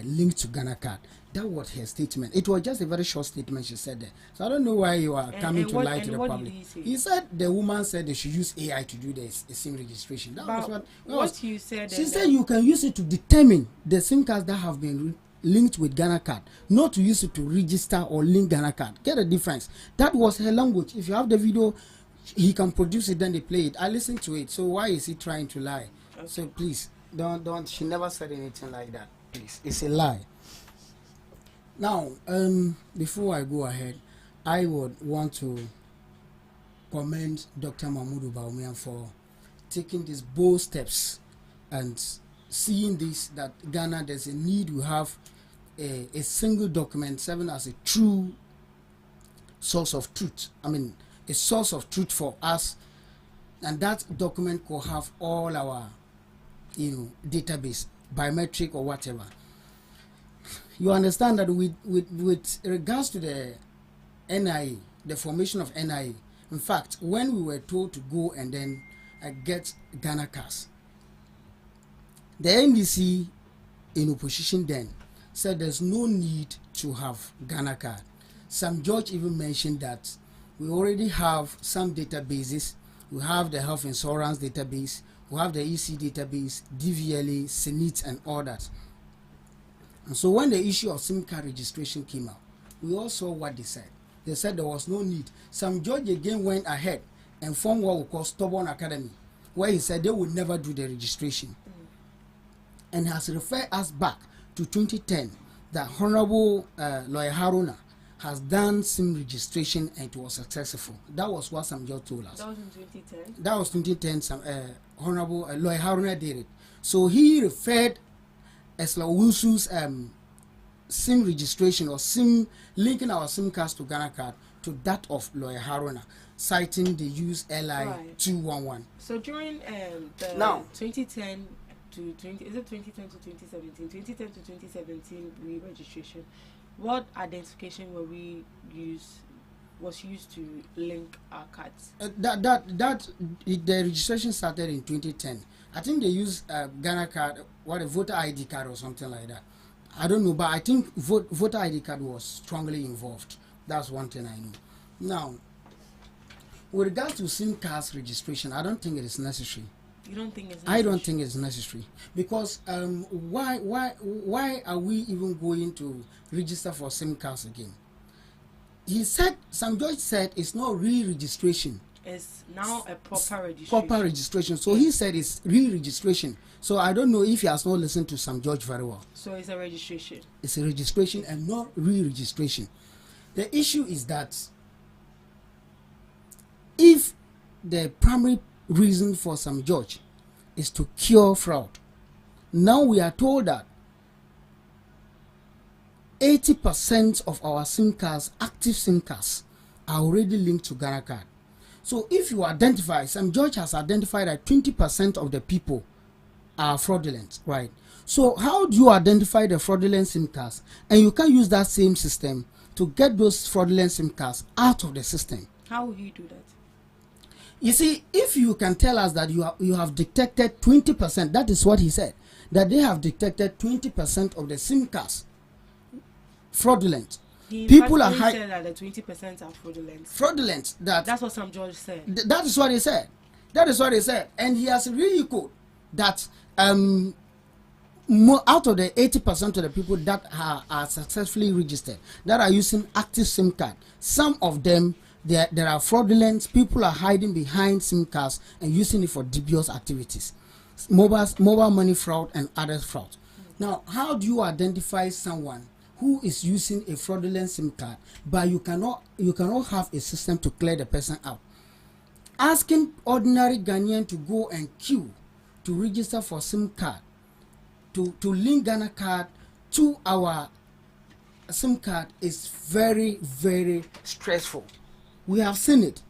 [SPEAKER 17] linked to Ghana card. That was her statement. It was just a very short statement she said there. So I don't know why you are coming to lie to the public. He said the woman said they should use AI to do the SIM registration. That was
[SPEAKER 1] what you said.
[SPEAKER 17] She said you can use it to determine the SIM cards that have been linked with Ghana card, not to use it to register or link Ghana card. Get a difference. That was her language. If you have the video, he can produce it, then they play it. I listened to it. So why is he trying to lie? Okay. So please don't. She never said anything like that. Please, it's a lie. Now, before I go ahead, I would want to commend Dr. Mahmoud Bawumia for taking these bold steps and seeing this, that Ghana, there's a need to have a single document serving as a true source of truth. I mean, a source of truth for us, and that document could have all our, database, biometric or whatever. You understand that with regards to the NIA, the formation of NIA, in fact, when we were told to go and then get Ghana cards, the NDC in opposition then said there's no need to have Ghana card. Some judge even mentioned that we already have some databases. We have the health insurance database, we have the EC database, DVLA, Senate, and all that. And so when the issue of SIM card registration came out, we all saw what they said. They said there was no need. Some judge again went ahead and formed what we call Stubborn Academy, where he said they would never do the registration. And has referred us back to 2010 that Honorable Lawyer Haruna has done SIM registration and it was successful. That was what some judge told us.
[SPEAKER 1] That was in 2010?
[SPEAKER 17] That was 2010. Some Honorable Lawyer Haruna did it. So he referred Eslawusu's SIM registration or SIM linking our SIM cards to Ghana card to that of Lawyer Haruna, citing the use LI 211.
[SPEAKER 1] So during the
[SPEAKER 17] now
[SPEAKER 1] 2010 to 20, is it 2010 to 2017? 2010 to 2017 re-registration. What identification was used to link our cards?
[SPEAKER 17] The registration started in 2010. I think they used Ghana card, a voter ID card or something like that. I don't know, but I think voter ID card was strongly involved. That's one thing I know. Now, with regards to SIM cards registration, I don't think it is necessary.
[SPEAKER 1] You don't think it's necessary?
[SPEAKER 17] I don't think it's necessary because why are we even going to register for SIM cards again? He said, some judge said it's not re-registration.
[SPEAKER 1] It's now a proper registration.
[SPEAKER 17] Proper registration. So he said it's re-registration. So I don't know if he has not listened to some judge very well.
[SPEAKER 1] So it's a registration.
[SPEAKER 17] It's a registration and not re-registration. The issue is that if the primary reason for some judge is to cure fraud, now we are told that 80% of our SIM cards, active SIM cards, are already linked to Ghana card. So if you identify, some judge has identified that 20% of the people are fraudulent, right? So how do you identify the fraudulent SIM cards? And you can use that same system to get those fraudulent SIM cards out of the system.
[SPEAKER 1] How will you do that?
[SPEAKER 17] You see, if you can tell us that you have detected 20%, that is what he said, that they have detected 20% of the SIM cards fraudulent.
[SPEAKER 1] People are saying that the 20% are fraudulent.
[SPEAKER 17] Fraudulent.
[SPEAKER 1] That's what Sam George said.
[SPEAKER 17] That is what he said. That is what he said, and he has really quote that out of the 80% of the people that are successfully registered, that are using active SIM card, some of them there are fraudulent. People are hiding behind SIM cards and using it for dubious activities, mobile money fraud and other fraud. Now, how do you identify someone who is using a fraudulent SIM card, but you cannot have a system to clear the person out? Asking ordinary Ghanaian to go and queue to register for SIM card, to link Ghana card to our SIM card is very, very stressful. We have seen it.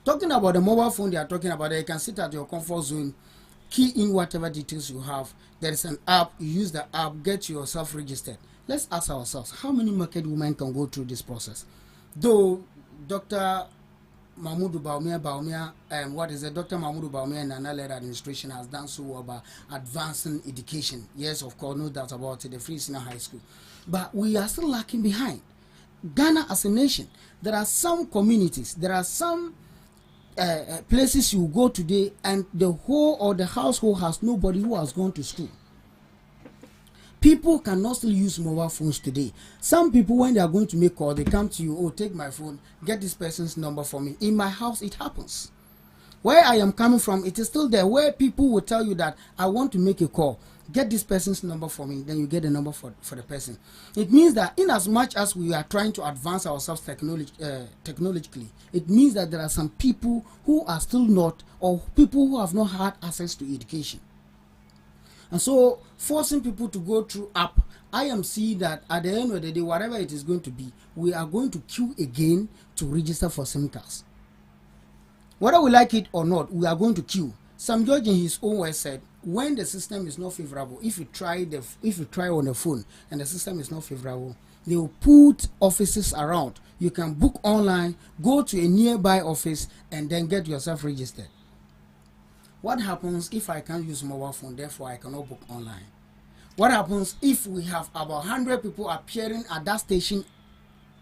[SPEAKER 17] Talking about the mobile phone they are talking about, you can sit at your comfort zone, key in whatever details you have. There is an app, you use the app, get yourself registered. Let's ask ourselves, how many market women can go through this process? Though Dr. Mahmoud Bawumia, Dr. Mahmoud Bawumia and Nana-led administration has done so well about advancing education. Yes, of course, no doubt about it, the free senior high school. But we are still lacking behind. Ghana as a nation, there are some communities, there are some places you go today and the whole or the household has nobody who has gone to school. People cannot still use mobile phones today. Some people, when they are going to make call, they come to you, oh, take my phone, get this person's number for me. In my house, it happens. Where I am coming from, it is still there, where people will tell you that I want to make a call, get this person's number for me, then you get the number for the person. It means that in as much as we are trying to advance ourselves technologically, it means that there are some people who are still not, or people who have not had access to education. And so forcing people to go through app, I am seeing that at the end of the day, whatever it is going to be, we are going to queue again to register for SIM cards. Whether we like it or not, we are going to queue. Sam George in his own words said, when the system is not favorable, if you try on the phone and the system is not favorable, they will put offices around. You can book online, go to a nearby office, and then get yourself registered. What happens if I can't use mobile phone, therefore I cannot book online? What happens if we have about 100 people appearing at that station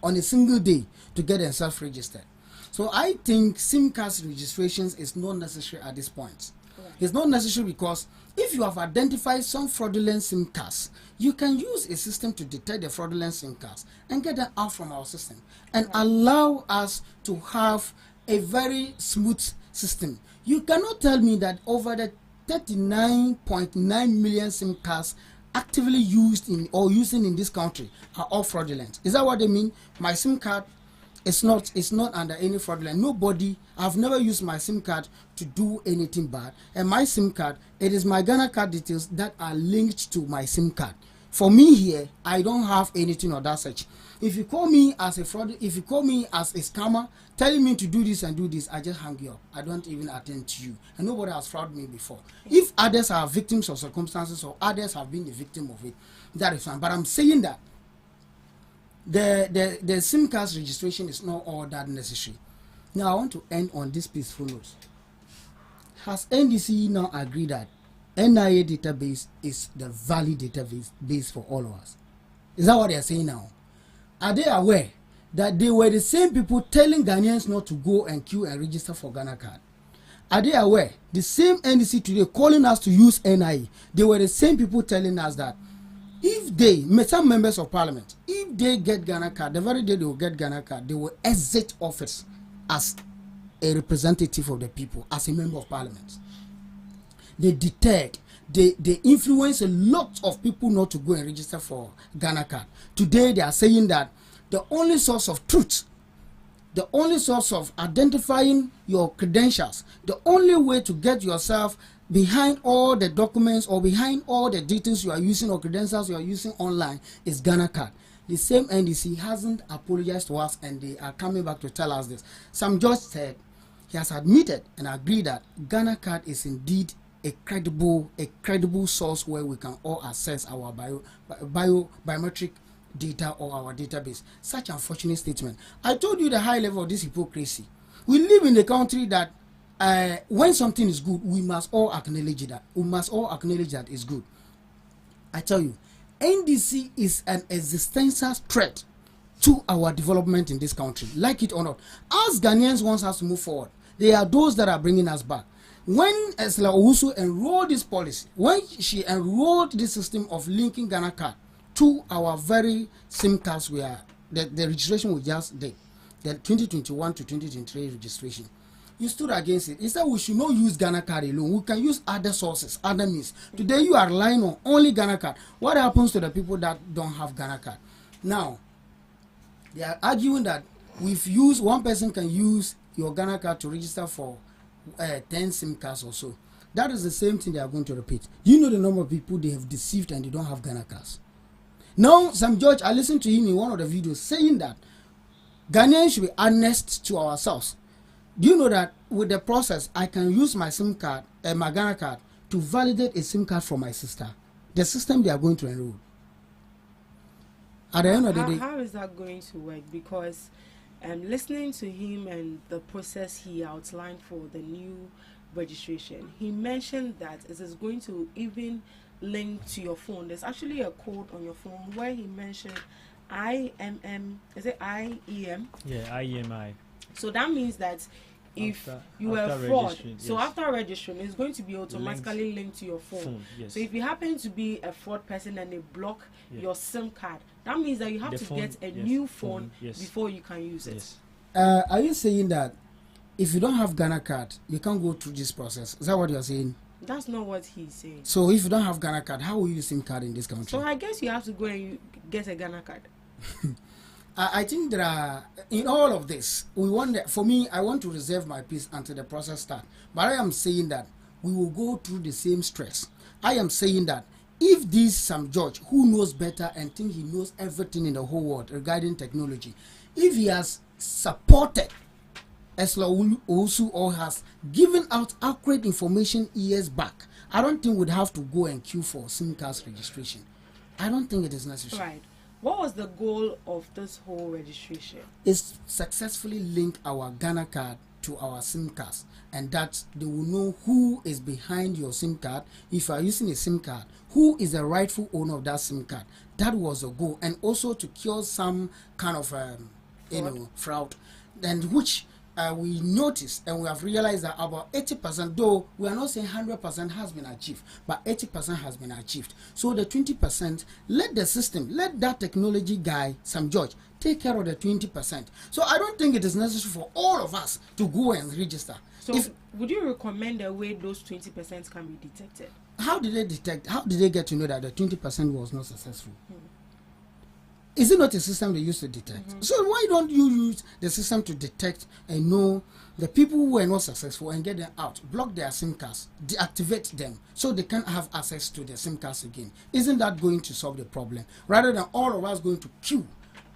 [SPEAKER 17] on a single day to get themselves registered? So I think SIM cards registrations is not necessary at this point. Right. It's not necessary because if you have identified some fraudulent SIM cards, you can use a system to detect the fraudulent SIM cards and get them out from our system and allow us to have a very smooth system. You cannot tell me that over the 39.9 million SIM cards actively used in or using in this country are all fraudulent. Is that what they mean? My SIM card is not under any fraudulent. Nobody, I've never used my SIM card to do anything bad. And my SIM card, it is my Ghana card details that are linked to my SIM card. For me here, I don't have anything of that such. If you call me as a fraud, if you call me as a scammer, telling me to do this and do this, I just hang you up. I don't even attend to you. And nobody has frauded me before. If others are victims of circumstances or others have been the victim of it, that is fine. But I'm saying that the SIM cards registration is not all that necessary. Now I want to end on this peaceful note. Has NDC now agreed that NIA database is the valid database for all of us? Is that what they are saying now? Are they aware that they were the same people telling Ghanaians not to go and queue and register for Ghana card? Are they aware? The same NDC today calling us to use NIA, they were the same people telling us that if they, some members of parliament, if they get Ghana card, the very day they will get Ghana card, they will exit office as a representative of the people, as a member of parliament. They deterred, they influence a lot of people not to go and register for Ghana card. Today they are saying that the only source of truth, the only source of identifying your credentials, the only way to get yourself behind all the documents or behind all the details you are using or credentials you are using online is Ghana card. The same NDC hasn't apologized to us and they are coming back to tell us this. Sam George said he has admitted and agreed that Ghana card is indeed a credible source where we can all access our biometric data or our database. Such unfortunate statement. I told you the high level of this hypocrisy. We live in a country that when something is good, we must all acknowledge that. We must all acknowledge that it's good. I tell you, NDC is an existential threat to our development in this country, like it or not. As Ghanaians want us to move forward, they are those that are bringing us back. When Esla Owusu enrolled this policy, when she enrolled this system of linking Ghana card to our very SIM cards, where the registration we just did, the 2021 to 2023 registration, you stood against it. He said we should not use Ghana card alone. We can use other sources, other means. Today you are relying on only Ghana card. What happens to the people that don't have Ghana card? Now, they are arguing that one person can use your Ghana card to register for 10 SIM cards or so. That is the same thing they are going to repeat. You know the number of people they have deceived and they don't have Ghana cards. Now, Sam George, I listened to him in one of the videos saying that Ghanaians should be honest to ourselves. Do you know that with the process, I can use my SIM card, my Ghana card, to validate a SIM card for my sister? The system they are going to enroll. At the end of the day,
[SPEAKER 1] how is that going to work? Because listening to him and the process he outlined for the new registration, he mentioned that it is going to even link to your phone. There's actually a code on your phone where he mentioned IMM. Is it IEM?
[SPEAKER 16] Yeah, IEMI.
[SPEAKER 1] So that means that if you were fraud, so after registering, it's going to be automatically linked to your phone.
[SPEAKER 16] Yes.
[SPEAKER 1] So if you happen to be a fraud person and they block your SIM card, that means that you have to get a new phone before you can use it.
[SPEAKER 17] Are you saying that if you don't have Ghana card, you can't go through this process? Is that what you're saying?
[SPEAKER 1] That's not what he's saying.
[SPEAKER 17] So if you don't have Ghana card, how will you use SIM card in this country?
[SPEAKER 1] So I guess you have to go and get a Ghana card.
[SPEAKER 17] I think there are, in all of this, for me, I want to reserve my peace until the process starts. But I am saying that we will go through the same stress. I am saying that if this Sam George, who knows better and think he knows everything in the whole world regarding technology, if he has supported Esla Owusu or has given out accurate information years back, I don't think we'd have to go and queue for SIM cards registration. I don't think it is necessary.
[SPEAKER 1] Right. What was the goal of this whole registration?
[SPEAKER 17] It's successfully link our Ghana card to our SIM cards, and that they will know who is behind your SIM card. If you are using a SIM card, who is the rightful owner of that SIM card? That was the goal, and also to cure some kind of fraud, and which we noticed and we have realized that about 80%, though we are not saying 100% has been achieved, but 80% has been achieved. So the 20%, let the system, let that technology guy, Sam George, take care of the 20%. So I don't think it is necessary for all of us to go and register.
[SPEAKER 1] So would you recommend a way those 20% can be detected?
[SPEAKER 17] How did they detect? How did they get to know that the 20% was not successful? Is it not a system they used to detect? So why don't you use the system to detect and know the people who were not successful and get them out, block their SIM cards, deactivate them so they can't have access to their SIM cards again? Isn't that going to solve the problem? Rather than all of us going to queue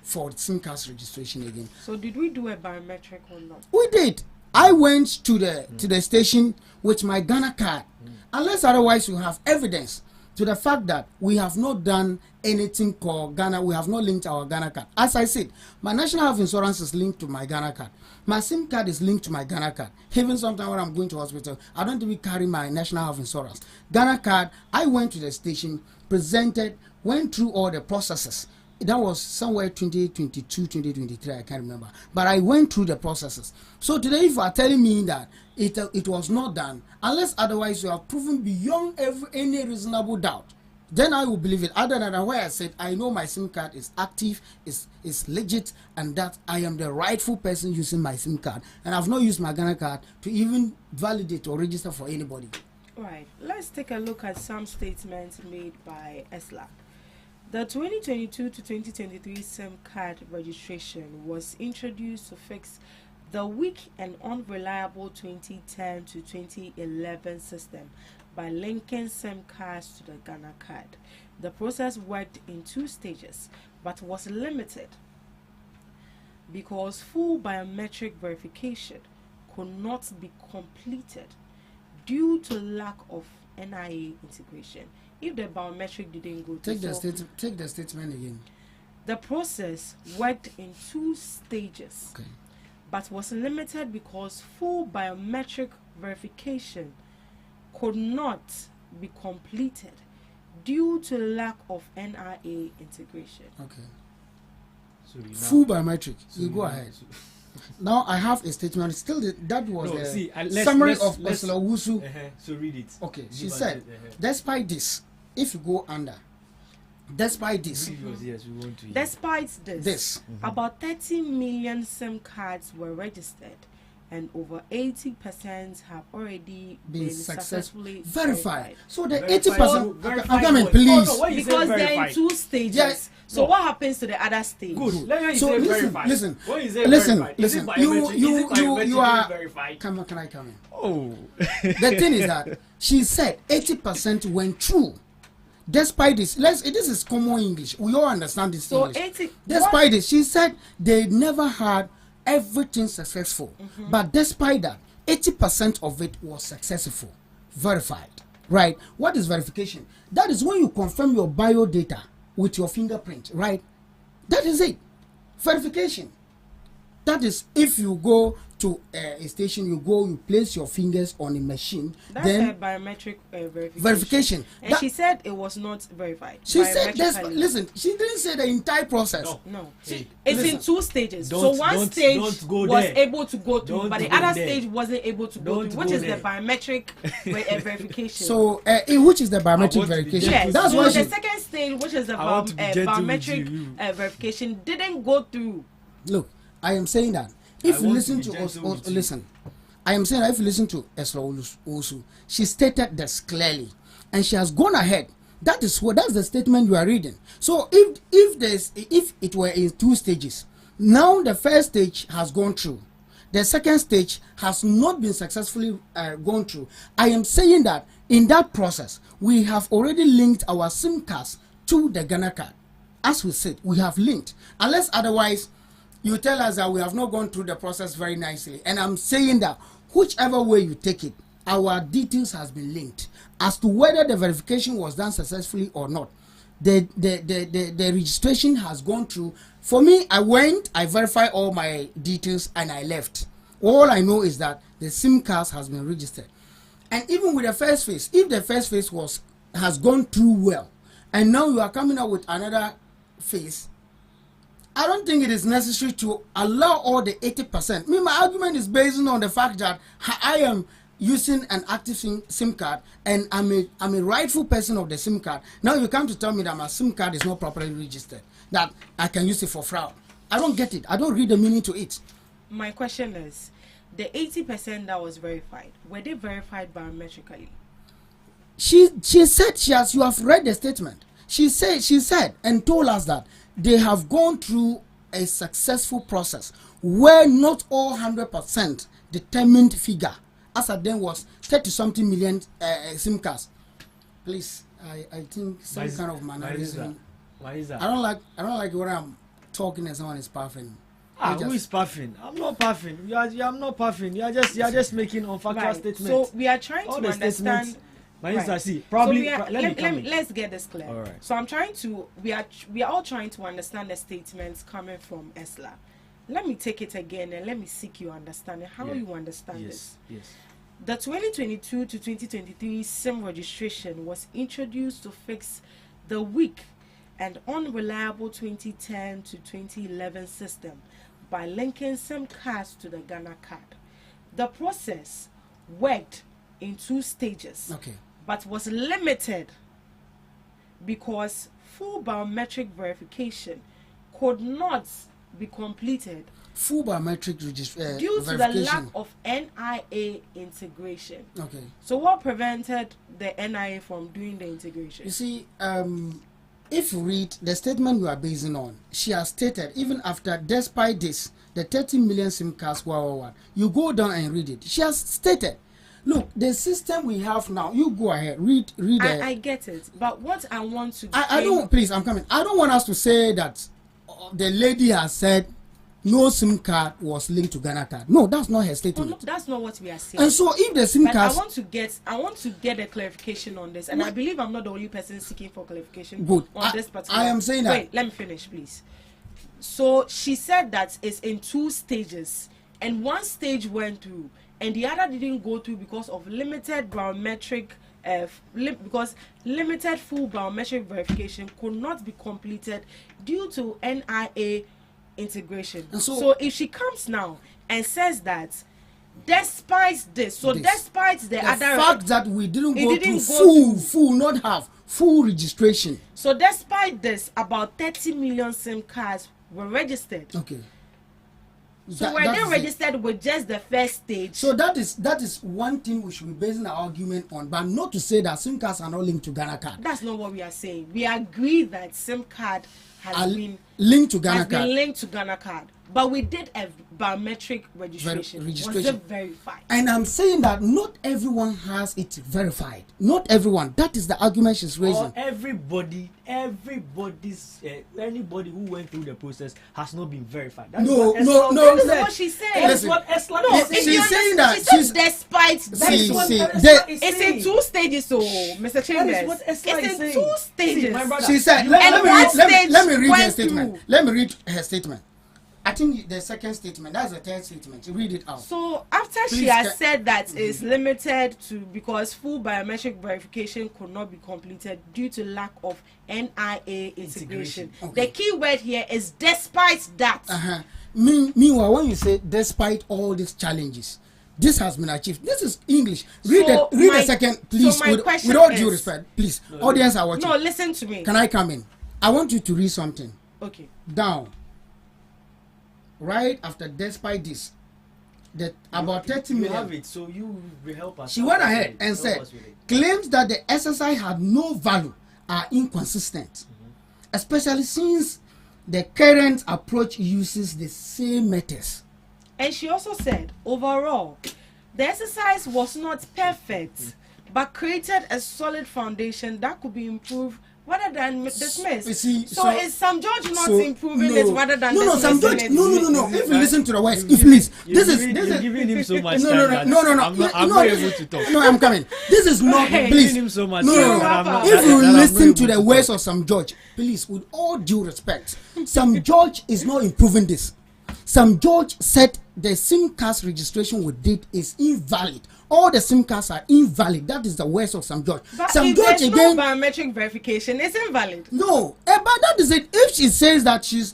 [SPEAKER 17] for SIM cards registration again.
[SPEAKER 1] So did we do a biometric or not?
[SPEAKER 17] We did. I went to the station with my Ghana card. Unless otherwise you have evidence to the fact that we have not done anything called Ghana, we have not linked our Ghana card. As I said, my national health insurance is linked to my Ghana card. My SIM card is linked to my Ghana card. Even sometimes when I'm going to hospital, I don't even carry my national health insurance. Ghana card, I went to the station, presented, went through all the processes. That was somewhere 2022, 2023, I can't remember. But I went through the processes. So today, if you are telling me that it was not done, unless otherwise you have proven beyond any reasonable doubt, then I will believe it. Other than that, where I said, I know my SIM card is active, is legit, and that I am the rightful person using my SIM card. And I've not used my Ghana card to even validate or register for anybody.
[SPEAKER 1] Right. Let's take a look at some statements made by ESLA. The 2022 to 2023 SIM card registration was introduced to fix the weak and unreliable 2010 to 2011 system by linking SIM cards to the Ghana card. The process worked in 2 stages but was limited because full biometric verification could not be completed due to lack of NIA integration. If the biometric didn't go
[SPEAKER 17] take the statement again.
[SPEAKER 1] The process worked in 2 stages but was limited because full biometric verification could not be completed due to lack of NIA integration.
[SPEAKER 17] Okay.
[SPEAKER 16] So
[SPEAKER 17] full biometric. You go ahead. Now I have a statement. Still, that was the summary of Ursula Wusu.
[SPEAKER 16] So read it.
[SPEAKER 17] Okay, she said, despite this, if you go under, despite this,
[SPEAKER 1] despite this, about 30 million SIM cards were registered, and over 80% have already been successfully verified.
[SPEAKER 17] So the 80%, I'm coming, please.
[SPEAKER 1] Because they're in 2 stages. Yes. So what happens to the other stage?
[SPEAKER 16] Good. So
[SPEAKER 17] listen. You are. Come on, can I come in?
[SPEAKER 16] Oh.
[SPEAKER 17] The thing is that she said 80% went through. Despite this, this is common English. We all understand this.
[SPEAKER 1] So
[SPEAKER 17] English. Despite this, she said they never had everything successful, but despite that, 80% of it was successful, verified. Right? What is verification? That is when you confirm your bio data with your fingerprint. Right? That is it. Verification. That is if you go to a station, you place your fingers on a machine.
[SPEAKER 1] That's
[SPEAKER 17] then
[SPEAKER 1] a biometric verification. And she said it was not verified.
[SPEAKER 17] She said, listen, she didn't say the entire process.
[SPEAKER 1] No. It's in 2 stages. So one stage was able to go through, but the other stage wasn't able to go through, which is the biometric verification.
[SPEAKER 17] So, which is the biometric verification?
[SPEAKER 1] Yes. That's so the second stage, which is the biometric verification, didn't go through.
[SPEAKER 17] Look, I am saying that. If you listen to us, listen. I am saying that if you listen to Esra Osu, she stated this clearly, and she has gone ahead. That's the statement you are reading. So if it were in 2 stages, now the first stage has gone through, the second stage has not been successfully gone through. I am saying that in that process, we have already linked our SIM cards to the Ghana card. As we said, we have linked, unless otherwise. You tell us that we have not gone through the process very nicely. And I'm saying that whichever way you take it, our details has been linked. As to whether the verification was done successfully or not, the registration has gone through. For me, I went, I verified all my details, and I left. All I know is that the SIM card has been registered. And even with the first phase, if the first phase has gone through well, and now you are coming out with another phase, I don't think it is necessary to allow all the 80%. My argument is based on the fact that I am using an active SIM card and I'm a rightful person of the SIM card. Now you come to tell me that my SIM card is not properly registered, that I can use it for fraud. I don't get it. I don't read the meaning to it.
[SPEAKER 1] My question is, the 80% that was verified, were they verified biometrically?
[SPEAKER 17] She said you have read the statement. She said and told us that they have gone through a successful process where not all 100% determined figure, as at then was 30-something million SIM cards. Please, I think some kind of mannerism.
[SPEAKER 16] Why is that?
[SPEAKER 17] I don't like when I'm talking and someone is puffing.
[SPEAKER 16] Who is puffing? I'm not puffing. I'm not puffing. You're just making unfactual statements.
[SPEAKER 1] So we are trying to understand.
[SPEAKER 16] Right. See, probably.
[SPEAKER 1] So let's get this clear.
[SPEAKER 16] All right.
[SPEAKER 1] So we are all trying to understand the statements coming from Esla. Let me take it again and let me seek your understanding. How you understand this?
[SPEAKER 16] Yes.
[SPEAKER 1] The 2022 to 2023 SIM registration was introduced to fix the weak and unreliable 2010 to 2011 system by linking SIM cards to the Ghana card. The process worked in 2 stages, but was limited because full biometric verification could not be completed.
[SPEAKER 17] Full biometric verification
[SPEAKER 1] due to the lack of NIA integration.
[SPEAKER 17] Okay.
[SPEAKER 1] So what prevented the NIA from doing the integration?
[SPEAKER 17] You see, if you read the statement you are basing on, she has stated even after, despite this, the 30 million SIM cards, you go down and read it. She has stated, look, the system we have now, you go ahead, read
[SPEAKER 1] I get it, but what I want to
[SPEAKER 17] I don't, please, I'm coming. I don't want us to say that the lady has said no SIM card was linked to Ghana card. No, that's not her statement.
[SPEAKER 1] No, that's not what we are saying.
[SPEAKER 17] And so if the SIM card,
[SPEAKER 1] I want to get a clarification on this, and I believe I'm not the only person seeking for clarification on this particular.
[SPEAKER 17] I am saying that.
[SPEAKER 1] Wait, let me finish, please. So she said that it's in 2 stages and one stage went through and the other didn't go through because of limited biometric because limited full biometric verification could not be completed due to NIA integration. So if she comes now and says that despite this, despite the other
[SPEAKER 17] fact that we didn't go through full, not half, full registration.
[SPEAKER 1] So despite this, about 30 million SIM cards were registered.
[SPEAKER 17] Okay.
[SPEAKER 1] So were they registered with just the first stage?
[SPEAKER 17] So that is one thing we should be basing our argument on, but not to say that SIM cards are not linked to Ghana card.
[SPEAKER 1] That's not what we are saying. We agree that SIM card has been
[SPEAKER 17] linked to Ghana card.
[SPEAKER 1] Linked to Ghana card. But we did a biometric registration. Was it verified?
[SPEAKER 17] And I'm saying that not everyone has it verified. Not everyone. That is the argument she's raising.
[SPEAKER 16] Or anybody who went through the process has not been verified. That's
[SPEAKER 17] no.
[SPEAKER 1] That's what she said.
[SPEAKER 16] That's what Esla
[SPEAKER 17] she's saying that.
[SPEAKER 1] She's despite this. It's in 2 stages, so Mr. Chambers. It's in 2 stages.
[SPEAKER 17] She said, let me read her statement. Let me read her statement. I think the second statement, that's the third statement. Read it out.
[SPEAKER 1] So after she has said that it's limited to because full biometric verification could not be completed due to lack of NIA integration. Okay. The key word here is despite that.
[SPEAKER 17] Meanwhile, when you say despite all these challenges, this has been achieved. This is English. Read the second, please, with all due respect. Please, audience are watching.
[SPEAKER 1] No, listen to me.
[SPEAKER 17] Can I come in? I want you to read something.
[SPEAKER 1] Okay.
[SPEAKER 17] Down. Right after despite this, that about 30 million.
[SPEAKER 16] You have it, so you will help us.
[SPEAKER 17] She went ahead and said, claims that the SSI had no value are inconsistent, especially since the current approach uses the same methods.
[SPEAKER 1] And she also said, overall, the exercise was not perfect, but created a solid foundation that could be improved rather than dismissed. So is Sam George not improving it rather than dismissing it?
[SPEAKER 17] No. If you listen to the words, please, this is
[SPEAKER 16] giving him so much
[SPEAKER 17] time.
[SPEAKER 16] No. I'm not able to talk.
[SPEAKER 17] No, I'm coming. This is not. Please,
[SPEAKER 16] giving him so much
[SPEAKER 17] no. If you listen to the words of Sam George, please, with all due respect, Sam George is not improving this. Sam George said the SIM cards registration we did is invalid. All the SIM cards are invalid. That is the words of Sam George.
[SPEAKER 1] But
[SPEAKER 17] Sam
[SPEAKER 1] if
[SPEAKER 17] George
[SPEAKER 1] there's
[SPEAKER 17] again.
[SPEAKER 1] No biometric verification, it's invalid.
[SPEAKER 17] No, but that is it. If she says that she's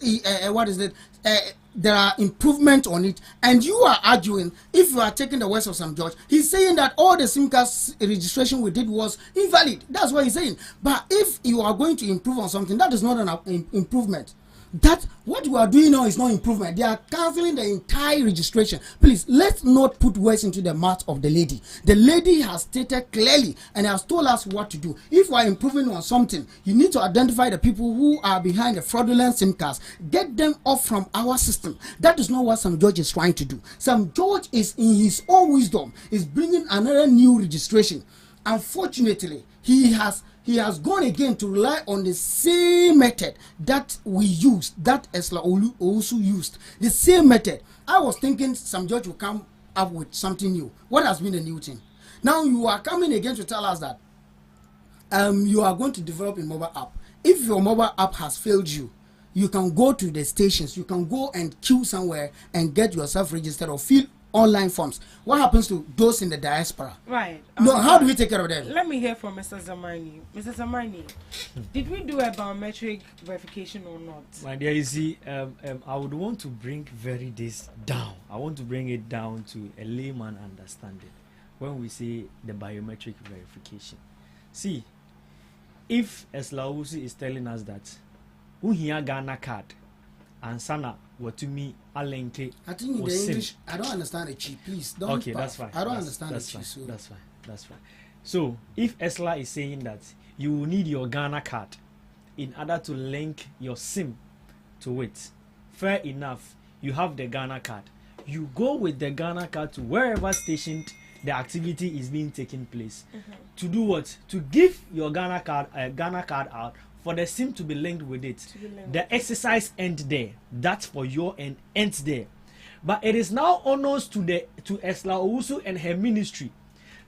[SPEAKER 17] there are improvements on it, and you are arguing, if you are taking the words of Sam George, he's saying that all the SIM cards registration we did was invalid. That's what he's saying. But if you are going to improve on something, that is not an improvement. That what we are doing now is not improvement. They are cancelling the entire registration. Please, let's not put words into the mouth of the lady. The lady has stated clearly and has told us what to do. If we are improving on something, you need to identify the people who are behind the fraudulent SIM cards. Get them off from our system. That is not what Sam George is trying to do. Sam George is, in his own wisdom, is bringing another new registration. Unfortunately, he has gone again to rely on the same method that we used, that Esla also used. The same method. I was thinking Sam George will come up with something new. What has been the new thing? Now you are coming again to tell us that you are going to develop a mobile app. If your mobile app has failed you, you can go to the stations. You can go and queue somewhere and get yourself registered or fill online forms. What happens to those in the diaspora?
[SPEAKER 1] Right.
[SPEAKER 17] No, how do we take care of them?
[SPEAKER 1] Let me hear from Mr. Zamani. Mr. Zamani, did we do a biometric verification or not?
[SPEAKER 16] My dear, you see, I would want to bring this down. I want to bring it down to a layman understanding when we say the biometric verification. See, if Eslausi is telling us that Uhia Ghana card and Sana were to me alenke.
[SPEAKER 17] I think in the English, I don't understand it, Chief. Please don't.
[SPEAKER 16] Okay, that's fine.
[SPEAKER 17] I don't understand it,
[SPEAKER 16] Chief. That's fine. So if Esla is saying that you will need your Ghana card in order to link your SIM to it, fair enough. You have the Ghana card. You go with the Ghana card to wherever stationed the activity is being taken place. To do what? To give your Ghana card out for the SIM to be linked with it. The exercise ends there. That's for your end ends there. But it is now honors to Esla Owusu and her ministry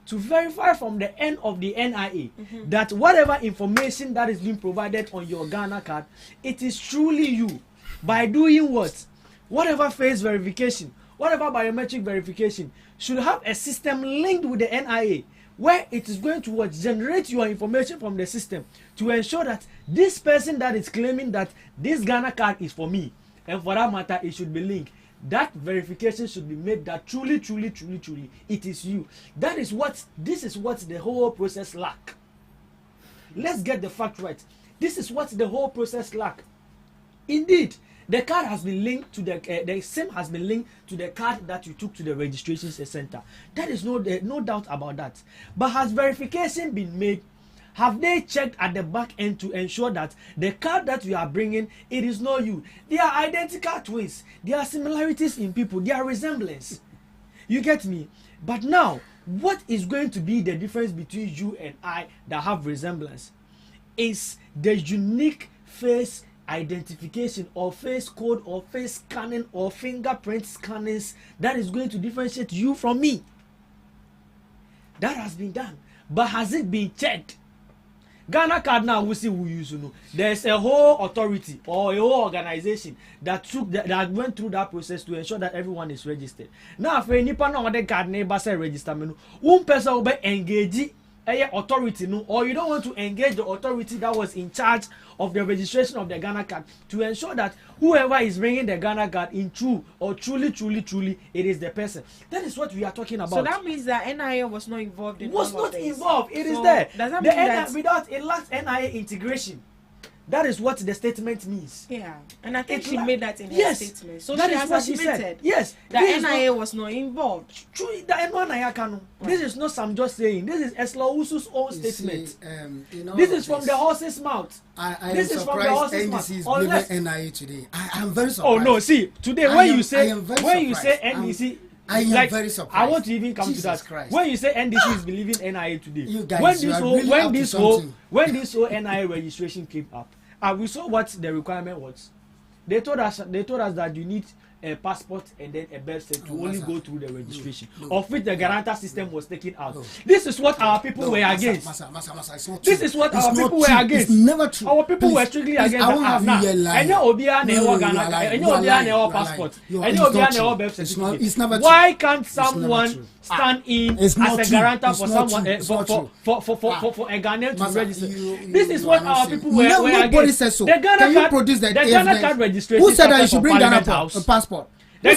[SPEAKER 16] to verify from the end of the NIA that whatever information that is being provided on your Ghana card, it is truly you. By doing what? Whatever face verification,
[SPEAKER 6] whatever biometric verification, should have a system linked with the NIA where it is going to generate your information from the system to ensure that this person that is claiming that this Ghana card is for me, and for that matter, it should be linked. That verification should be made that truly, it is you. This is what the whole process lack. Let's get the fact right. This is what the whole process lack. Indeed, the card has been linked to the SIM has been linked to the card that you took to the registration center. That is no doubt about that. But has verification been made? Have they checked at the back end to ensure that the card that you are bringing, it is not you? They are identical twins. There are similarities in people. There are resemblance. You get me? But now, what is going to be the difference between you and I that have resemblance? Is the unique face identification or face code or face scanning or fingerprint scannings that is going to differentiate you from me. That has been done. But has it been checked? Ghana card now we see who use you know. There's a whole authority or a whole organization that went through that process to ensure that everyone is registered. Now for any partner on the card neighbor say register me no. One person will be engaged authority no, or you don't want to engage the authority that was in charge of the registration of the Ghana card to ensure that whoever is bringing the Ghana card in true or truly it is the person. That is what we are talking about.
[SPEAKER 1] So that means that NIA was not involved in
[SPEAKER 6] was not involved. It is there. Does that mean that without it lacks NIA integration? That is what the statement means.
[SPEAKER 1] Yeah, and I think she made that in her statement. So
[SPEAKER 6] that
[SPEAKER 1] she
[SPEAKER 6] is
[SPEAKER 1] has
[SPEAKER 6] what she said. Yes,
[SPEAKER 1] the NIA was not involved.
[SPEAKER 6] True, the NIA canu. This is not some just saying. This is Eslo Usu's own statement. This is from the horse's mouth.
[SPEAKER 17] This is from the horse's mouth. Unless NIA today, I am very surprised.
[SPEAKER 6] Oh no, see today when you say NDC.
[SPEAKER 17] I am very surprised.
[SPEAKER 6] I want to even come to that. Christ. When you say NDC is believing NIA today,
[SPEAKER 17] you guys, when this
[SPEAKER 6] whole NIA registration came up, we saw what the requirement was. They told us that you need a passport and then a birth certificate to only go through the registration, of which the guarantor system was taken out. This is what our people were against. This is what our people were against.
[SPEAKER 17] It's never true.
[SPEAKER 6] Our people were strictly against passport.
[SPEAKER 17] It's never true.
[SPEAKER 6] Why can't someone stand in as a guarantor for someone for a Ghanaian to register? This is what our people were against.
[SPEAKER 17] Says so.
[SPEAKER 6] The Ghana card registration.
[SPEAKER 17] Who said that you should bring Ghana passport?
[SPEAKER 6] The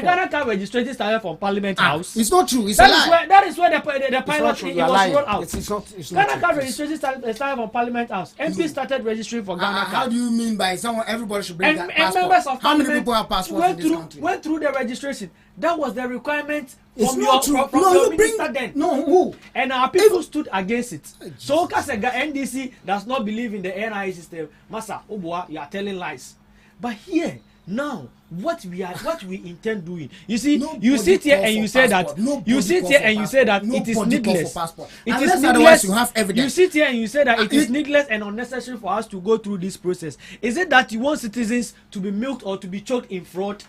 [SPEAKER 6] Ghana card registration started from Parliament House.
[SPEAKER 17] It's not true. It's a lie.
[SPEAKER 6] That is where the pilot was rolled out.
[SPEAKER 17] It's not
[SPEAKER 6] Ghana card registration started from Parliament House. MP started registering for Ghana card.
[SPEAKER 17] How do you mean by someone? Everybody should bring that passport.
[SPEAKER 6] Members of
[SPEAKER 17] How many people have passports in this country?
[SPEAKER 6] Went through the registration. That was the requirement from
[SPEAKER 17] your
[SPEAKER 6] minister then.
[SPEAKER 17] No, who?
[SPEAKER 6] And our people stood against it. So Kasega NDC does not believe in the NIA system. Masa Obua, you are telling lies. But here now, what we intend doing, you see, you sit here and you say that it is needless. It is needless.
[SPEAKER 17] You have evidence.
[SPEAKER 6] You sit here and you say that it is needless and unnecessary for us to go through this process. Is it that you want citizens to be milked or to be choked in fraud?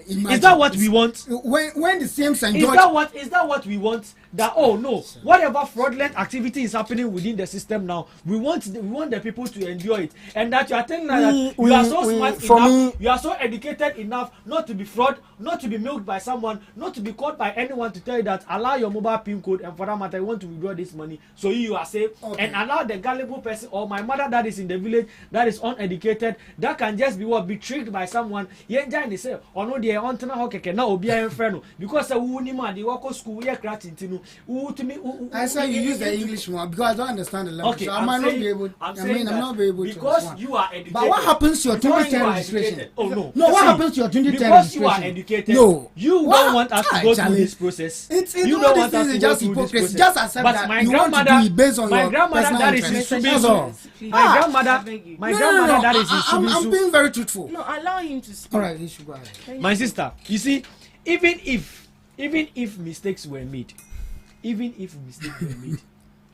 [SPEAKER 6] Is that what we want?
[SPEAKER 17] When the same St.
[SPEAKER 6] George, is that what we want? That oh no, whatever fraudulent activity is happening within the system now, we want the people to endure it, and that you are telling us that you are so smart enough, you are so educated enough not to be fraud, not to be milked by someone, not to be caught by anyone to tell you that allow your mobile PIN code, and for that matter you want to withdraw this money, so you are safe, and allow the gullible person or my mother that is in the village that is uneducated that can just be tricked by someone. Say or no they on now obi friend because school
[SPEAKER 17] I say you use the English one because I don't understand the language.
[SPEAKER 6] Okay,
[SPEAKER 17] so I might not be able. I'm not be able to.
[SPEAKER 6] Because you are educated.
[SPEAKER 17] But what happens to your 2010 registration?
[SPEAKER 6] Oh no.
[SPEAKER 17] No, what happens to your 2010
[SPEAKER 6] registration? Because
[SPEAKER 17] you
[SPEAKER 6] are educated.
[SPEAKER 17] No.
[SPEAKER 6] You don't want us to go through this process.
[SPEAKER 17] You don't want us to go through this process. Just accept that you want to do it based on your personal interest.
[SPEAKER 6] My grandmother that is in Subisu.
[SPEAKER 17] I'm being very truthful.
[SPEAKER 1] No, allow him to speak.
[SPEAKER 17] All right, you should go ahead.
[SPEAKER 6] My sister, you see, even if mistakes were made,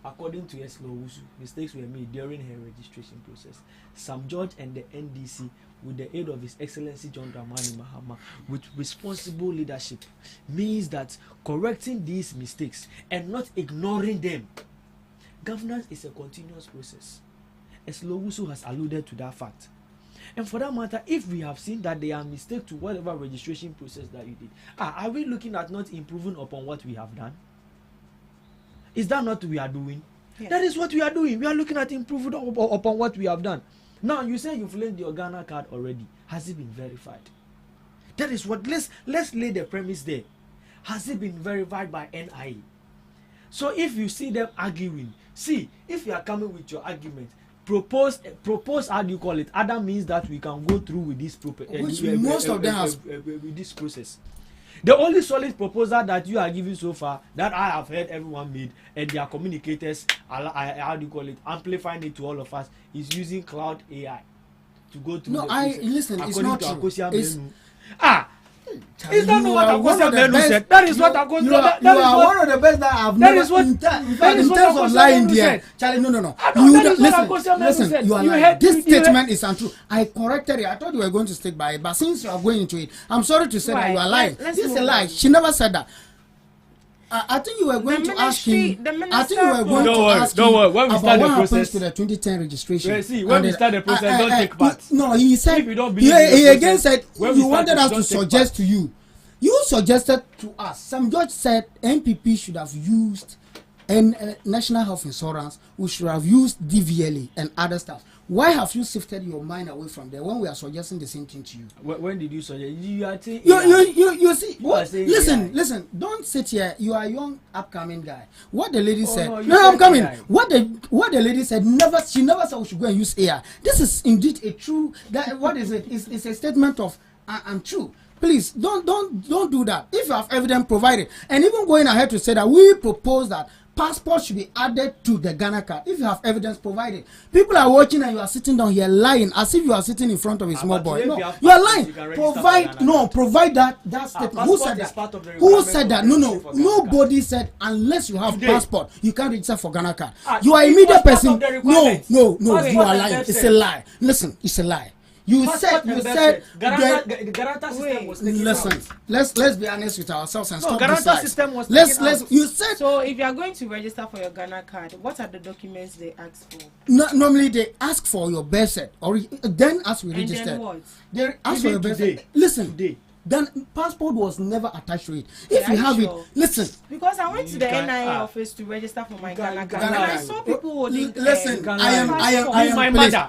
[SPEAKER 6] according to Eslo Usu, mistakes were made during her registration process, Sam George and the NDC, with the aid of His Excellency John Dramani Mahama, with responsible leadership, means that correcting these mistakes and not ignoring them. Governance is a continuous process. Eslo Usu has alluded to that fact. And for that matter, if we have seen that they are mistake to whatever registration process that you did, are we looking at not improving upon what we have done? Is that not what we are doing? Yeah. That is what we are doing. We are looking at improving upon what we have done. Now you say you've linked your Ghana card already. Has it been verified? That is what. Let's lay the premise there. Has it been verified by NIA? So if you see them arguing, see if you are coming with your argument, propose how do you call it? Other means that we can go through with this
[SPEAKER 17] most of them has
[SPEAKER 6] with this process. The only solid proposal that you are giving so far that I have heard everyone made, and their communicators, how do you call it, amplifying it to all of us, is using cloud AI to go through.
[SPEAKER 17] No,
[SPEAKER 6] the process.
[SPEAKER 17] Listen. It's not true.
[SPEAKER 6] Is that not what Akosia Menu said? That is what Akosia.
[SPEAKER 17] You are one of the best that I've never. In terms of lying there, Charlie. No. Listen. You are lying. This statement is untrue. I corrected it. I thought you were going to stick by it, but since you are going into it, I'm sorry to say that you are lying. This is a lie. She never said that. I think you were going to ask him. I think you were going to ask him about what happens to the 2010 registration.
[SPEAKER 6] See, when we start the process, don't take part.
[SPEAKER 17] No, he said. He again said you wanted us to suggest to you. You suggested to us. Some judge said NPP should have used National Health Insurance. We should have used DVLA and other stuff. Why have you shifted your mind away from there when we are suggesting the same thing to you?
[SPEAKER 6] When did you suggest? You are saying
[SPEAKER 17] you see. Listen. Don't sit here. You are a young, upcoming guy. What the lady said. No, I'm coming. What the lady said. She never said we should go and use AI. This is indeed a true. What is it? It's a statement of untrue. Please don't do that. If you have evidence provided, and even going ahead to say that we propose that passport should be added to the Ghana card. If you have evidence provided, people are watching and you are sitting down here lying as if you are sitting in front of a small boy. No, you are lying. Provide that statement. Who said that? Who said that? No. Nobody said unless you have passport, you can't register for Ghana card. You are a media person. No. You are lying. It's a lie. Listen, it's a lie. You said the
[SPEAKER 6] Garanta system was taken.
[SPEAKER 17] Listen, let's be honest with ourselves and stop this
[SPEAKER 6] lie. System was taken out.
[SPEAKER 17] You said.
[SPEAKER 1] So if you are going to register for your Ghana card, what are the documents they ask for?
[SPEAKER 17] Normally they ask for your birth cert, or then as we register.
[SPEAKER 1] And then what?
[SPEAKER 17] They ask for your birth cert. Listen. Then passport was never attached to it. If you have it, listen.
[SPEAKER 1] Because I went to the NIA office to register for my Ghana card, and I saw people holding.
[SPEAKER 17] Listen, I am.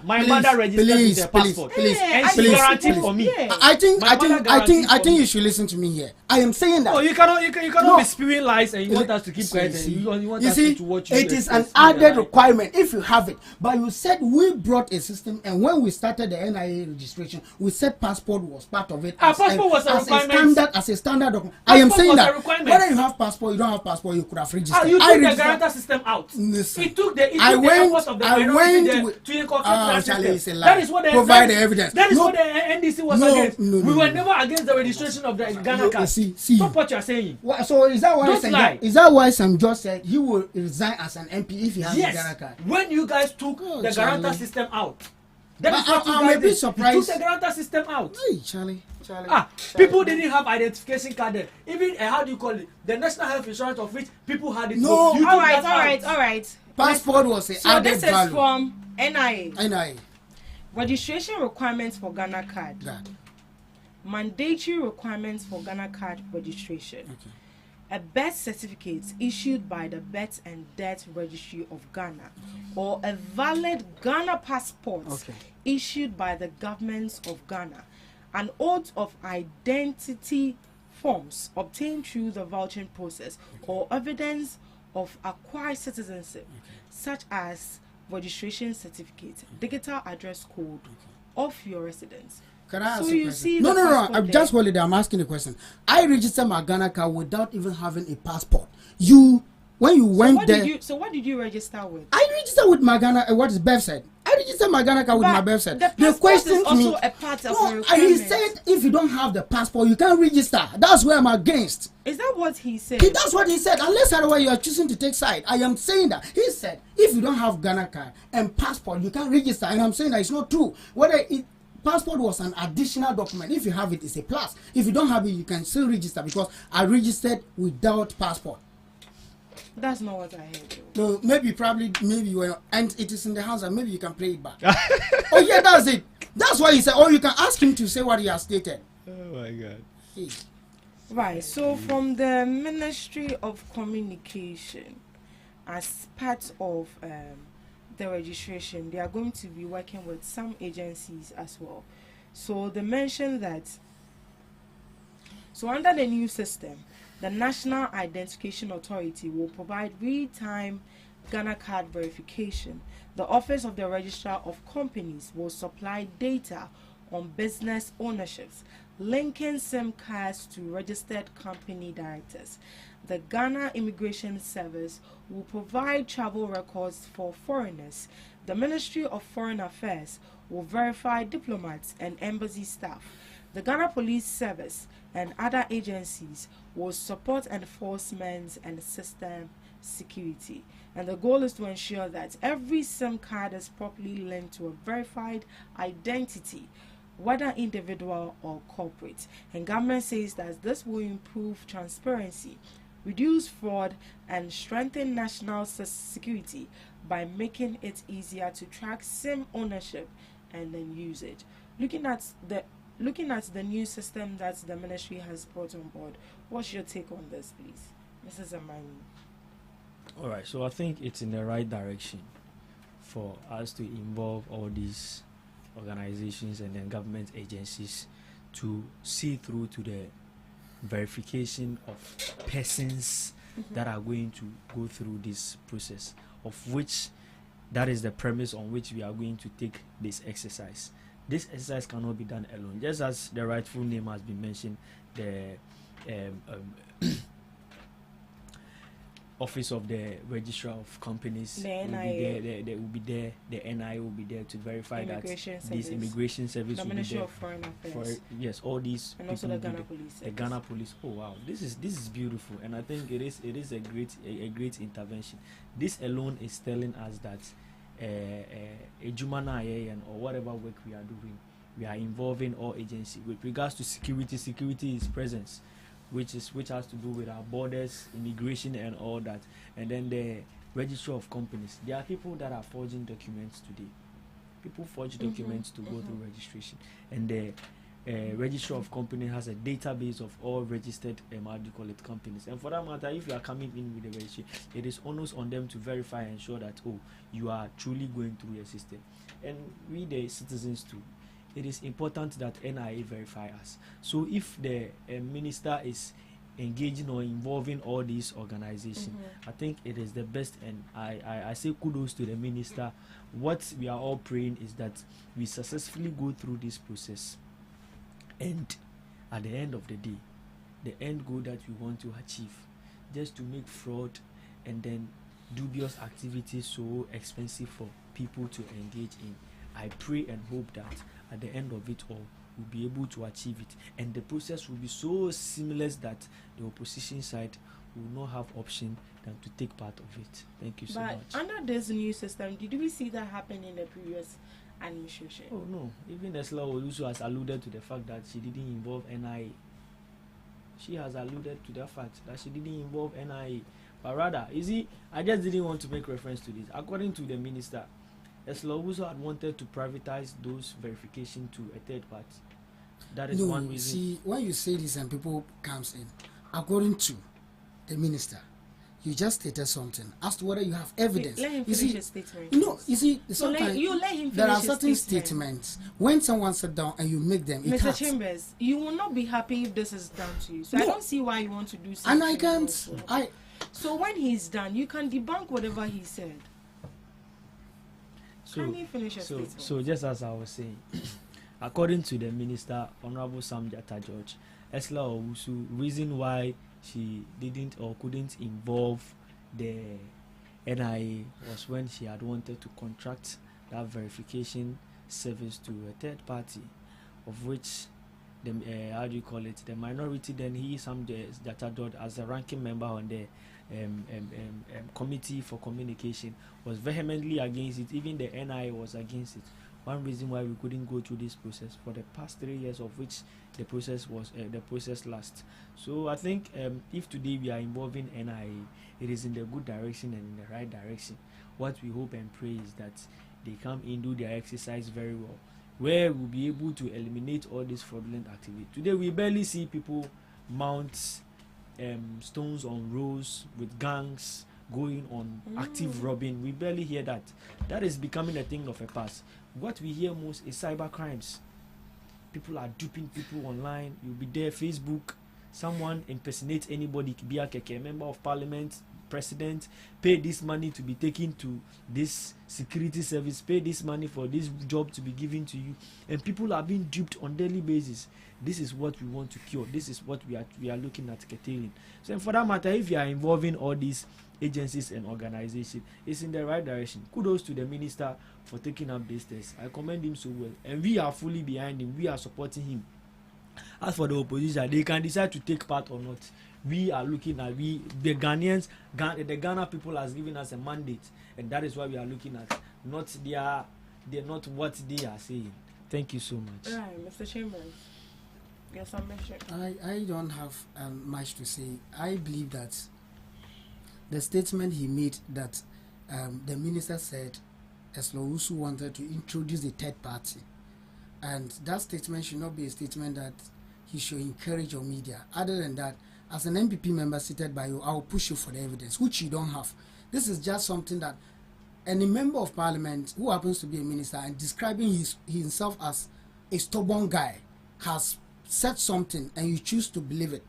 [SPEAKER 6] My mother registered with their passport.
[SPEAKER 17] Please,
[SPEAKER 6] and she guaranteed for me.
[SPEAKER 17] I think you should listen to me here. I am saying that.
[SPEAKER 6] Oh, you cannot be spewing lies and you want us to keep quiet and you want us to watch you.
[SPEAKER 17] It is an added requirement if you have it. But you said we brought a system, and when we started the NIA registration, we said passport was part of it.
[SPEAKER 6] Passport was
[SPEAKER 17] as a standard document. I am saying that whether you have passport, you don't have passport, you could have registered.
[SPEAKER 6] You took the Garanta system out.
[SPEAKER 17] Listen,
[SPEAKER 6] it took the efforts of the minority to incorporate that system. That is what the
[SPEAKER 17] provide the evidence.
[SPEAKER 6] That is what the NDC was against. We were never against the registration of the Ghana card. Stop what you are saying.
[SPEAKER 17] So is that why some judge said he will resign as an MP if he has a Ghana card?
[SPEAKER 6] When you guys took the Garanta system out.
[SPEAKER 17] I'm a bit surprised.
[SPEAKER 6] You took the Garanta system out.
[SPEAKER 17] Hey, Charlie.
[SPEAKER 6] People didn't have identification card then. Even how do you call it? The National Health Insurance of which people had it.
[SPEAKER 17] No.
[SPEAKER 1] All right.
[SPEAKER 17] Passport was added value.
[SPEAKER 1] So this is from NIA.
[SPEAKER 17] NIA.
[SPEAKER 1] Registration requirements for Ghana card. Mandatory requirements for Ghana card registration.
[SPEAKER 17] Okay.
[SPEAKER 1] A birth certificate issued by the Birth and Death Registry of Ghana, or a valid Ghana passport issued by the governments of Ghana. An oath of identity forms obtained through the vouching process, or evidence of acquired citizenship, such as registration certificate, digital address code of your residence.
[SPEAKER 17] Can I ask a question? No. I'm just holding there. I'm asking a question. I registered my Ghana card without even having a passport. When you went there.
[SPEAKER 1] So what did you register with?
[SPEAKER 17] I registered with my Ghana. What is birth cert? I registered my Ghana card with my birth cert.
[SPEAKER 1] The question is also a part of the requirement.
[SPEAKER 17] He said if you don't have the passport, you can't register. That's where I'm against.
[SPEAKER 1] Is that what he said?
[SPEAKER 17] That's what he said. Unless otherwise you are choosing to take side. I am saying that. He said if you don't have Ghana card and passport, you can't register. And I'm saying that it's not true. Passport was an additional document. If you have it, it's a plus. If you don't have it, you can still register because I registered without passport.
[SPEAKER 1] That's not what I heard.
[SPEAKER 17] No, maybe you were, and it is in the house, and maybe you can play it back. Oh yeah, that's it. That's why he said, or you can ask him to say what he has stated.
[SPEAKER 16] Oh my God.
[SPEAKER 17] Hey.
[SPEAKER 1] Right, so from the Ministry of Communication, as part of the registration, they are going to be working with some agencies as well. So they mentioned that, so under the new system, the National Identification Authority will provide real-time Ghana card verification. The Office of the Registrar of Companies will supply data on business ownerships, linking SIM cards to registered company directors. The Ghana Immigration Service will provide travel records for foreigners. The Ministry of Foreign Affairs will verify diplomats and embassy staff. The Ghana Police Service and other agencies will support enforcement and system security. And the goal is to ensure that every SIM card is properly linked to a verified identity, whether individual or corporate. And government says that this will improve transparency, reduce fraud, and strengthen national security by making it easier to track SIM ownership and then usage. Looking at the new system that the ministry has brought on board, what's your take on this, please, Mrs. Amani?
[SPEAKER 16] All right, so I think it's in the right direction for us to involve all these organizations and then government agencies to see through to the verification of persons that are going to go through this process, of which that is the premise on which we are going to take this exercise. This exercise cannot be done alone. Just as the rightful name has been mentioned, the Office of the Registrar of Companies will be there. They will be there. The NI will be there to verify that this immigration service
[SPEAKER 1] the
[SPEAKER 16] will
[SPEAKER 1] Ministry
[SPEAKER 16] be there.
[SPEAKER 1] of Foreign Affairs.
[SPEAKER 16] Yes, all these
[SPEAKER 1] and also the Ghana Police.
[SPEAKER 16] The Ghana Police. Oh wow, this is beautiful, and I think it is a great intervention. This alone is telling us that or whatever work we are doing, we are involving all agencies. With regards to security is presence, which has to do with our borders, immigration, and all that. And then the registrar of companies. There are people that are forging documents today. People forge documents to go through registration, and the registrar of company has a database of all registered companies. And for that matter, if you are coming in with a registry, it is onus on them to verify and ensure that you are truly going through your system. And we, the citizens too, it is important that NIA verify us. So if the minister is engaging or involving all these organizations, I think it is the best, and I say kudos to the minister. What we are all praying is that we successfully go through this process, and at the end of the day, the end goal that we want to achieve, just to make fraud and then dubious activities so expensive for people to engage in. I pray and hope that at the end of it all, we'll be able to achieve it, and the process will be so seamless that the opposition side will not have option than to take part of it. Thank you so much.
[SPEAKER 1] Under this new system, did we see that happen in the previous administration?
[SPEAKER 16] Oh no, even Esla also has alluded to the fact that she didn't involve NIA. She has alluded to the fact that she didn't involve NIA, but rather, you see, I just didn't want to make reference to this. According to the minister, Esla also had wanted to privatize those verification to a third party. That is one reason.
[SPEAKER 17] See, when you say this and people comes in, according to the minister, you just stated something as to whether you have evidence.
[SPEAKER 1] Let him finish his statement.
[SPEAKER 17] No, you see,
[SPEAKER 1] so
[SPEAKER 17] sometimes
[SPEAKER 1] let him
[SPEAKER 17] there are
[SPEAKER 1] finish
[SPEAKER 17] certain
[SPEAKER 1] his statement.
[SPEAKER 17] statements when someone sits down and you make them.
[SPEAKER 1] Mr. Chambers, you will not be happy if this is done to you. So no. I don't see why you want to do something.
[SPEAKER 17] And I can't.
[SPEAKER 1] So when he's done, you can debunk whatever he said.
[SPEAKER 16] So,
[SPEAKER 1] can you finish your statement?
[SPEAKER 16] So just as I was saying, according to the minister, Honorable Sam Jatta George, Esla Owusu, reason why she didn't or couldn't involve the NIA was when she had wanted to contract that verification service to a third party, of which the the minority, then he, Sam Jatta George, as a ranking member on the committee for communication, was vehemently against it. Even the NIA was against it. One reason why we couldn't go through this process for the past 3 years, of which the process lasts. So I think if today we are involving NIA, it is in the good direction and in the right direction. What we hope and pray is that they come in, do their exercise very well, where we'll be able to eliminate all this fraudulent activity. Today, we barely see people mount stones on roads with gangs going on active robbing. We barely hear that. That is becoming a thing of a past. What we hear most is cyber crimes. People are duping people online. You'll be there, Facebook, someone impersonates anybody, be a member of parliament, president, pay this money to be taken to this security service, pay this money for this job to be given to you, and people are being duped on daily basis. This is what we want to cure. This is what we are looking at curtailing. So for that matter, if you are involving all these agencies and organizations, it's in the right direction. Kudos to the minister for taking up this test. I commend him so well, and we are fully behind him. We are supporting him. As for the opposition, they can decide to take part or not. We are looking at the Ghanaians, the Ghana people has given us a mandate, and that is why we are looking at they're not what they are saying. Thank you so much.
[SPEAKER 1] Right, Mr. Chambers. Yes,
[SPEAKER 17] I don't have much to say. I believe that the statement he made that the minister said Eslowusu wanted to introduce the third party, and that statement should not be a statement that he should encourage your media. Other than that, as an MPP member seated by you, I will push you for the evidence, which you don't have. This is just something that any member of parliament who happens to be a minister and describing himself as a stubborn guy has said something and you choose to believe it.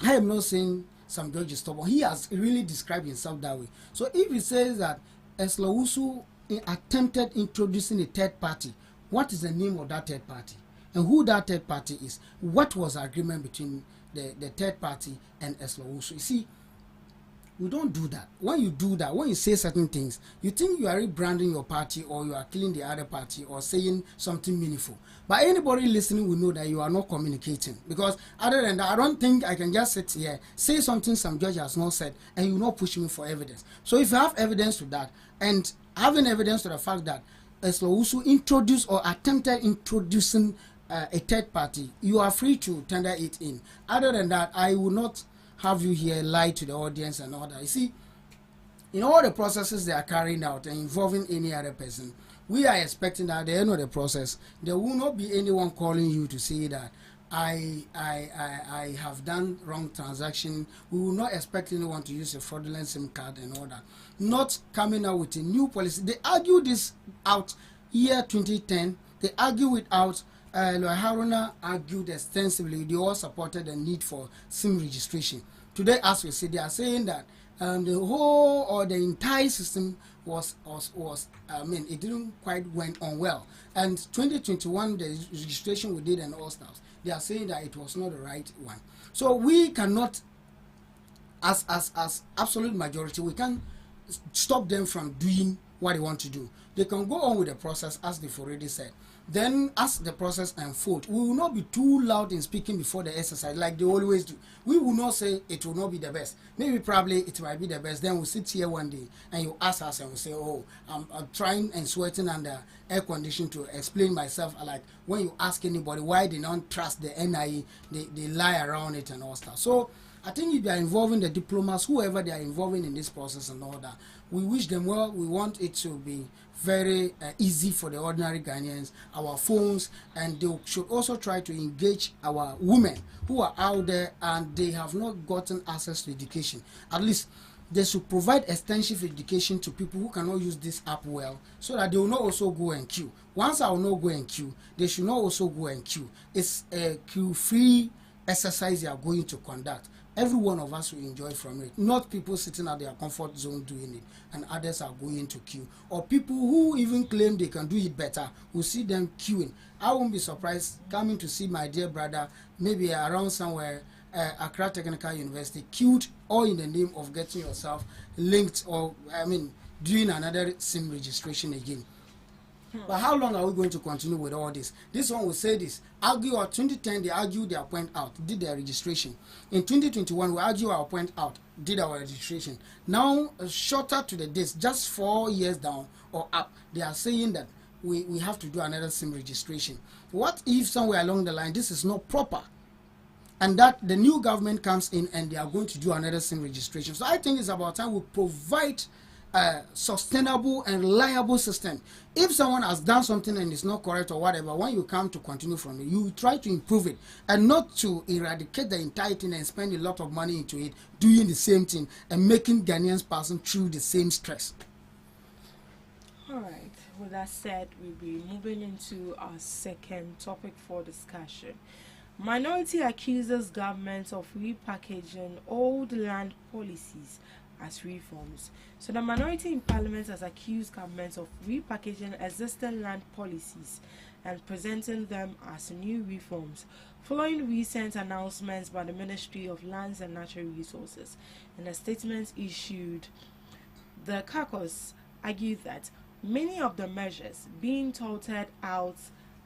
[SPEAKER 17] I am not saying some judge is stubborn. He has really described himself that way. So if he says that Eslowusu attempted introducing a third party, what is the name of that third party? And who that third party is? What was the agreement between the third party and Eslowusu? You see, we don't do that. When you do that, when you say certain things, you think you are rebranding your party or you are killing the other party or saying something meaningful. But anybody listening will know that you are not communicating. Because other than that, I don't think I can just sit here, say something some judge has not said, and you will not push me for evidence. So if you have evidence to that, and having evidence to the fact that Eslowusu introduced or attempted introducing a third party, you are free to tender it in. Other than that, I will not have you here lie to the audience and all that. You see, in all the processes they are carrying out and involving any other person, we are expecting that at the end of the process, there will not be anyone calling you to say that I have done wrong transaction. We will not expect anyone to use a fraudulent SIM card and all that. Not coming out with a new policy. They argue this out year 2010. They argue it out. Lawyer Haruna argued extensively. They all supported the need for SIM registration. Today, as we say, they are saying that the whole or the entire system was it didn't quite went on well. And 2021, the registration we did and all stuff, they are saying that it was not the right one. So we cannot, as absolute majority, we can't stop them from doing what they want to do. They can go on with the process as they've already said. Then as the process unfolds, we will not be too loud in speaking before the exercise like they always do. We will not say it will not be the best. Maybe probably it might be the best. Then we'll sit here one day and you ask us and we'll say, oh, I'm trying and sweating under air condition to explain myself. Like when you ask anybody why they don't trust the NIA, they lie around it and all stuff. So I think if they are involving the diplomats, whoever they are involving in this process and all that, we wish them well. We want it to be very easy for the ordinary Ghanaians, our phones, and they should also try to engage our women who are out there and they have not gotten access to education. At least they should provide extensive education to people who cannot use this app well, so that they will not also go and queue. Once I will not go and queue, they should not also go and queue. It's a queue-free exercise they are going to conduct. Every one of us will enjoy from it. Not people sitting at their comfort zone doing it and others are going to queue. Or people who even claim they can do it better, will see them queuing. I won't be surprised coming to see my dear brother, maybe around somewhere, Accra Technical University, queued all in the name of getting yourself linked or, doing another SIM registration again. But how long are we going to continue with all this? This one will say this. Argue or 2010, they argued their point out, did their registration. In 2021, we argue our point out, did our registration. Now, shorter to the days, just 4 years down or up, they are saying that we have to do another SIM registration. What if somewhere along the line, this is not proper? And that the new government comes in and they are going to do another SIM registration. So I think it's about time we provide sustainable and reliable system. If someone has done something and it's not correct or whatever, when you come to continue from it, you try to improve it and not to eradicate the entire thing and spend a lot of money into it, doing the same thing and making Ghanaians passing through the same stress.
[SPEAKER 1] All right. With that said, we'll be moving into our second topic for discussion. Minority accuses government of repackaging old land policies as reforms. So the minority in parliament has accused government of repackaging existing land policies and presenting them as new reforms, following recent announcements by the Ministry of Lands and Natural Resources. In a statement issued, the caucus argued that many of the measures being touted out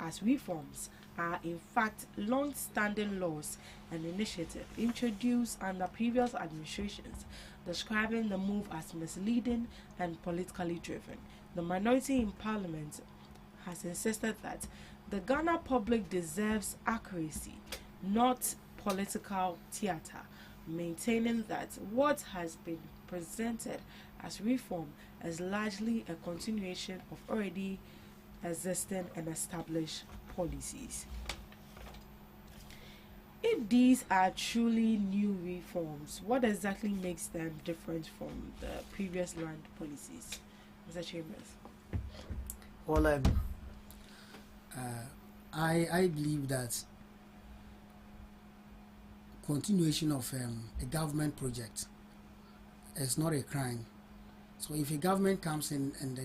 [SPEAKER 1] as reforms are in fact long-standing laws and initiatives introduced under previous administrations, describing the move as misleading and politically driven. The minority in parliament has insisted that the Ghana public deserves accuracy, not political theatre, maintaining that what has been presented as reform is largely a continuation of already existing and established policies. If these are truly new reforms, what exactly makes them different from the previous land policies? Mr. Chambers.
[SPEAKER 17] Well, I believe that continuation of a government project is not a crime. So if a government comes in and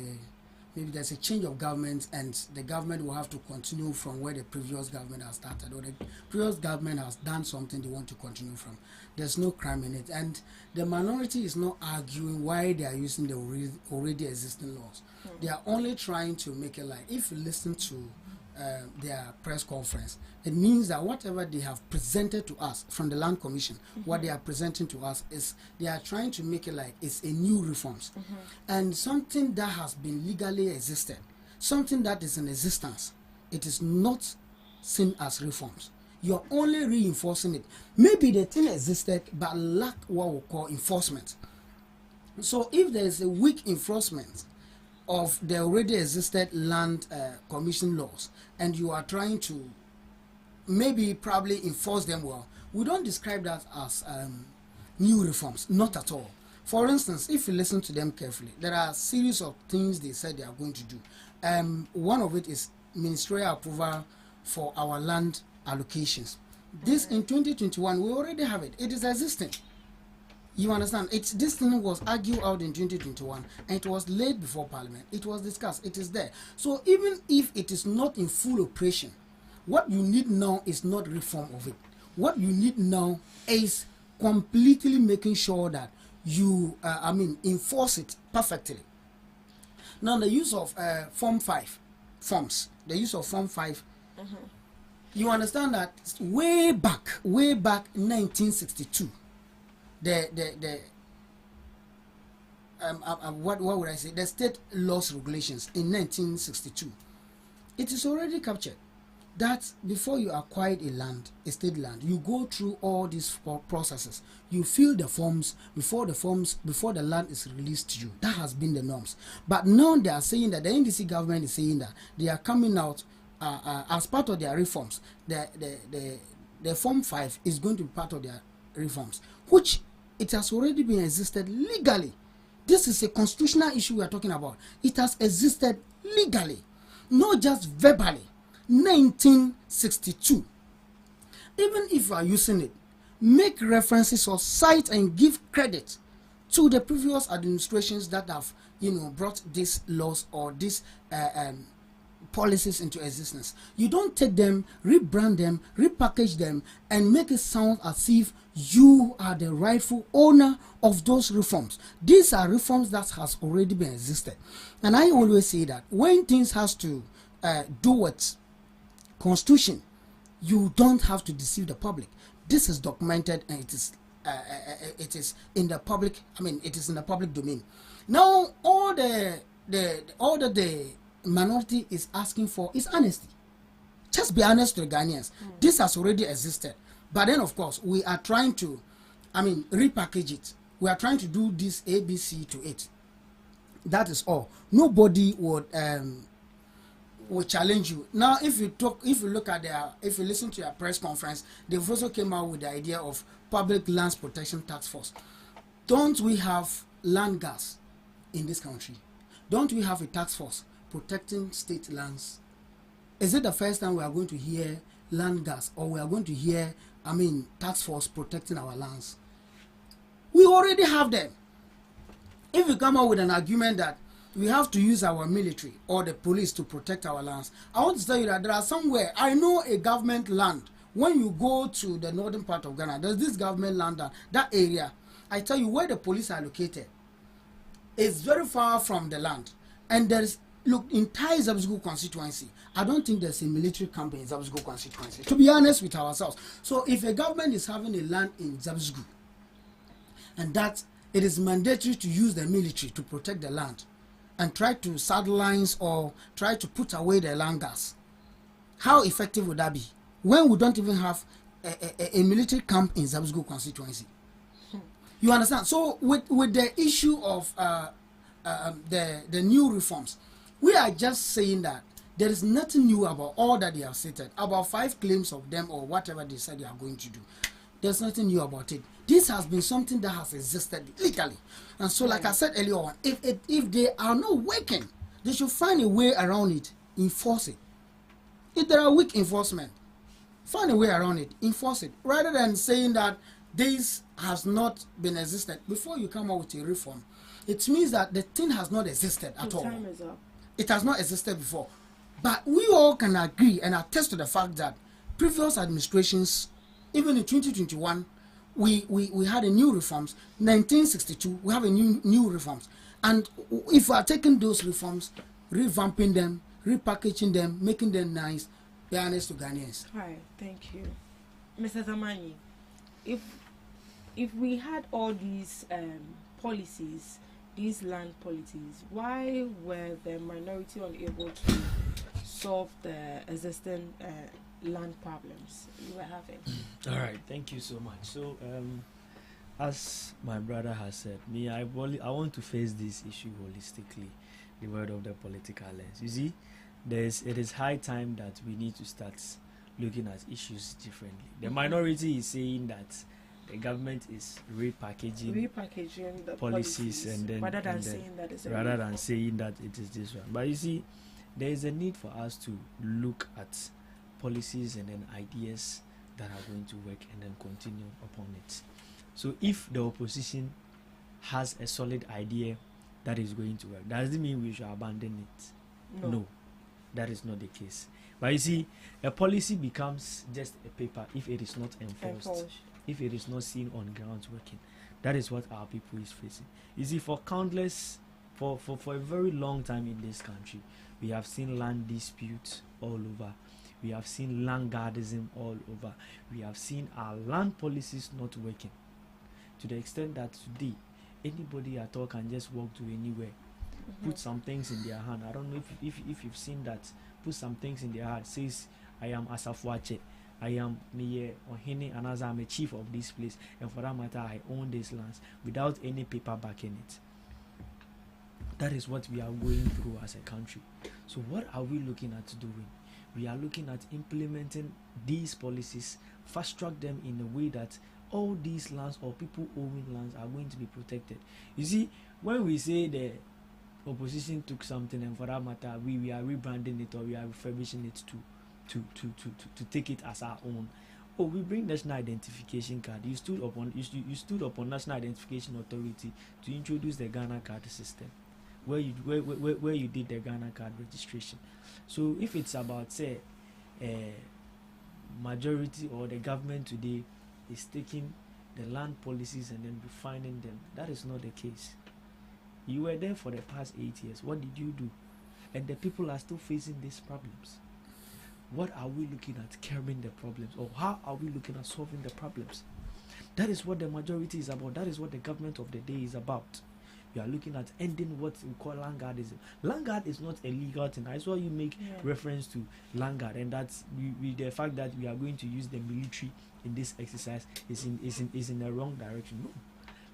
[SPEAKER 17] maybe there's a change of government and the government will have to continue from where the previous government has started, or the previous government has done something they want to continue from, there's no crime in it. And the minority is not arguing why they are using the already existing laws. They are only trying to make it like, if you listen to their press conference, it means that whatever they have presented to us from the Land Commission, what they are presenting to us is they are trying to make it like it's a new reforms and something that has been legally existed, something that is in existence. It is not seen as reforms. You're only reinforcing it. Maybe the thing existed but lack what we call enforcement. So if there is a weak enforcement of the already existed land commission laws and you are trying to probably enforce them well, we don't describe that as new reforms, not at all. For instance, if you listen to them carefully, there are a series of things they said they are going to do. One of it is ministerial approval for our land allocations. This in 2021, we already have it. It is existing. You understand? This thing was argued out in 2021 and it was laid before Parliament. It was discussed. It is there. So even if it is not in full operation, what you need now is not reform of it. What you need now is completely making sure that you, enforce it perfectly. Now the use of Form 5 forms, the use of Form 5, you understand that way back 1962. What would I say? The state laws regulations in 1962. It is already captured that before you acquire a state land, you go through all these processes. You fill the forms before the land is released to you. That has been the norms. But now they are saying that the NDC government is saying that they are coming out as part of their reforms. The Form 5 is going to be part of their reforms, which it has already been existed legally. This is a constitutional issue we are talking about. It has existed legally, not just verbally. 1962. Even if you are using it, make references or cite and give credit to the previous administrations that have, brought these laws or these policies into existence. You don't take them, rebrand them, repackage them, and make it sound as if you are the rightful owner of those reforms. These are reforms that has already been existed. And I always say that when things has to do with constitution, you don't have to deceive the public. This is documented and it is in the public. It is in the public domain. Now, all the minority is asking for is honesty. Just be honest to the Ghanaians. This has already existed, but then of course we are trying to, repackage it. We are trying to do this ABC to it. That is all. Nobody would challenge you. Now, if you look at if you listen to your press conference, they've also came out with the idea of Public Lands Protection Task Force. Don't we have land gas in this country? Don't we have a task force protecting state lands? Is it the first time we are going to hear land gas, or we are going to hear, task force protecting our lands? We already have them. If you come up with an argument that we have to use our military or the police to protect our lands, I want to tell you that there are somewhere, I know a government land. When you go to the northern part of Ghana, there's this government land, that area, I tell you, where the police are located, it's very far from the land. And there's, look, entire Zabsgu constituency, I don't think there's a military camp in Zabsgu constituency, to be honest with ourselves. So if a government is having a land in Zabsgu, and that it is mandatory to use the military to protect the land, and try to sidelines or try to put away the land gas, how effective would that be when we don't even have a military camp in Zabsgu constituency? You understand? So with the issue of the new reforms, we are just saying that there is nothing new about all that they have stated, about 5 claims of them or whatever they said they are going to do. There's nothing new about it. This has been something that has existed legally. And so, like I said earlier on, if they are not working, they should find a way around it, enforce it. If there are weak enforcement, find a way around it, enforce it. Rather than saying that this has not been existed, before you come out with a reform, it means that the thing has not existed at all.
[SPEAKER 1] Time is up.
[SPEAKER 17] It has not existed before. But we all can agree and attest to the fact that previous administrations, even in 2021, we had a new reforms. 1962, we have a new reforms. And if we are taking those reforms, revamping them, repackaging them, making them nice, be honest to Ghanaians.
[SPEAKER 1] Hi, thank you. Mr. Zamani, if we had all these policies, these land policies, why were the minority unable to solve the existing land problems you were having?
[SPEAKER 16] All right, thank you so much. So, as my brother has said, I want to face this issue holistically, the word of the political lens. You see, it is high time that we need to start looking at issues differently. The minority is saying that the government is repackaging
[SPEAKER 1] the
[SPEAKER 16] policies and then
[SPEAKER 1] rather than saying that
[SPEAKER 16] it is this one. But you see, there is a need for us to look at policies and then ideas that are going to work and then continue upon it. So if the opposition has a solid idea that is going to work, does it mean we should abandon it? No, that is not the case. But you see, a policy becomes just a paper if it is not enforced. If it is not seen on ground working. That is what our people is facing. You see, for a very long time in this country, we have seen land disputes all over. We have seen land guardism all over. We have seen our land policies not working, to the extent that today anybody at all can just walk to anywhere, put some things in their hand. I don't know if you've seen that. Put some things in their hand, says, I am Asafuache, I am Miye Ohene, and as I'm a chief of this place, and for that matter I own these lands, without any paper backing it. That is what we are going through as a country. So what are we looking at doing? We are looking at implementing these policies, fast track them in a way that all these lands or people owning lands are going to be protected. You see, when we say the opposition took something and for that matter we are rebranding it or we are refurbishing it to take it as our own. Oh, we bring national identification card. You stood upon National Identification Authority to introduce the Ghana card system, where you did the Ghana card registration. So if it's about say majority or the government today is taking the land policies and then refining them, that is not the case. You were there for the past 8 years. What did you do? And the people are still facing these problems. What are we looking at curbing the problems, or how are we looking at solving the problems? That is what the majority is about. That is what the government of the day is about. We are looking at ending what we call land guardism. Land guard is not a legal thing. I saw you make reference to land guard, and that's the fact that we are going to use the military in this exercise is in the wrong direction. No,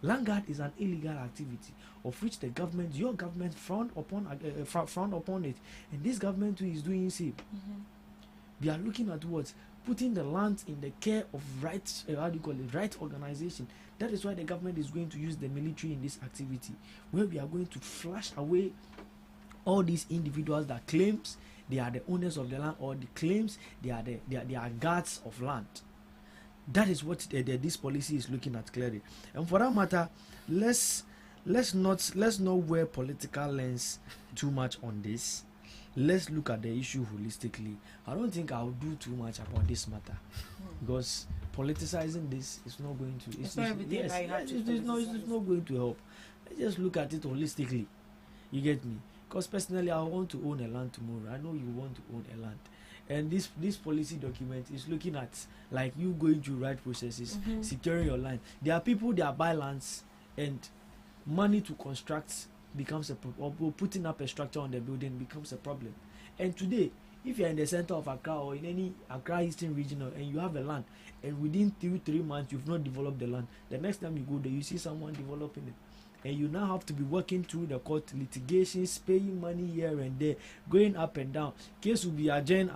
[SPEAKER 6] Land guard is an illegal activity of which the government, your government, frown upon it, and this government too is doing same. They are looking at what, putting the land in the care of right organization. That is why the government is going to use the military in this activity, where we are going to flush away all these individuals that claims they are the owners of the land, or the claims they are guards of land. That is what this policy is looking at clearly. And for that matter, let's not wear political lens too much on this. Let's look at the issue holistically. I don't think I'll do too much about this matter, because politicizing this is not going to. It's not going to help. Let's just look at it holistically. You get me? Because personally, I want to own a land tomorrow. I know you want to own a land, and this policy document is looking at like you going through right processes, securing your land. There are people that buy lands, and money to construct becomes a problem, or putting up a structure on the building becomes a problem. And today, if you're in the center of Accra or in any Accra Eastern region, and you have a land, and within 3 months you've not developed the land, the next time you go there, you see someone developing it, and you now have to be working through the court litigations, paying money here and there, going up and down. Case will be adjourn.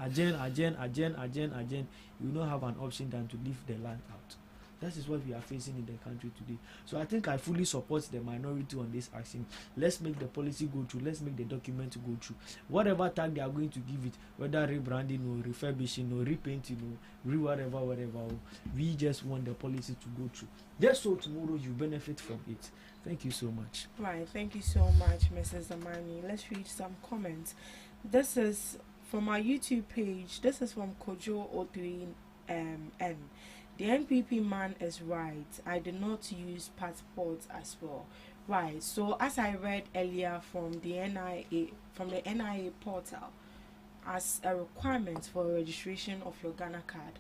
[SPEAKER 6] You don't have an option than to leave the land out. That is what we are facing in the country today. So I think I fully support the minority on this action. Let's make the policy go through. Let's make the document go through. Whatever tag they are going to give it, whether rebranding or refurbishing or repainting or whatever, we just want the policy to go through. Just so tomorrow you benefit from it. Thank you so much.
[SPEAKER 1] Right, thank you so much, Mrs. Zamani. Let's read some comments. This is from our YouTube page. This is from Kojo03N. The NPP man is right. I did not use passports as well. Right. So as I read earlier from the NIA portal, as a requirement for registration of your Ghana card,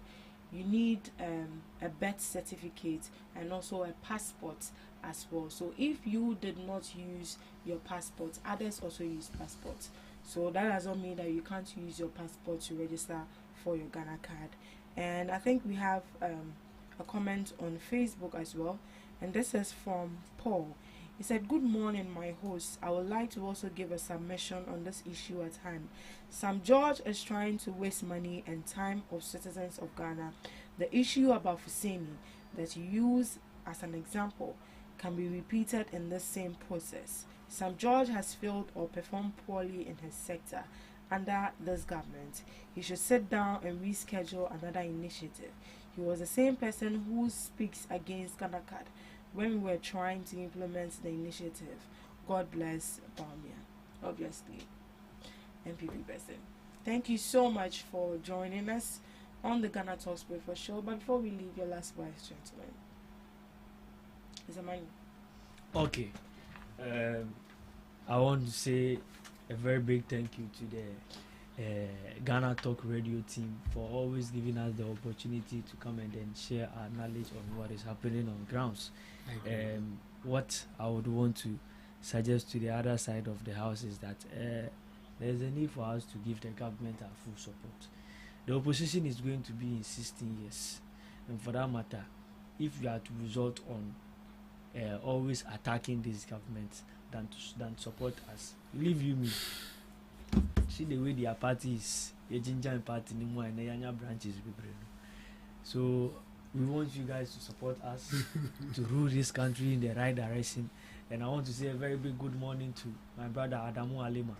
[SPEAKER 1] you need a birth certificate and also a passport as well. So if you did not use your passport, others also use passports. So that does not mean that you can't use your passport to register for your Ghana card. And I think we have a comment on Facebook as well, and this is from Paul. He said, "Good morning, my host. I would like to also give a submission on this issue at hand. Sam George is trying to waste money and time of citizens of Ghana. The issue about Fuseni that you use as an example can be repeated in the same process. Sam George has failed or performed poorly in his sector under this government. He should sit down and reschedule another initiative. He was the same person who speaks against Ghana Card when we were trying to implement the initiative. God bless Bamia." Obviously, NPP person. Thank you so much for joining us on the Ghana Talks Breakfast Show. But before we leave, your last words, gentlemen. Is a man.
[SPEAKER 6] Okay. I want to say a very big thank you to the Ghana Talk Radio team for always giving us the opportunity to come and then share our knowledge on what is happening on grounds. What I would want to suggest to the other side of the house is that there's a need for us to give the government our full support. The opposition is going to be insisting, yes, and for that matter, if we are to result on always attacking this government than support us, believe you me, see the way their party is, a ginger party anymore, and the younger branches. So we want you guys to support us to rule this country in the right direction. And I want to say a very big good morning to my brother Adamu Alema.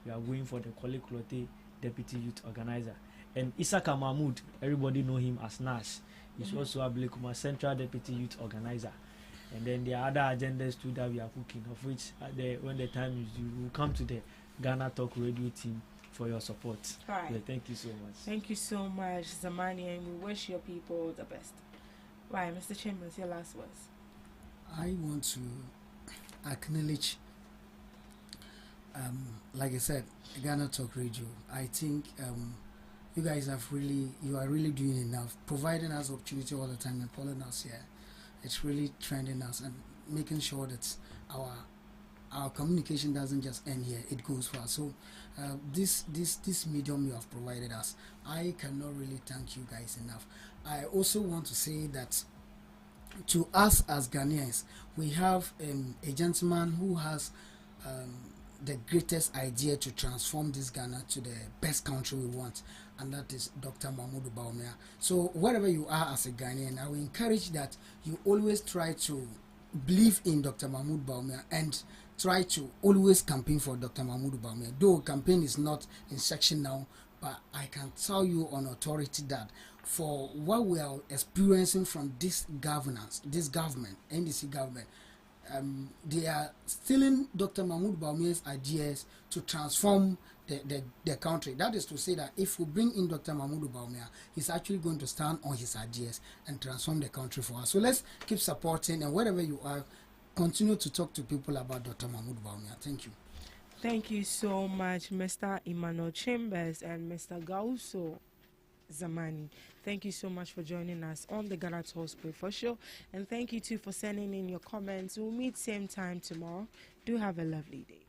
[SPEAKER 6] We are going for the Kole Klote Deputy Youth Organizer. And Isaka Mahmoud, everybody know him as Nash. He's also Ablekuma Central Deputy Youth Organizer. And then there are other agendas too that we are cooking, of which when the time is due, we will come to the Ghana Talk Radio team for your support.
[SPEAKER 1] Right.
[SPEAKER 6] Yeah, thank you so much.
[SPEAKER 1] Thank you so much, Zamani, and we wish your people the best. Right, Mr. Chambers, your last words.
[SPEAKER 17] I want to acknowledge, like I said, Ghana Talk Radio. I think you guys are really doing enough, providing us opportunity all the time and following us here. It's really trending us and making sure that our communication doesn't just end here; it goes far. So, this medium you have provided us, I cannot really thank you guys enough. I also want to say that to us as Ghanaians, we have a gentleman who has the greatest idea to transform this Ghana to the best country we want, and that is Dr. Mahmoud Bawumia. So wherever you are as a Ghanaian, I will encourage that you always try to believe in Dr. Mahmoud Bawumia and try to always campaign for Dr. Mahmoud Bawumia. Though campaign is not in section now, but I can tell you on authority that for what we are experiencing from this governance, this government, NDC government, they are stealing Dr. Mahmoud Bawumia's ideas to transform the country. That is to say that if we bring in Dr. Mahmoud Bawumia, he's actually going to stand on his ideas and transform the country for us. So let's keep supporting, and wherever you are, continue to talk to people about Dr. Mahmoud Bawumia. Thank you.
[SPEAKER 1] Thank you so much, Mr. Emmanuel Chambers and Mr. Gauso Zamani. Thank you so much for joining us on the GhanaTalks Breakfast Show, and thank you too for sending in your comments. We'll meet same time tomorrow. Do have a lovely day.